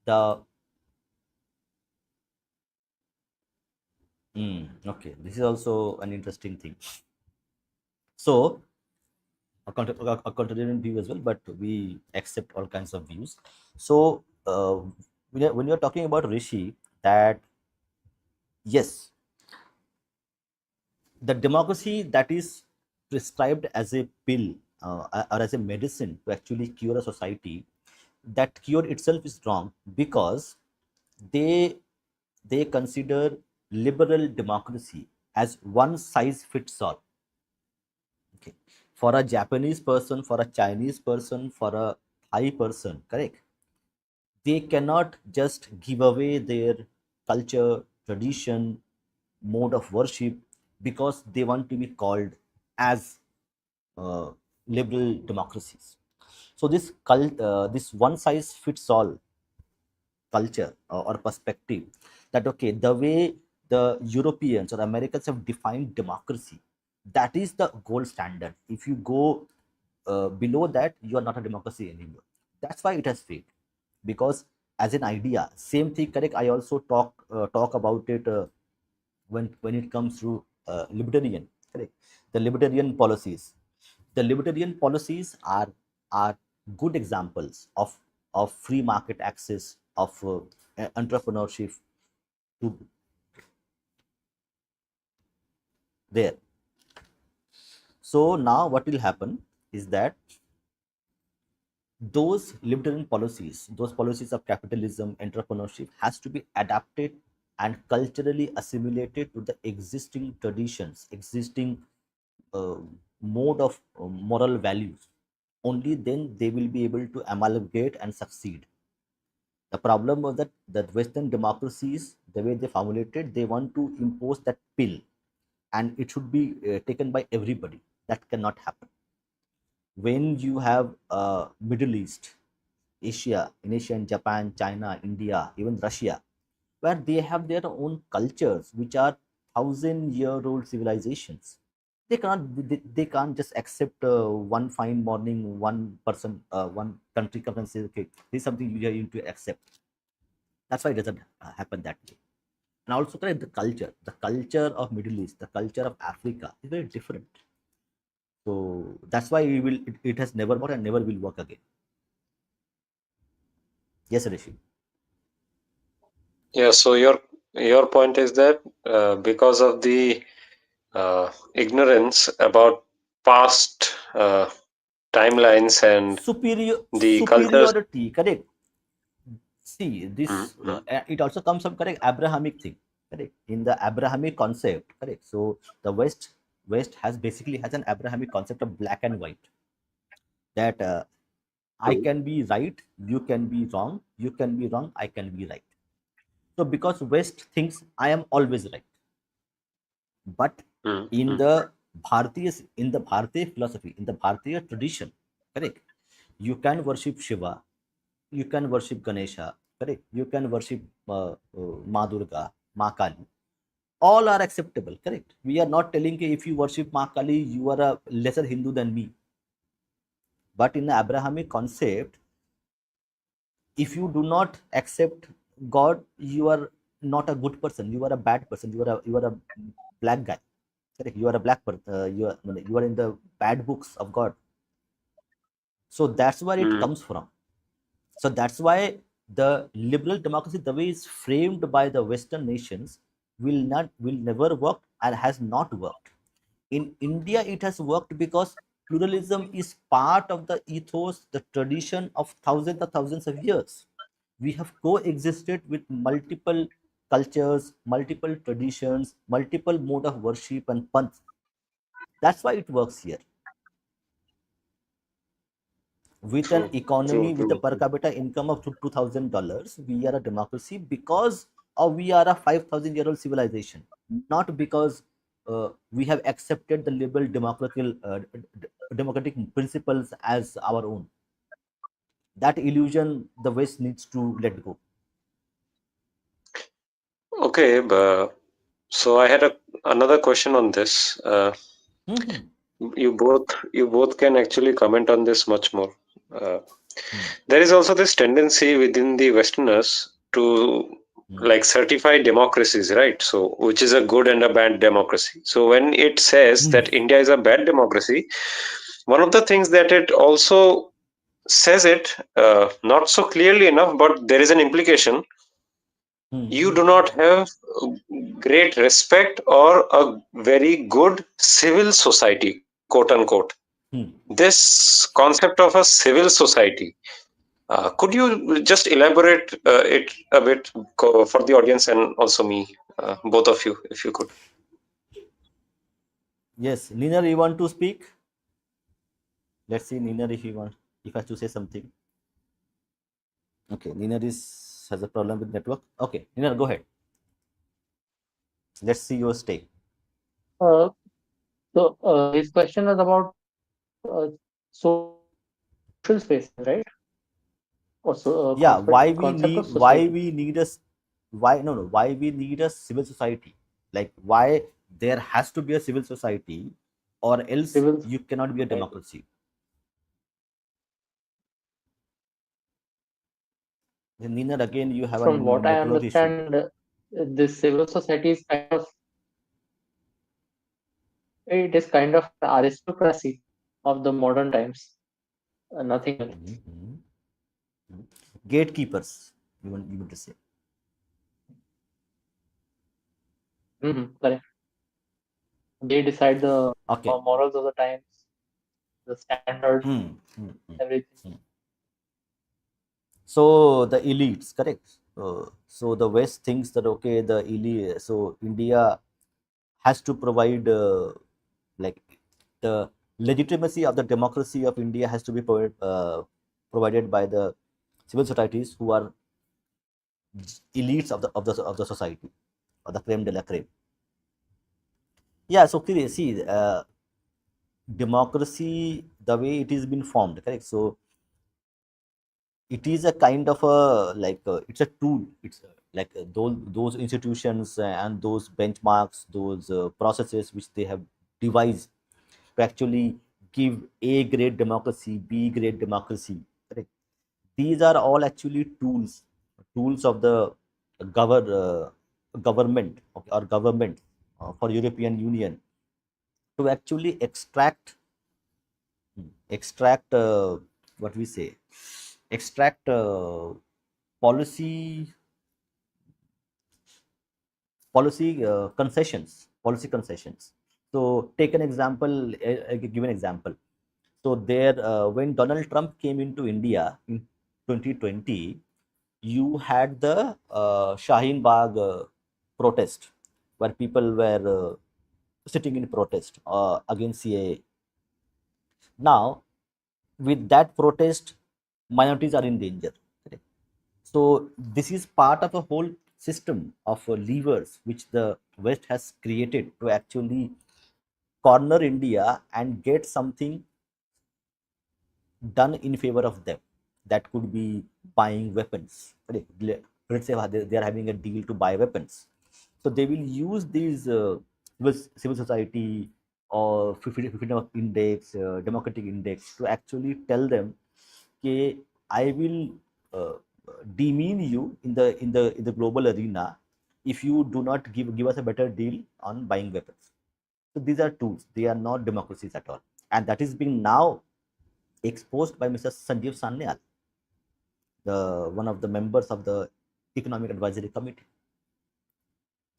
the okay, this is also an interesting thing. So a contrarian view as well, but we accept all kinds of views. So when you're talking about Rishi, that yes, the democracy that is prescribed as a pill or as a medicine to actually cure a society, that cure itself is wrong, because they they consider liberal democracy as one size fits all. Okay, for a Japanese person, for a Chinese person, for a Thai person, correct, they cannot just give away their culture, tradition, mode of worship because they want to be called as uh, liberal democracies. So this one size fits all culture or perspective, that okay, the way the Europeans or Americans have defined democracy, that is the gold standard. If you go below that, you are not a democracy anymore. That's why it has failed, because as an idea, same thing, correct. I also talk about it when it comes to libertarian, correct. The libertarian policies are good examples of free market access, of entrepreneurship to there. So now what will happen is that those libertarian policies, those policies of capitalism, entrepreneurship, has to be adapted and culturally assimilated to the existing traditions, existing uh, mode of moral values. Only then they will be able to amalgamate and succeed. The problem was that Western democracies, the way they formulated, they want to impose that pill, and it should be taken by everybody. That cannot happen. When you have Middle East, Asia, in Asia, and Japan, China, India, even Russia, where they have their own cultures, which are thousand-year-old civilizations. They can't just accept one fine morning, one person, one country comes and says, okay, this is something you need to accept. That's why it doesn't happen that way. And also, correct, the culture of Middle East, the culture of Africa is very different. So that's why it has never worked and never will work again. Yes, Rishi. Yeah, so your point is that because of the ignorance about past timelines and the cultures. Superiority, correct. See, this Mhm. it also comes from, correct, Abrahamic thing, correct. In the Abrahamic concept, correct. So the West has basically has an Abrahamic concept of black and white, that I True. can be right, you can be wrong, you can be wrong, I can be right. So because West thinks I am always right, but in Mhm. the Bharatiya philosophy, in the Bharatiya tradition, correct, you can worship Shiva, you can worship Ganesha, correct, you can worship Ma Durga, Ma Kali, all are acceptable, correct? We are not telling if you worship Ma Kali, you are a lesser Hindu than me. But in the Abrahamic concept, if you do not accept God, you are not a good person. You are a bad person. You are a black guy. Correct? You are a black person. You are in the bad books of God. So that's where it Mm. comes from. So that's why the liberal democracy, the way it's framed by the Western nations, will never work and has not worked. In India, it has worked because pluralism is part of the ethos, the tradition of thousands of years. We have coexisted with multiple cultures, multiple traditions, multiple mode of worship and panth. That's why it works here. With an True, economy true, with a true. per capita income of $2,000, we are a democracy because we are a 5,000-year-old civilization, not because we have accepted the liberal democratic principles as our own. That illusion the West needs to let go. Okay, so I had another question on this. Mhm. You both can actually comment on this much more. Uh, Hmm. there is also this tendency within the Westerners to Hmm. like certify democracies, right? So, which is a good and a bad democracy. So, when it says Hmm. that India is a bad democracy, one of the things that it also says it not so clearly enough, but there is an implication. Hmm. You do not have great respect or a very good civil society, quote unquote. Hmm. This concept of a civil society, could you just elaborate it a bit for the audience and also me, both of you, if you could? Yes, Nina, you want to speak? Let's see, Nina, if you want, if I have to say something. Okay, Nina is has a problem with network. Okay, Nina, go ahead. Let's see your stake. Uh, so his question was about social spaces, right? Or so Yeah, concept of society. why no no why we need a civil society, like why there has to be a civil society, or else Civil you cannot be a society. democracy. Then Nina, again you have a From what I network issue. understand, this civil society is kind of an aristocracy of the modern times. Nothing else. Mhm. Gatekeepers, you want to say. Correct. They decide the Okay. morals of the times, the standards, Hmm. Hmm. Hmm. everything. Hmm. So the elites, correct. So the West thinks that okay, the elite. So India has to provide like the legitimacy of the democracy of India has to be provided by the civil societies who are elites of the society, or the creme de la creme. Yeah. So clearly, see, democracy, the way it is been formed, correct. So it is a kind of a like it's a tool. It's like those institutions and those benchmarks, those processes which they have devised to actually give A grade democracy, B grade democracy. Correct. These are all actually tools of the government, okay, or government for European Union to actually extract what we say, extract policy policy concessions. So take an example, give an example. So there, when Donald Trump came into India in 2020, you had the Shaheen Bagh protest, where people were sitting in protest against CAA. Now, with that protest, minorities are in danger. Correct? So this is part of a whole system of levers which the West has created to actually corner India and get something done in favor of them. That could be buying weapons. Correct? Let's say they are having a deal to buy weapons. So they will use these civil society or freedom of index, democratic index to actually tell them, okay, I will uh, demean you in the global arena if you do not give us a better deal on buying weapons. So these are tools. They are not democracies at all, and that is being now exposed by Mr. Sanjeev Sanyal, the one of the members of the Economic Advisory Committee.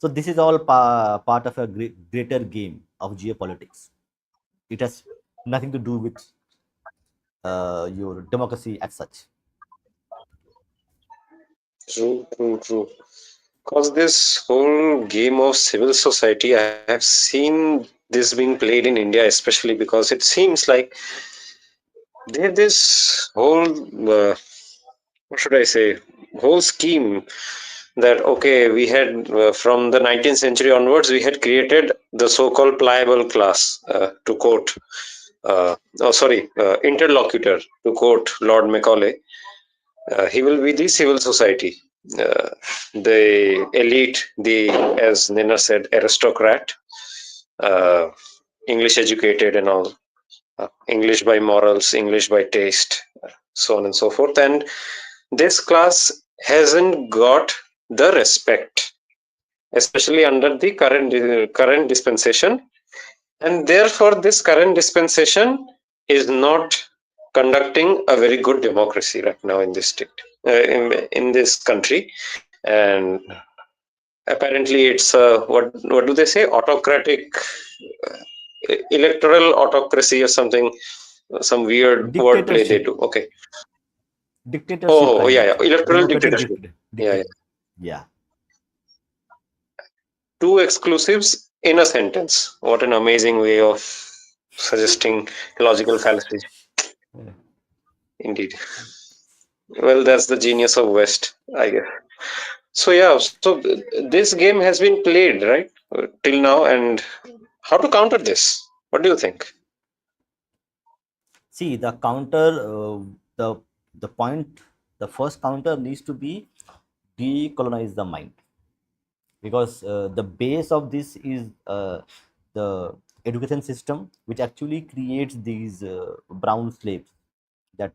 So this is all part of a greater game of geopolitics. It has nothing to do with your democracy as such. True, true, true. Because this whole game of civil society, I have seen this being played in India, especially because it seems like they have this whole, what should I say, whole scheme that, okay, we had from the 19th century onwards, we had created the so called pliable class, to quote, interlocutor, to quote Lord Macaulay. He will be the civil society, uh, the elite, the, as Nina said, aristocrat, uh, English educated and all, English by morals, English by taste, so on and so forth. And this class hasn't got the respect, especially under the current dispensation, and therefore this current dispensation is not conducting a very good democracy right now in this state, in this country. And apparently it's what do they say, autocratic, electoral autocracy or something, some weird wordplay they Dictatorship, do. Okay. dictatorship Oh, kind yeah, of yeah, electoral democratic dictatorship. Yeah, yeah. dictator. Yeah. Two exclusives in a sentence. What an amazing way of suggesting logical fallacy. Indeed. Well, that's the genius of West, I guess. So yeah, so this game has been played, right, till now, and how to counter this? What do you think? See the counter. The the point. The first counter needs to be decolonize the mind, because the base of this is the education system, which actually creates these brown slaves that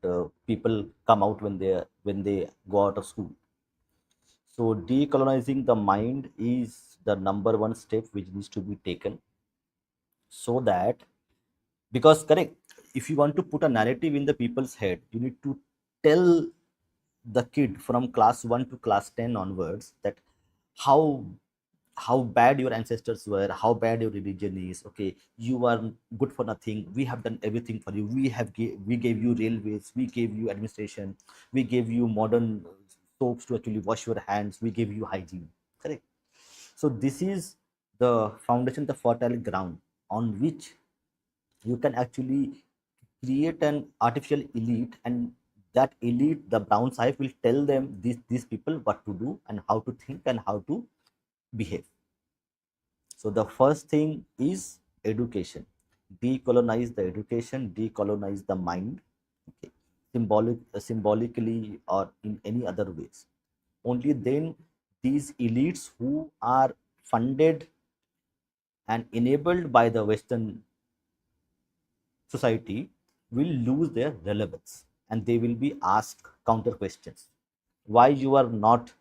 people come out when they go out of school. So decolonizing the mind is the number one step which needs to be taken, so that, because correct, if you want to put a narrative in the people's head, you need to tell the kid from class 1 to class 10 onwards that how how bad your ancestors were, how bad your religion is. Okay, you are good for nothing, we have done everything for you, we gave you railways, we gave you administration, we gave you modern soaps to actually wash your hands, we gave you hygiene. Correct. So this is the foundation, the fertile ground on which you can actually create an artificial elite, and that elite, the brown side, will tell them these people what to do and how to think and how to behave. So the first thing is education. Decolonize the education, decolonize the mind. Okay. Symbolically or in any other ways. Only then these elites who are funded and enabled by the Western society will lose their relevance, and they will be asked counter questions. Why you are not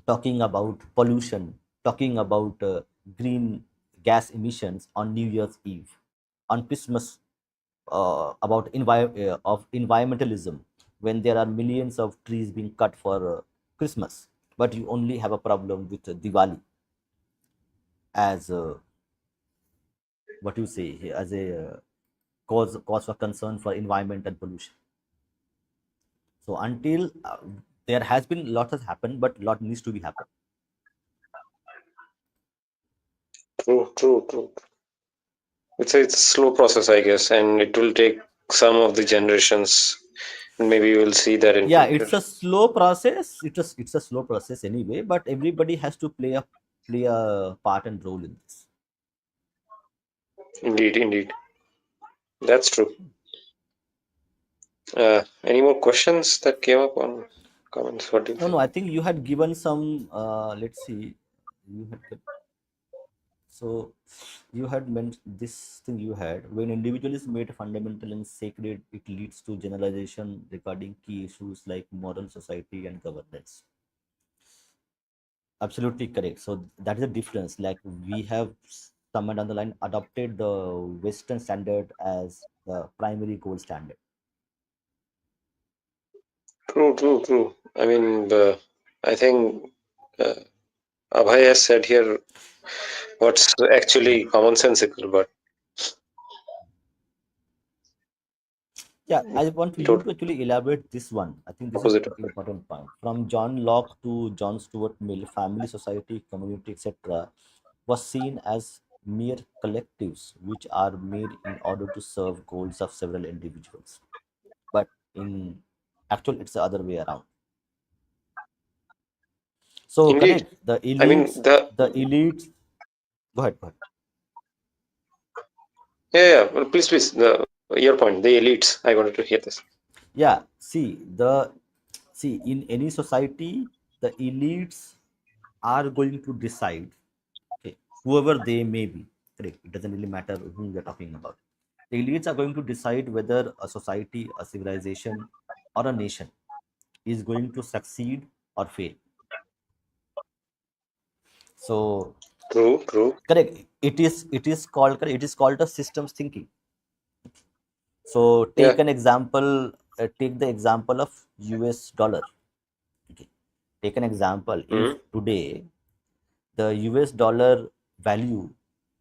talking about pollution, talking about green gas emissions on New Year's Eve, on Christmas, about of environmentalism, when there are millions of trees being cut for Christmas, but you only have a problem with Diwali as what you say, as a cause for concern for environment and pollution. So until there has been lot has happened, but lot needs to be happen. True, true, true. It's a slow process, I guess, and it will take some of the generations, and maybe you will see that in Yeah, future. it's a slow process. It's a slow process anyway, but everybody has to play a part and role in this. Indeed, indeed, that's true. Any more questions that came up on comments? What do you No, no, think? I think you had given some. Let's see. you had so you had mentioned this thing you had when individual is made fundamental and sacred, it leads to generalization regarding key issues like moral society and governance. Absolutely correct. So that is the difference. Like we have somewhere down the line adopted the Western standard as the primary gold standard. True, true, true. I mean, I think uh, Abhay has said here what's actually commonsensical, but Yeah, I want you totally to actually elaborate this one. I think this is opposite of an it. important point. From John Locke to John Stuart Mill, family, society, community, etc., was seen as mere collectives which are made in order to serve goals of several individuals. But in actual, it's the other way around. So Indeed. correct, the I mean, elites, the the elites. Go ahead, go ahead. yeah, yeah. Well, please, please. Your point. The elites. I wanted to hear this. Yeah, see in any society, the elites are going to decide. Okay, whoever they may be, correct. It doesn't really matter whom we're talking about. The elites are going to decide whether a society, a civilization, or a nation is going to succeed or fail. So True, true. correct. It is called correct. It is called a systems thinking. So Yeah. take an example. Take the example of U.S. dollar. Okay. Take an example. If Hmm. today the US dollar value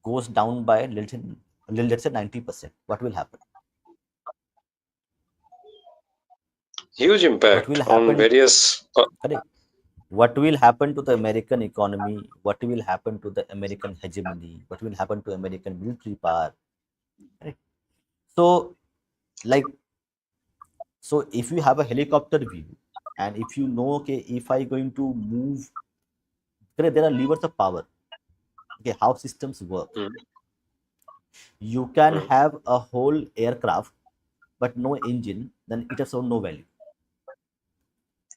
goes down by let's say 90%, what will happen? Huge What will impact on happen? various. Correct. What will happen to the American economy? What will happen to the American hegemony? What will happen to American military power? Correct. So, like, so if you have a helicopter view, and if you know, okay, if I going to move, correct, there are levers of power. Okay, how systems work. Hmm. You can Hmm. have a whole aircraft, but no engine, then it has no value.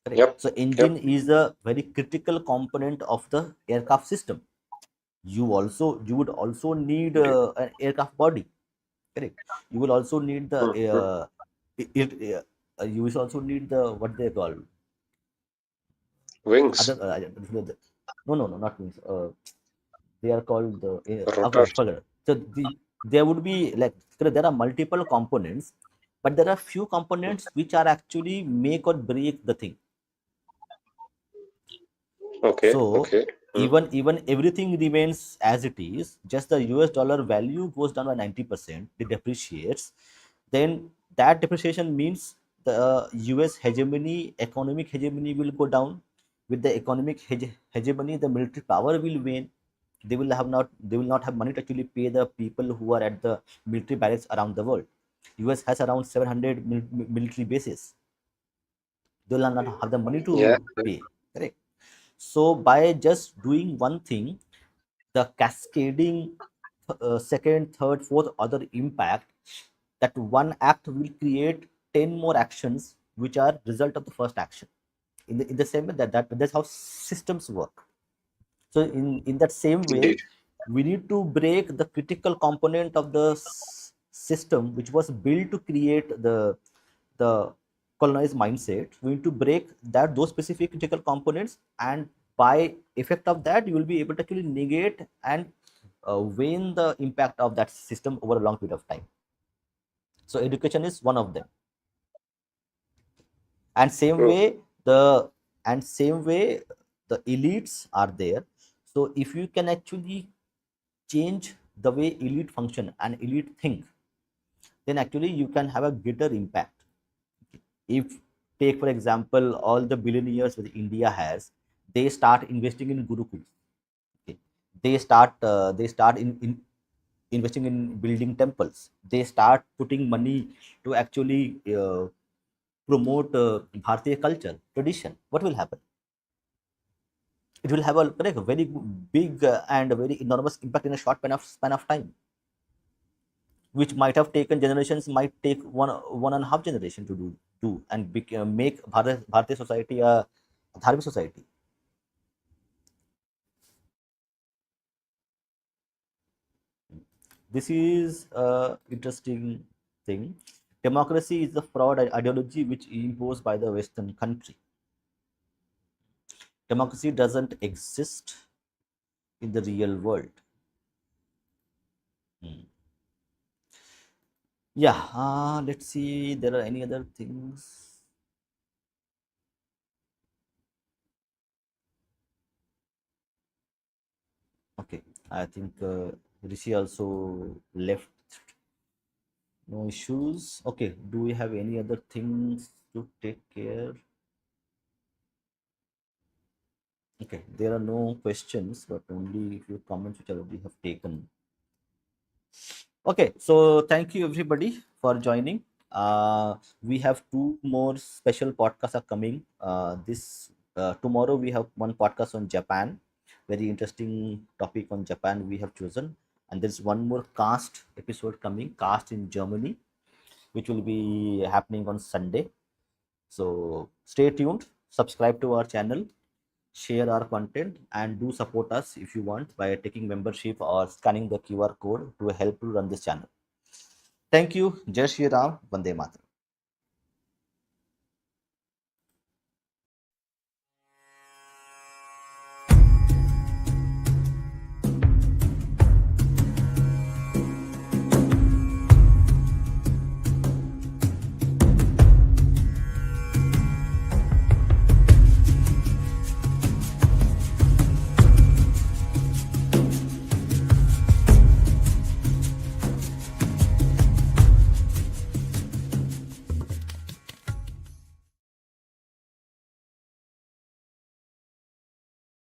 Correct. Yep. So engine Yep. is a very critical component of the aircraft system. You would also need Indeed. an aircraft body. Correct. You will also need the Hmm. Hmm. you will also need the what they call other Wings, no, not wings. They are called the okay, rotors. forget. So there would be like there are multiple components, but there are few components which are actually make or break the thing. Okay. So Okay. Hmm. even everything remains as it is, just the US dollar value goes down by 90%, it depreciates, then that depreciation means the US hegemony, economic hegemony will go down. With the economic hegemony, the military power will wane. They will not have money to actually pay the people who are at the military barracks around the world. US has around 700 military bases. They will not have the money Yeah. to pay. Correct. So by just doing one thing, the cascading second, third, fourth other impact, that one act will create 10 more actions which are result of the first action. In the same way that's how systems work. So in that same way, Indeed. we need to break the critical component of the system which was built to create the colonized mindset. We need to break that those specific critical components, and by effect of that, you will be able to actually negate and wane the impact of that system over a long period of time. So education is one of them, and same True. way the same way the elites are there. So if you can actually change the way elite function and elite think, then actually you can have a greater impact. If take for example all the billionaires that India has, they start investing in gurukuls. Okay. They start in investing in building temples. They start putting money to actually promote Bharatiya culture tradition. What will happen? It will have a like, a very big and a very enormous impact in a short span of time, which might have taken generations, might take one and a half generation to do and make Bharatiya society a dharmic society. This is a interesting thing. Democracy is a fraud ideology which is imposed by the Western country. Democracy doesn't exist in the real world. Hmm. Yeah, let's see. There are any other things? Okay, I think Rishi also left. No issues. Okay, do we have any other things to take care? Okay, there are no questions, but only a few comments which I already have taken. Okay, so thank you everybody for joining. We have two more special podcasts are coming. This tomorrow we have one podcast on Japan, very interesting topic on Japan we have chosen, and there's one more cast episode coming, cast in Germany, which will be happening on Sunday. So stay tuned, subscribe to our channel, share our content, and do support us if you want by taking membership or scanning the QR code to help to run this channel. Thank you. Jai Shri Ram. Vande Mataram.